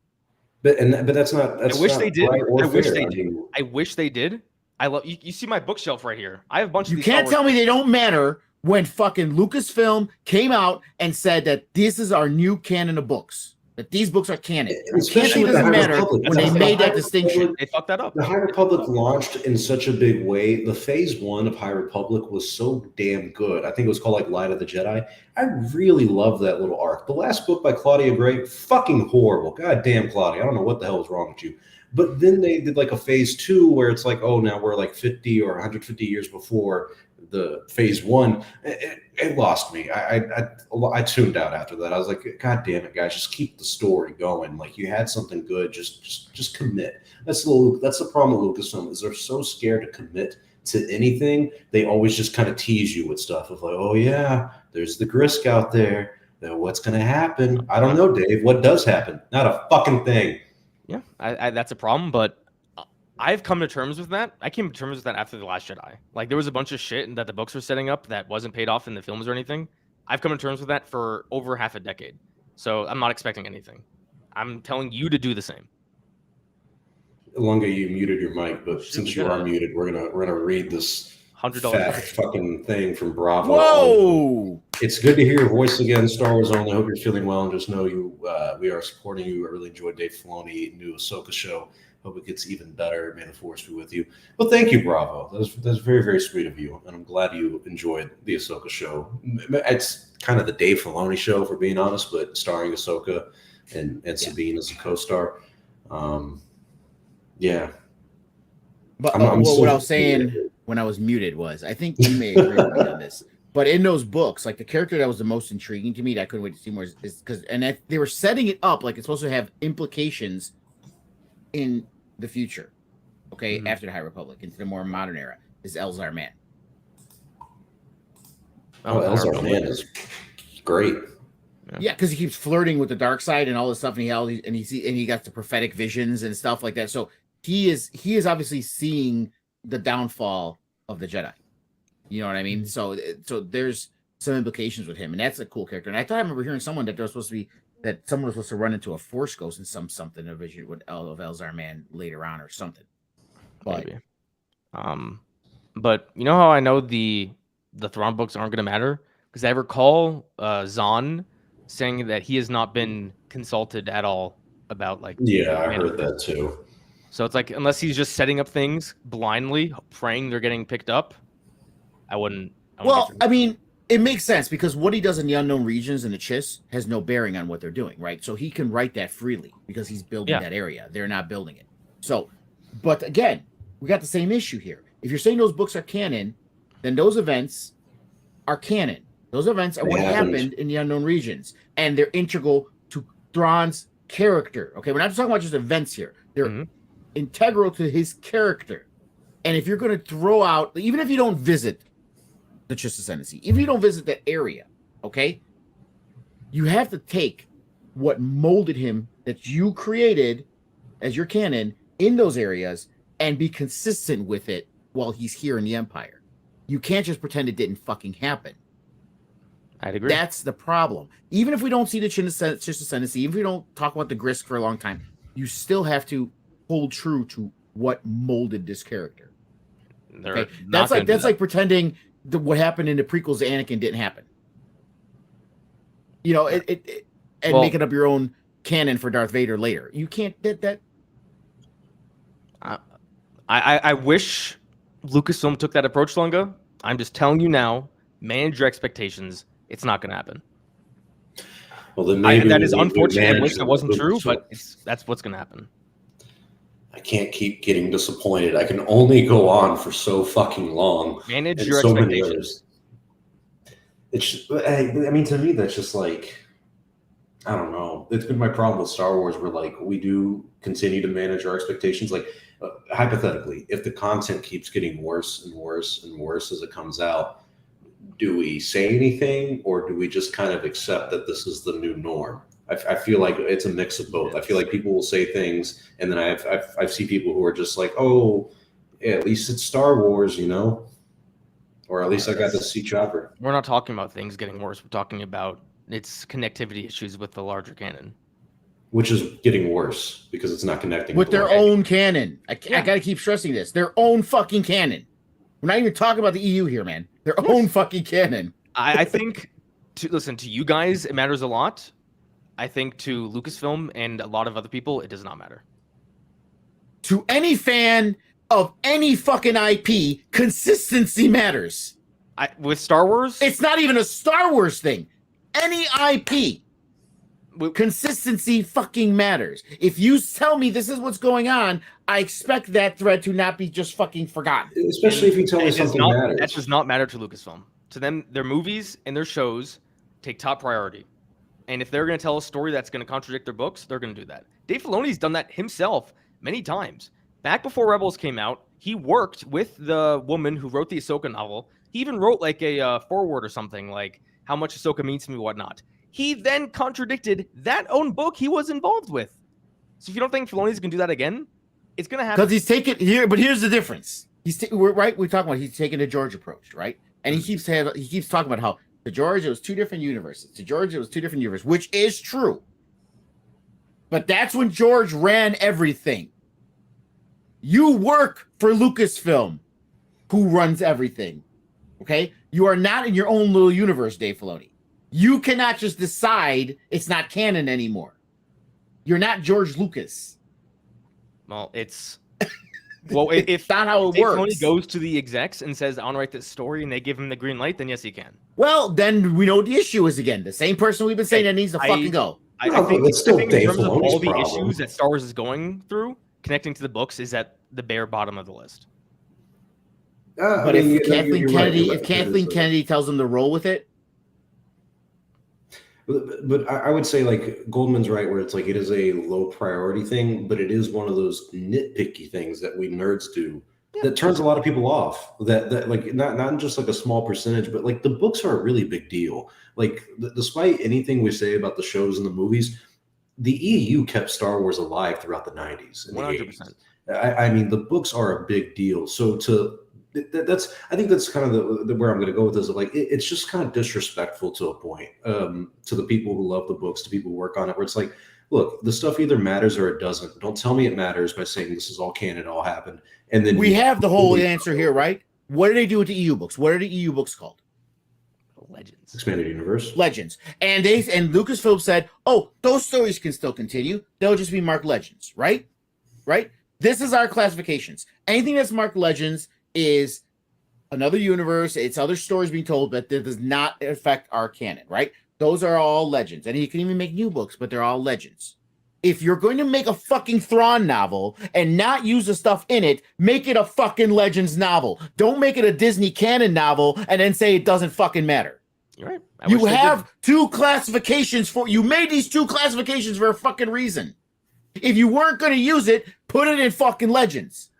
but that's not I wish they did. right or I wish fair. they I did. mean, I wish they did. I love you. You see my bookshelf right here. I have a bunch of You these. can't Star tell Wars me they don't matter when fucking Lucasfilm came out and said that this is our new canon of books. That these books are canon. You can't especially say it with the doesn't High matter Republic. when they The made High that distinction. Republic- They fucked that up. The High Republic launched in such a big way. The Phase 1 of High Republic was so damn good. I think it was called like Light of the Jedi. I really love that little arc. The last book by Claudia Gray, fucking horrible. God damn, Claudia. I don't know what the hell was wrong with you. But then they did like a Phase 2 where it's like, oh, now we're like 50 or 150 years before the Phase 1. It lost me. I tuned out after that. I was like, God damn it, guys, just keep the story going. Like you had something good, just commit. That's the problem with Lucasfilm is they're so scared to commit to anything. They always just kind of tease you with stuff of like, oh yeah, there's the Grisk out there. Now what's gonna happen? I don't know, Dave. What does happen? Not a fucking thing. Yeah, that's a problem, but I've come to terms with that. I came to terms with that after The Last Jedi. Like, there was a bunch of shit that the books were setting up that wasn't paid off in the films or anything. I've come to terms with that for over half a decade. So I'm not expecting anything. I'm telling you to do the same. Lunga, you muted your mic, but Shoot, since we you got are a muted, we're gonna read this $100. fat fucking thing from Bravo. Whoa! It's good to hear your voice again, Star Wars only. I hope you're feeling well, and just know we are supporting you. I really enjoyed Dave Filoni new Ahsoka show. Hope it gets even better. May the force be with you. Well, thank you, Bravo. That's very, very sweet of you, and I'm glad you enjoyed the Ahsoka show. It's kind of the Dave Filoni show, for being honest, but starring Ahsoka and Sabine as a co-star. Yeah. But I'm what I was so- saying when I was muted was, I think you may agree with me on this. But in those books, like the character that was the most intriguing to me that I couldn't wait to see more is because they were setting it up like it's supposed to have implications in the future. Okay, after the High Republic, into the more modern era, is Elzar Mann. Elzar Mann is great. Yeah, because he keeps flirting with the dark side and all this stuff, and he got the prophetic visions and stuff like that. So he is obviously seeing the downfall of the Jedi. You know what I mean? So there's some implications with him, and that's a cool character. And I thought I remember hearing someone that someone was supposed to run into a Force ghost in something of vision with Elzar Mann later on or something. But maybe. But you know how I know the Thrawn books aren't going to matter? Because I recall Zahn saying that he has not been consulted at all about like. Yeah, I heard that too. So it's like, unless he's just setting up things blindly, praying they're getting picked up, I wouldn't. Well, I mean, it makes sense because what he does in the unknown regions and the Chiss has no bearing on what they're doing, right? So he can write that freely because he's building that area. They're not building it. So, but again, we got the same issue here. If you're saying those books are canon, then those events are canon. Those events are what happened in the unknown regions, and they're integral to Thrawn's character. Okay, we're not talking about just events here. They're integral to his character. And if you're going to throw out, even if you don't visit the Chiss Ascendancy, even if you don't visit that area, okay, you have to take what molded him that you created as your canon in those areas and be consistent with it while he's here in the Empire. You can't just pretend it didn't fucking happen. I'd agree. That's the problem. Even if we don't see the Chiss Ascendancy, even if we don't talk about the Grisk for a long time, you still have to hold true to what molded this character. Okay? That's like pretending what happened in the prequels to Anakin didn't happen. You know, making up your own canon for Darth Vader later. You can't that. I wish Lucasfilm took that approach, Lunga. I'm just telling you now, manage your expectations. It's not going to happen. Well, then maybe that is unfortunate. I wish that wasn't true, but that's what's going to happen. I can't keep getting disappointed. I can only go on for so fucking long. Manage your expectations. I mean, to me, that's just like, I don't know. It's been my problem with Star Wars where, like, we do continue to manage our expectations. Like, hypothetically, if the content keeps getting worse and worse and worse as it comes out, do we say anything or do we just kind of accept that this is the new norm? I feel like it's a mix of both. I feel like people will say things, and then I've seen people who are just like, "Oh, yeah, at least it's Star Wars," you know. Or at least I got to see Chopper. We're not talking about things getting worse. We're talking about its connectivity issues with the larger canon. Which is getting worse because it's not connecting with their own canon. I Yeah. got to keep stressing this. Their own fucking canon. We're not even talking about the EU here, man. Their own fucking canon. I think, to you guys, it matters a lot. I think to Lucasfilm and a lot of other people, it does not matter. To any fan of any fucking IP, consistency matters. With Star Wars, It's not even a Star Wars thing. Any IP, consistency fucking matters. If you tell me this is what's going on, I expect that thread to not be just fucking forgotten. Especially if you tell me something matters. That does not matter to Lucasfilm. To them, their movies and their shows take top priority. And if they're going to tell a story that's going to contradict their books, they're going to do that. Dave Filoni's done that himself many times. Back before Rebels came out, he worked with the woman who wrote the Ahsoka novel. He even wrote like a foreword or something, like how much Ahsoka means to me, whatnot. He then contradicted that own book he was involved with. So if you don't think Filoni's going to do that again, it's going to happen. Because he's taking here, but here's the difference. We're talking about he's taking the George approach, right? And he keeps talking about how to George it was two different universes. To George it was two different universes, which is true. But that's when George ran everything. You work for Lucasfilm, who runs everything. Okay? You are not in your own little universe, Dave Filoni. You cannot just decide it's not canon anymore. You're not George Lucas. Well, it's if not how it Dave works. Filoni goes to the execs and says, "I want to write this story," and they give him the green light, then yes, he can. Well, then we know what the issue is again. The same person we've been saying that needs to fucking go. I think in terms of all the issues that Star Wars is going through, connecting to the books is at the bare bottom of the list. But if Kathleen Kennedy tells them to roll with it. But I would say like Goldman's right where it's like it is a low priority thing, but it is one of those nitpicky things that we nerds do that turns a lot of people off. That like not just like a small percentage, but like the books are a really big deal. Like despite anything we say about the shows and the movies, the EU kept Star Wars alive throughout the 90s and 100%. The 80s. I mean, the books are a big deal. So I think that's kind of the where I'm going to go with this. Like, it's just kind of disrespectful to a point, to the people who love the books, to people who work on it, where it's like, look, the stuff either matters or it doesn't. Don't tell me it matters by saying this is all canon, it all happened. And then we have the whole answer here, right? What do they do with the EU books? What are the EU books called? Legends. Expanded Universe. Legends. And Lucasfilm said, oh, those stories can still continue. They'll just be marked Legends, right? Right? This is our classifications. Anything that's marked Legends is another universe. It's other stories being told, but that does not affect our canon, right? Those are all Legends. And you can even make new books, but they're all Legends. If you're going to make a fucking Thrawn novel and not use the stuff in it, make it a fucking Legends novel. Don't make it a Disney canon novel and then say it doesn't fucking matter. You're right. You have two classifications you made these two classifications for a fucking reason. If you weren't going to use it, put it in fucking Legends.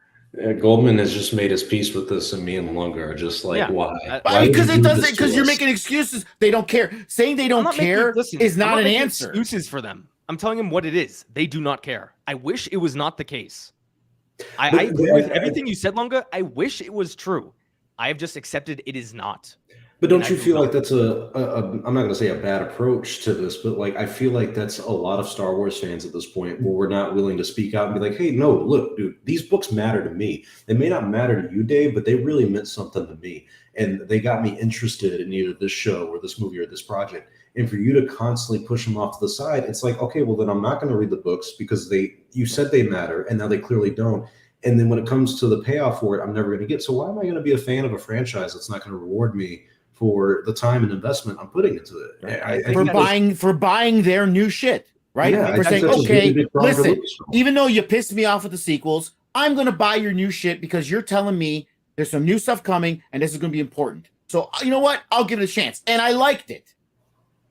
Goldman has just made his peace with this, and me and Lunga are just like, why? Because it doesn't. Because you're making excuses. They don't care. Saying they don't care is not an answer. Excuses for them. I'm telling them what it is. They do not care. I wish it was not the case. I agree with everything you said, Lunga. I wish it was true. I have just accepted it is not. But don't you feel like that's I'm not going to say a bad approach to this, but like I feel like that's a lot of Star Wars fans at this point where we're not willing to speak out and be like, hey, no, look, dude, these books matter to me. They may not matter to you, Dave, but they really meant something to me. And they got me interested in either this show or this movie or this project. And for you to constantly push them off to the side, it's like, okay, well, then I'm not going to read the books because you said they matter and now they clearly don't. And then when it comes to the payoff for it, I'm never going to get. So why am I going to be a fan of a franchise that's not going to reward me for the time and investment I'm putting into it? For buying their new shit, right? Yeah, for saying, okay, listen, even though you pissed me off with the sequels, I'm going to buy your new shit because you're telling me there's some new stuff coming and this is going to be important. So you know what? I'll give it a chance. And I liked it.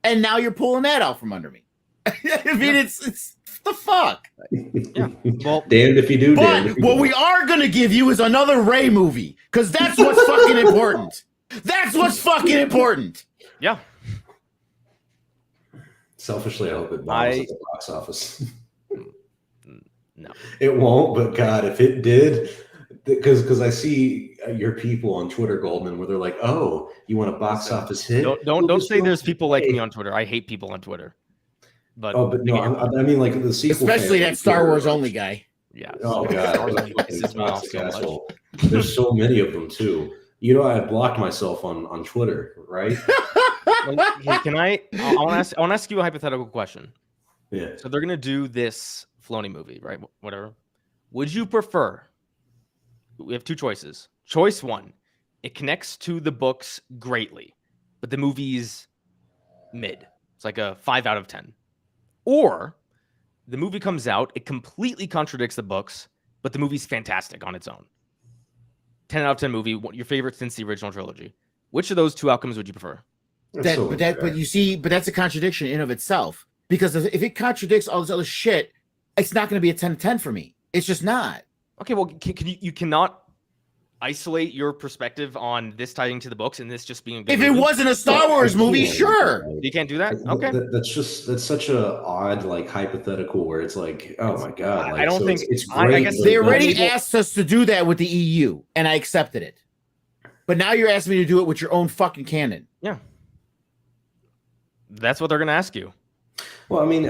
And now you're pulling that out from under me. I mean, it's the fuck. Yeah. Well, damned if you do. But what we are going to give you is another Rey movie because that's what's fucking important. That's what's fucking important. Yeah. Selfishly, I hope it bombs at the box office. No. It won't, but God, if it did, because I see your people on Twitter, Goldman, where they're like, "Oh, you want a box office hit? Don't say there's people like me on Twitter. I hate people on Twitter. But no, I mean like the sequel, especially that Star Wars only guy. Yeah. Oh god, Star Wars only pisses me off so much. There's so many of them too. I blocked myself on Twitter, right? Can I want to ask you a hypothetical question. Yeah. So they're gonna do this Filoni movie, right? Whatever. Would you prefer? We have two choices. Choice one, it connects to the books greatly, but the movie's mid. It's like a 5 out of 10. Or the movie comes out, it completely contradicts the books, but the movie's fantastic on its own. 10 out of 10 movie, your favorite since the original trilogy. Which of those two outcomes would you prefer? But you see, but that's a contradiction in of itself. Because if it contradicts all this other shit, it's not going to be a 10 out of 10 for me. It's just not. Okay, well, you cannot isolate your perspective on this tying to the books and this just being a good movie. It wasn't a Star Wars movie, sure. You can't do that? Okay. That's such a odd hypothetical where it's like, oh my god. I don't think it's great. I guess they already asked us to do that with the EU, and I accepted it. But now you're asking me to do it with your own fucking canon. Yeah. That's what they're gonna ask you. Well, I mean,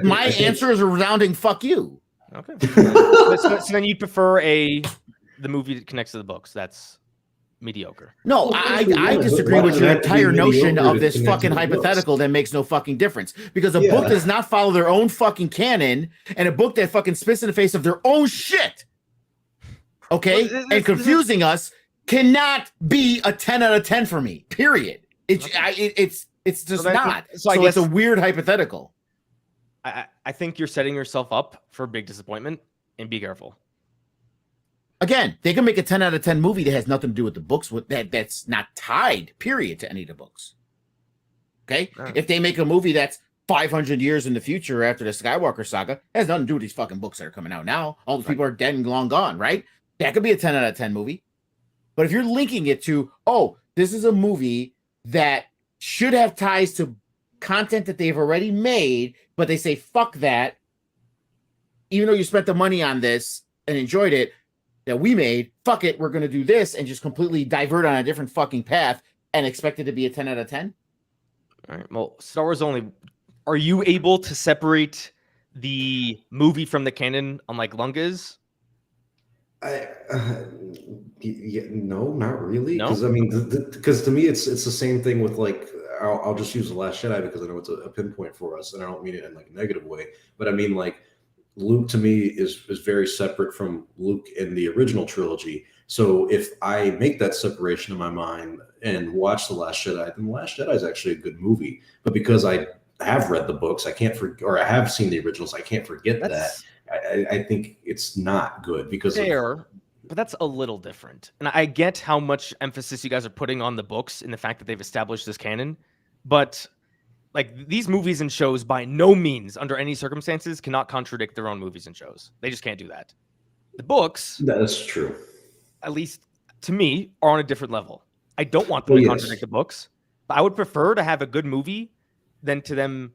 my answer is a resounding fuck you. Okay. So then you'd prefer the movie that connects to the books. That's mediocre. No, I disagree with your entire notion of this fucking hypothetical that makes no fucking difference. Because a book does not follow their own fucking canon, and a book that fucking spits in the face of their own shit, okay, and confusing us cannot be a 10 out of 10 for me, period. It's just not. So I guess it's a weird hypothetical. I think you're setting yourself up for a big disappointment, and be careful. Again, they can make a 10 out of 10 movie that has nothing to do with the books, that's not tied, period, to any of the books. Okay? Right. If they make a movie that's 500 years in the future after the Skywalker saga, it has nothing to do with these fucking books that are coming out now. All these people are dead and long gone, right? That could be a 10 out of 10 movie. But if you're linking it to, oh, this is a movie that should have ties to content that they've already made, but they say, fuck that. Even though you spent the money on this and enjoyed it, that we made, fuck it, we're going to do this and just completely divert on a different fucking path and expect it to be a 10 out of 10? All right. Well, Star Wars only. Are you able to separate the movie from the canon unlike Lunga is? No, not really. No? Because I mean, because to me, it's the same thing with like, I'll just use The Last Jedi because I know it's a pinpoint for us, and I don't mean it in like a negative way, but I mean like, Luke to me is very separate from Luke in the original trilogy. So if I make that separation in my mind and watch The Last Jedi, then The Last Jedi is actually a good movie. But because I have read the books, I can't or I have seen the originals, I can't forget that. I think it's not good because but that's a little different. And I get how much emphasis you guys are putting on the books and the fact that they've established this canon, but like these movies and shows by no means under any circumstances cannot contradict their own movies and shows. They just can't do that. The books, that's true, at least to me, are on a different level. I don't want them to contradict the books, but I would prefer to have a good movie than for them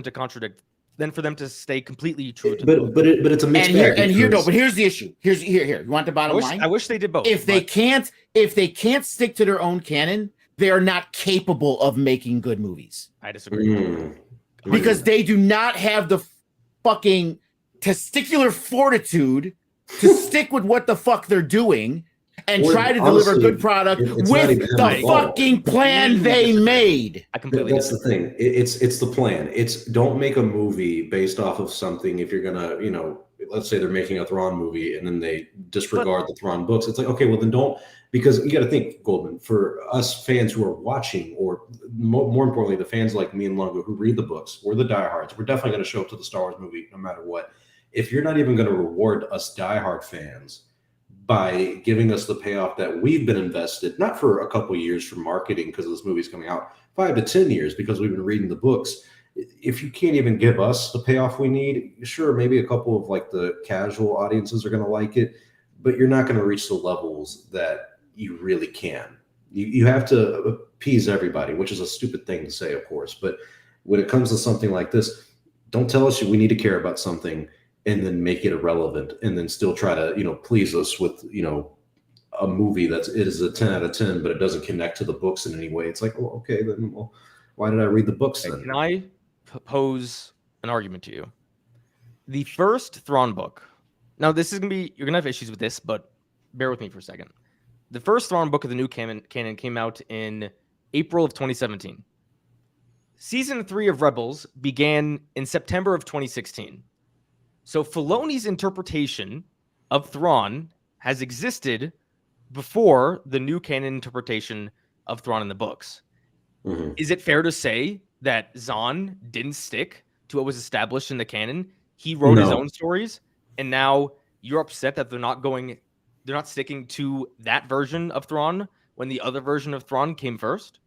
to contradict, than for them to stay completely true to the book. But it's a mixed bag. But here's the issue. Here. You want the bottom line? I wish they did both. If they can't stick to their own canon, they are not capable of making good movies. I disagree. Because they do not have the fucking testicular fortitude to stick with what the fuck they're doing and try to deliver a good product with the fucking plan they made. I completely That's the thing. It's the plan. It's don't make a movie based off of something if you're gonna, let's say they're making a Thrawn movie and then they disregard the Thrawn books. It's like, okay, well then don't, because you got to think, Goldman, for us fans who are watching, or more importantly, the fans like me and Lunga who read the books, we're the diehards. We're definitely going to show up to the Star Wars movie no matter what. If you're not even going to reward us diehard fans by giving us the payoff that we've been invested, not for a couple of years for marketing because this movie's coming out, 5 to 10 years because we've been reading the books. If you can't even give us the payoff we need, sure, maybe a couple of like the casual audiences are going to like it, but you're not going to reach the levels that you really can. You have to appease everybody, which is a stupid thing to say, of course. But when it comes to something like this, don't tell us we need to care about something and then make it irrelevant and then still try to, please us with, a movie it is a 10 out of 10, but it doesn't connect to the books in any way. It's like, well, okay, then why did I read the books then? Can I pose an argument to you? The first Thrawn book. Now, this is gonna be you're gonna have issues with this, but bear with me for a second. The first Thrawn book of the new canon came out in April of 2017. Season 3 of Rebels began in September of 2016. So Filoni's interpretation of Thrawn has existed before the new canon interpretation of Thrawn in the books. Mm-hmm. Is it fair to say that Zahn didn't stick to what was established in the canon? He wrote his own stories, and now you're upset that they're not sticking to that version of Thrawn when the other version of Thrawn came first?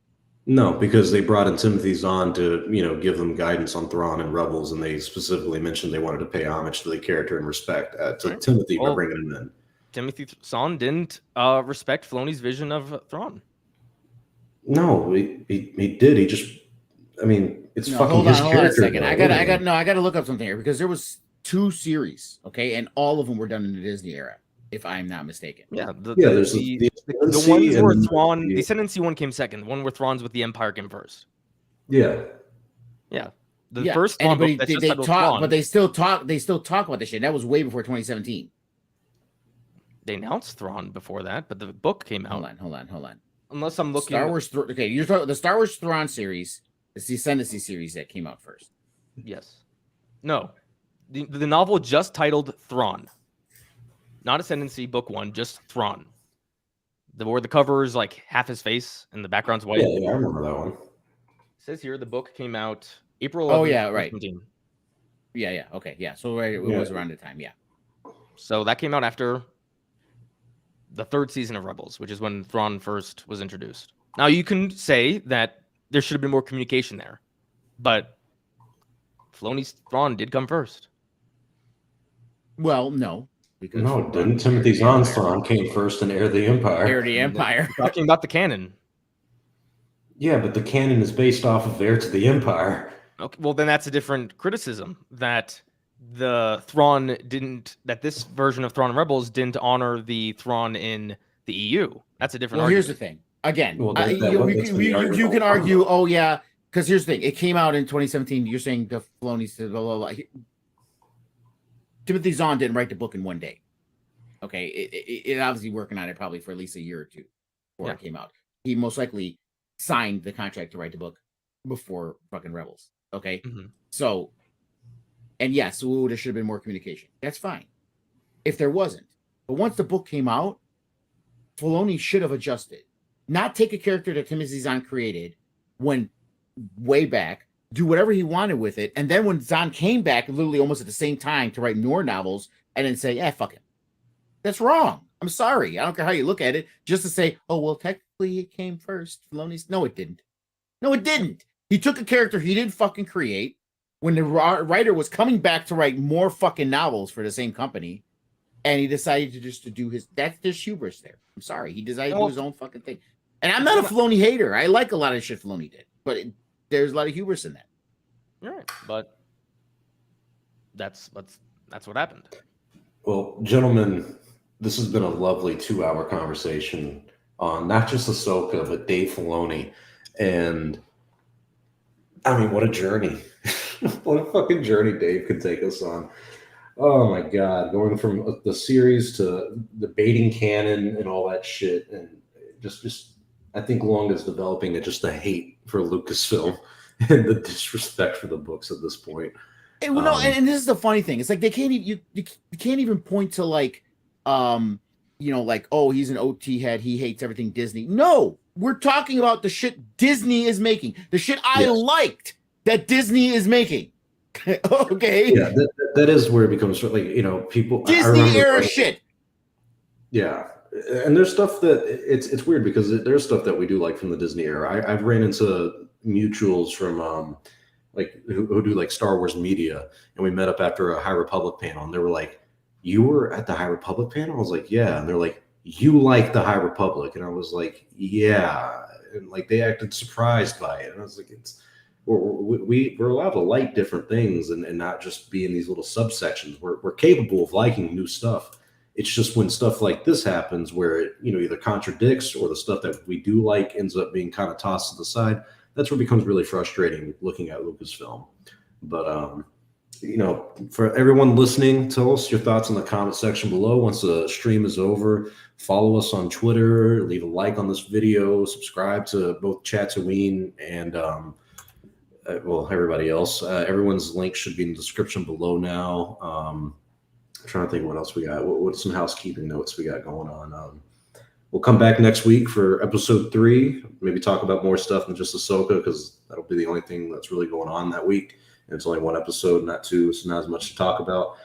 No, because they brought in Timothy Zahn to, give them guidance on Thrawn and Rebels, and they specifically mentioned they wanted to pay homage to the character and respect to Right. Timothy by bringing him in. Timothy Zahn didn't respect Filoni's vision of Thrawn. No, he did. He just, it's fucking hold his on character. a second. I got to look up something here because there was 2 series, okay, and all of them were done in the Disney era, if I'm not mistaken. Yeah, there's the ones where Thrawn, the Ascendancy one came second. The one where Thrawn's with the Empire came first. Yeah. The first Thrawn book that's just titled Thrawn, but they still talk about this shit. That was way before 2017. They announced Thrawn before that, but the book came out. Hold on. Unless I'm looking. Star Wars. Okay, you're talking the Star Wars Thrawn series. It's the Ascendancy series that came out first. Yes. No. The novel just titled Thrawn. Not Ascendancy Book 1, just Thrawn. Where the cover is like half his face and the background's white. Yeah, I remember that one. It says here the book came out April. Oh yeah, right. 2017. Yeah. Okay, yeah. So it was around the time. Yeah. So that came out after the 3rd season of Rebels, which is when Thrawn first was introduced. Now you can say that there should have been more communication there, but Filoni's Thrawn did come first. Well, no. Because no, didn't Timothy Zahn's Thrawn came first in Heir of the Empire? Heir of the Empire. Talking about the canon. Yeah, but the canon is based off of Heir to the Empire. Okay, well then that's a different criticism that this version of Thrawn in Rebels didn't honor the Thrawn in the EU. That's a different argument. Here's the thing. Again, Well, you can argue, oh yeah, because here's the thing. It came out in 2017. You're saying the Filoni said blah, blah, blah. Timothy Zahn didn't write the book in one day. Okay, it obviously working on it probably for at least a year or 2 before it came out. He most likely signed the contract to write the book before fucking Rebels. Okay, so, and yes, there should have been more communication. That's fine if there wasn't. But once the book came out, Filoni should have adjusted. Not take a character that Timothy Zahn created when way back, do whatever he wanted with it, and then when Zahn came back literally almost at the same time to write more novels, and then say, fuck it. That's wrong. I'm sorry. I don't care how you look at it. Just to say, oh, well, technically it came first. Filoni's. No, it didn't. No, it didn't. He took a character he didn't fucking create when the writer was coming back to write more fucking novels for the same company, and he decided to do his. That's there's hubris there. I'm sorry. He decided to do his own fucking thing. And I'm not a Filoni hater. I like a lot of shit Filoni did, but there's a lot of hubris in that. All right, but that's what happened. Well, gentlemen, this has been a lovely 2-hour conversation on not just Ahsoka, but Dave Filoni. And I mean, what a journey. What a fucking journey Dave could take us on. Oh my God. Going from the series to debating canon and all that shit. And just I think Long is developing just a hate for Lucasfilm and the disrespect for the books at this point. And, and this is the funny thing. It's like they can't even you can't even point to like like, oh, he's an OT head, he hates everything Disney. No, we're talking about the shit Disney is making, the shit I liked that Disney is making. Okay. Yeah, that is where it becomes like, people Disney era shit. Yeah. And there's stuff that it's weird because there's stuff that we do like from the Disney era. I've ran into mutuals from who do like Star Wars media, and we met up after a High Republic panel, and they were like, "You were at the High Republic panel?" I was like, "Yeah," and they're like, "You like the High Republic?" And I was like, "Yeah," and like they acted surprised by it, and I was like, we're allowed to like different things and not just be in these little subsections. We're capable of liking new stuff. It's just when stuff like this happens where it, either contradicts or the stuff that we do like ends up being kind of tossed to the side. That's where it becomes really frustrating looking at Lucasfilm. But, for everyone listening, tell us your thoughts in the comment section below. Once the stream is over, follow us on Twitter, leave a like on this video, subscribe to both Chatooine and, everybody else. Everyone's link should be in the description below now. I'm trying to think what else we got. What's some housekeeping notes we got going on? We'll come back next week for episode 3. Maybe talk about more stuff than just Ahsoka, because that'll be the only thing that's really going on that week. And it's only 1 episode, not 2, so not as much to talk about.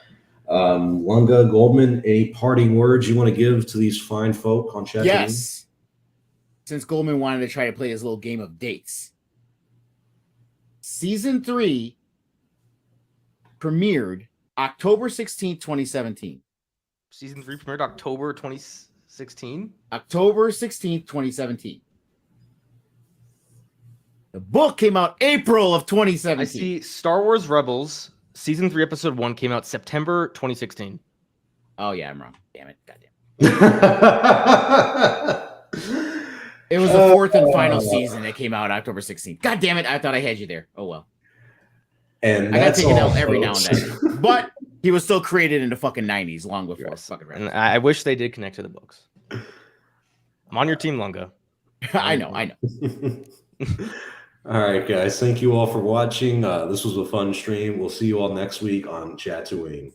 Lunga, Goldman, any parting words you want to give to these fine folk on Chatooine? Yes. Since Goldman wanted to try to play his little game of dates. Season 3 premiered October 16th, 2017. Season 3 premiered October 2016? October 16th, 2017. The book came out April of 2017. I see Star Wars Rebels, Season 3, Episode 1 came out September 2016. Oh, yeah, I'm wrong. Damn it. Goddamn. It was the 4th and final season that came out October 16th. God damn it. I thought I had you there. Oh, well. And I got that's taken all, out every now folks. and then. But he was still created in the fucking 90s, long before Yes. fucking And Rebels. I wish they did connect to the books. I'm on your team, Lunga. I know. All right, guys. Thank you all for watching. This was a fun stream. We'll see you all next week on Chatooine.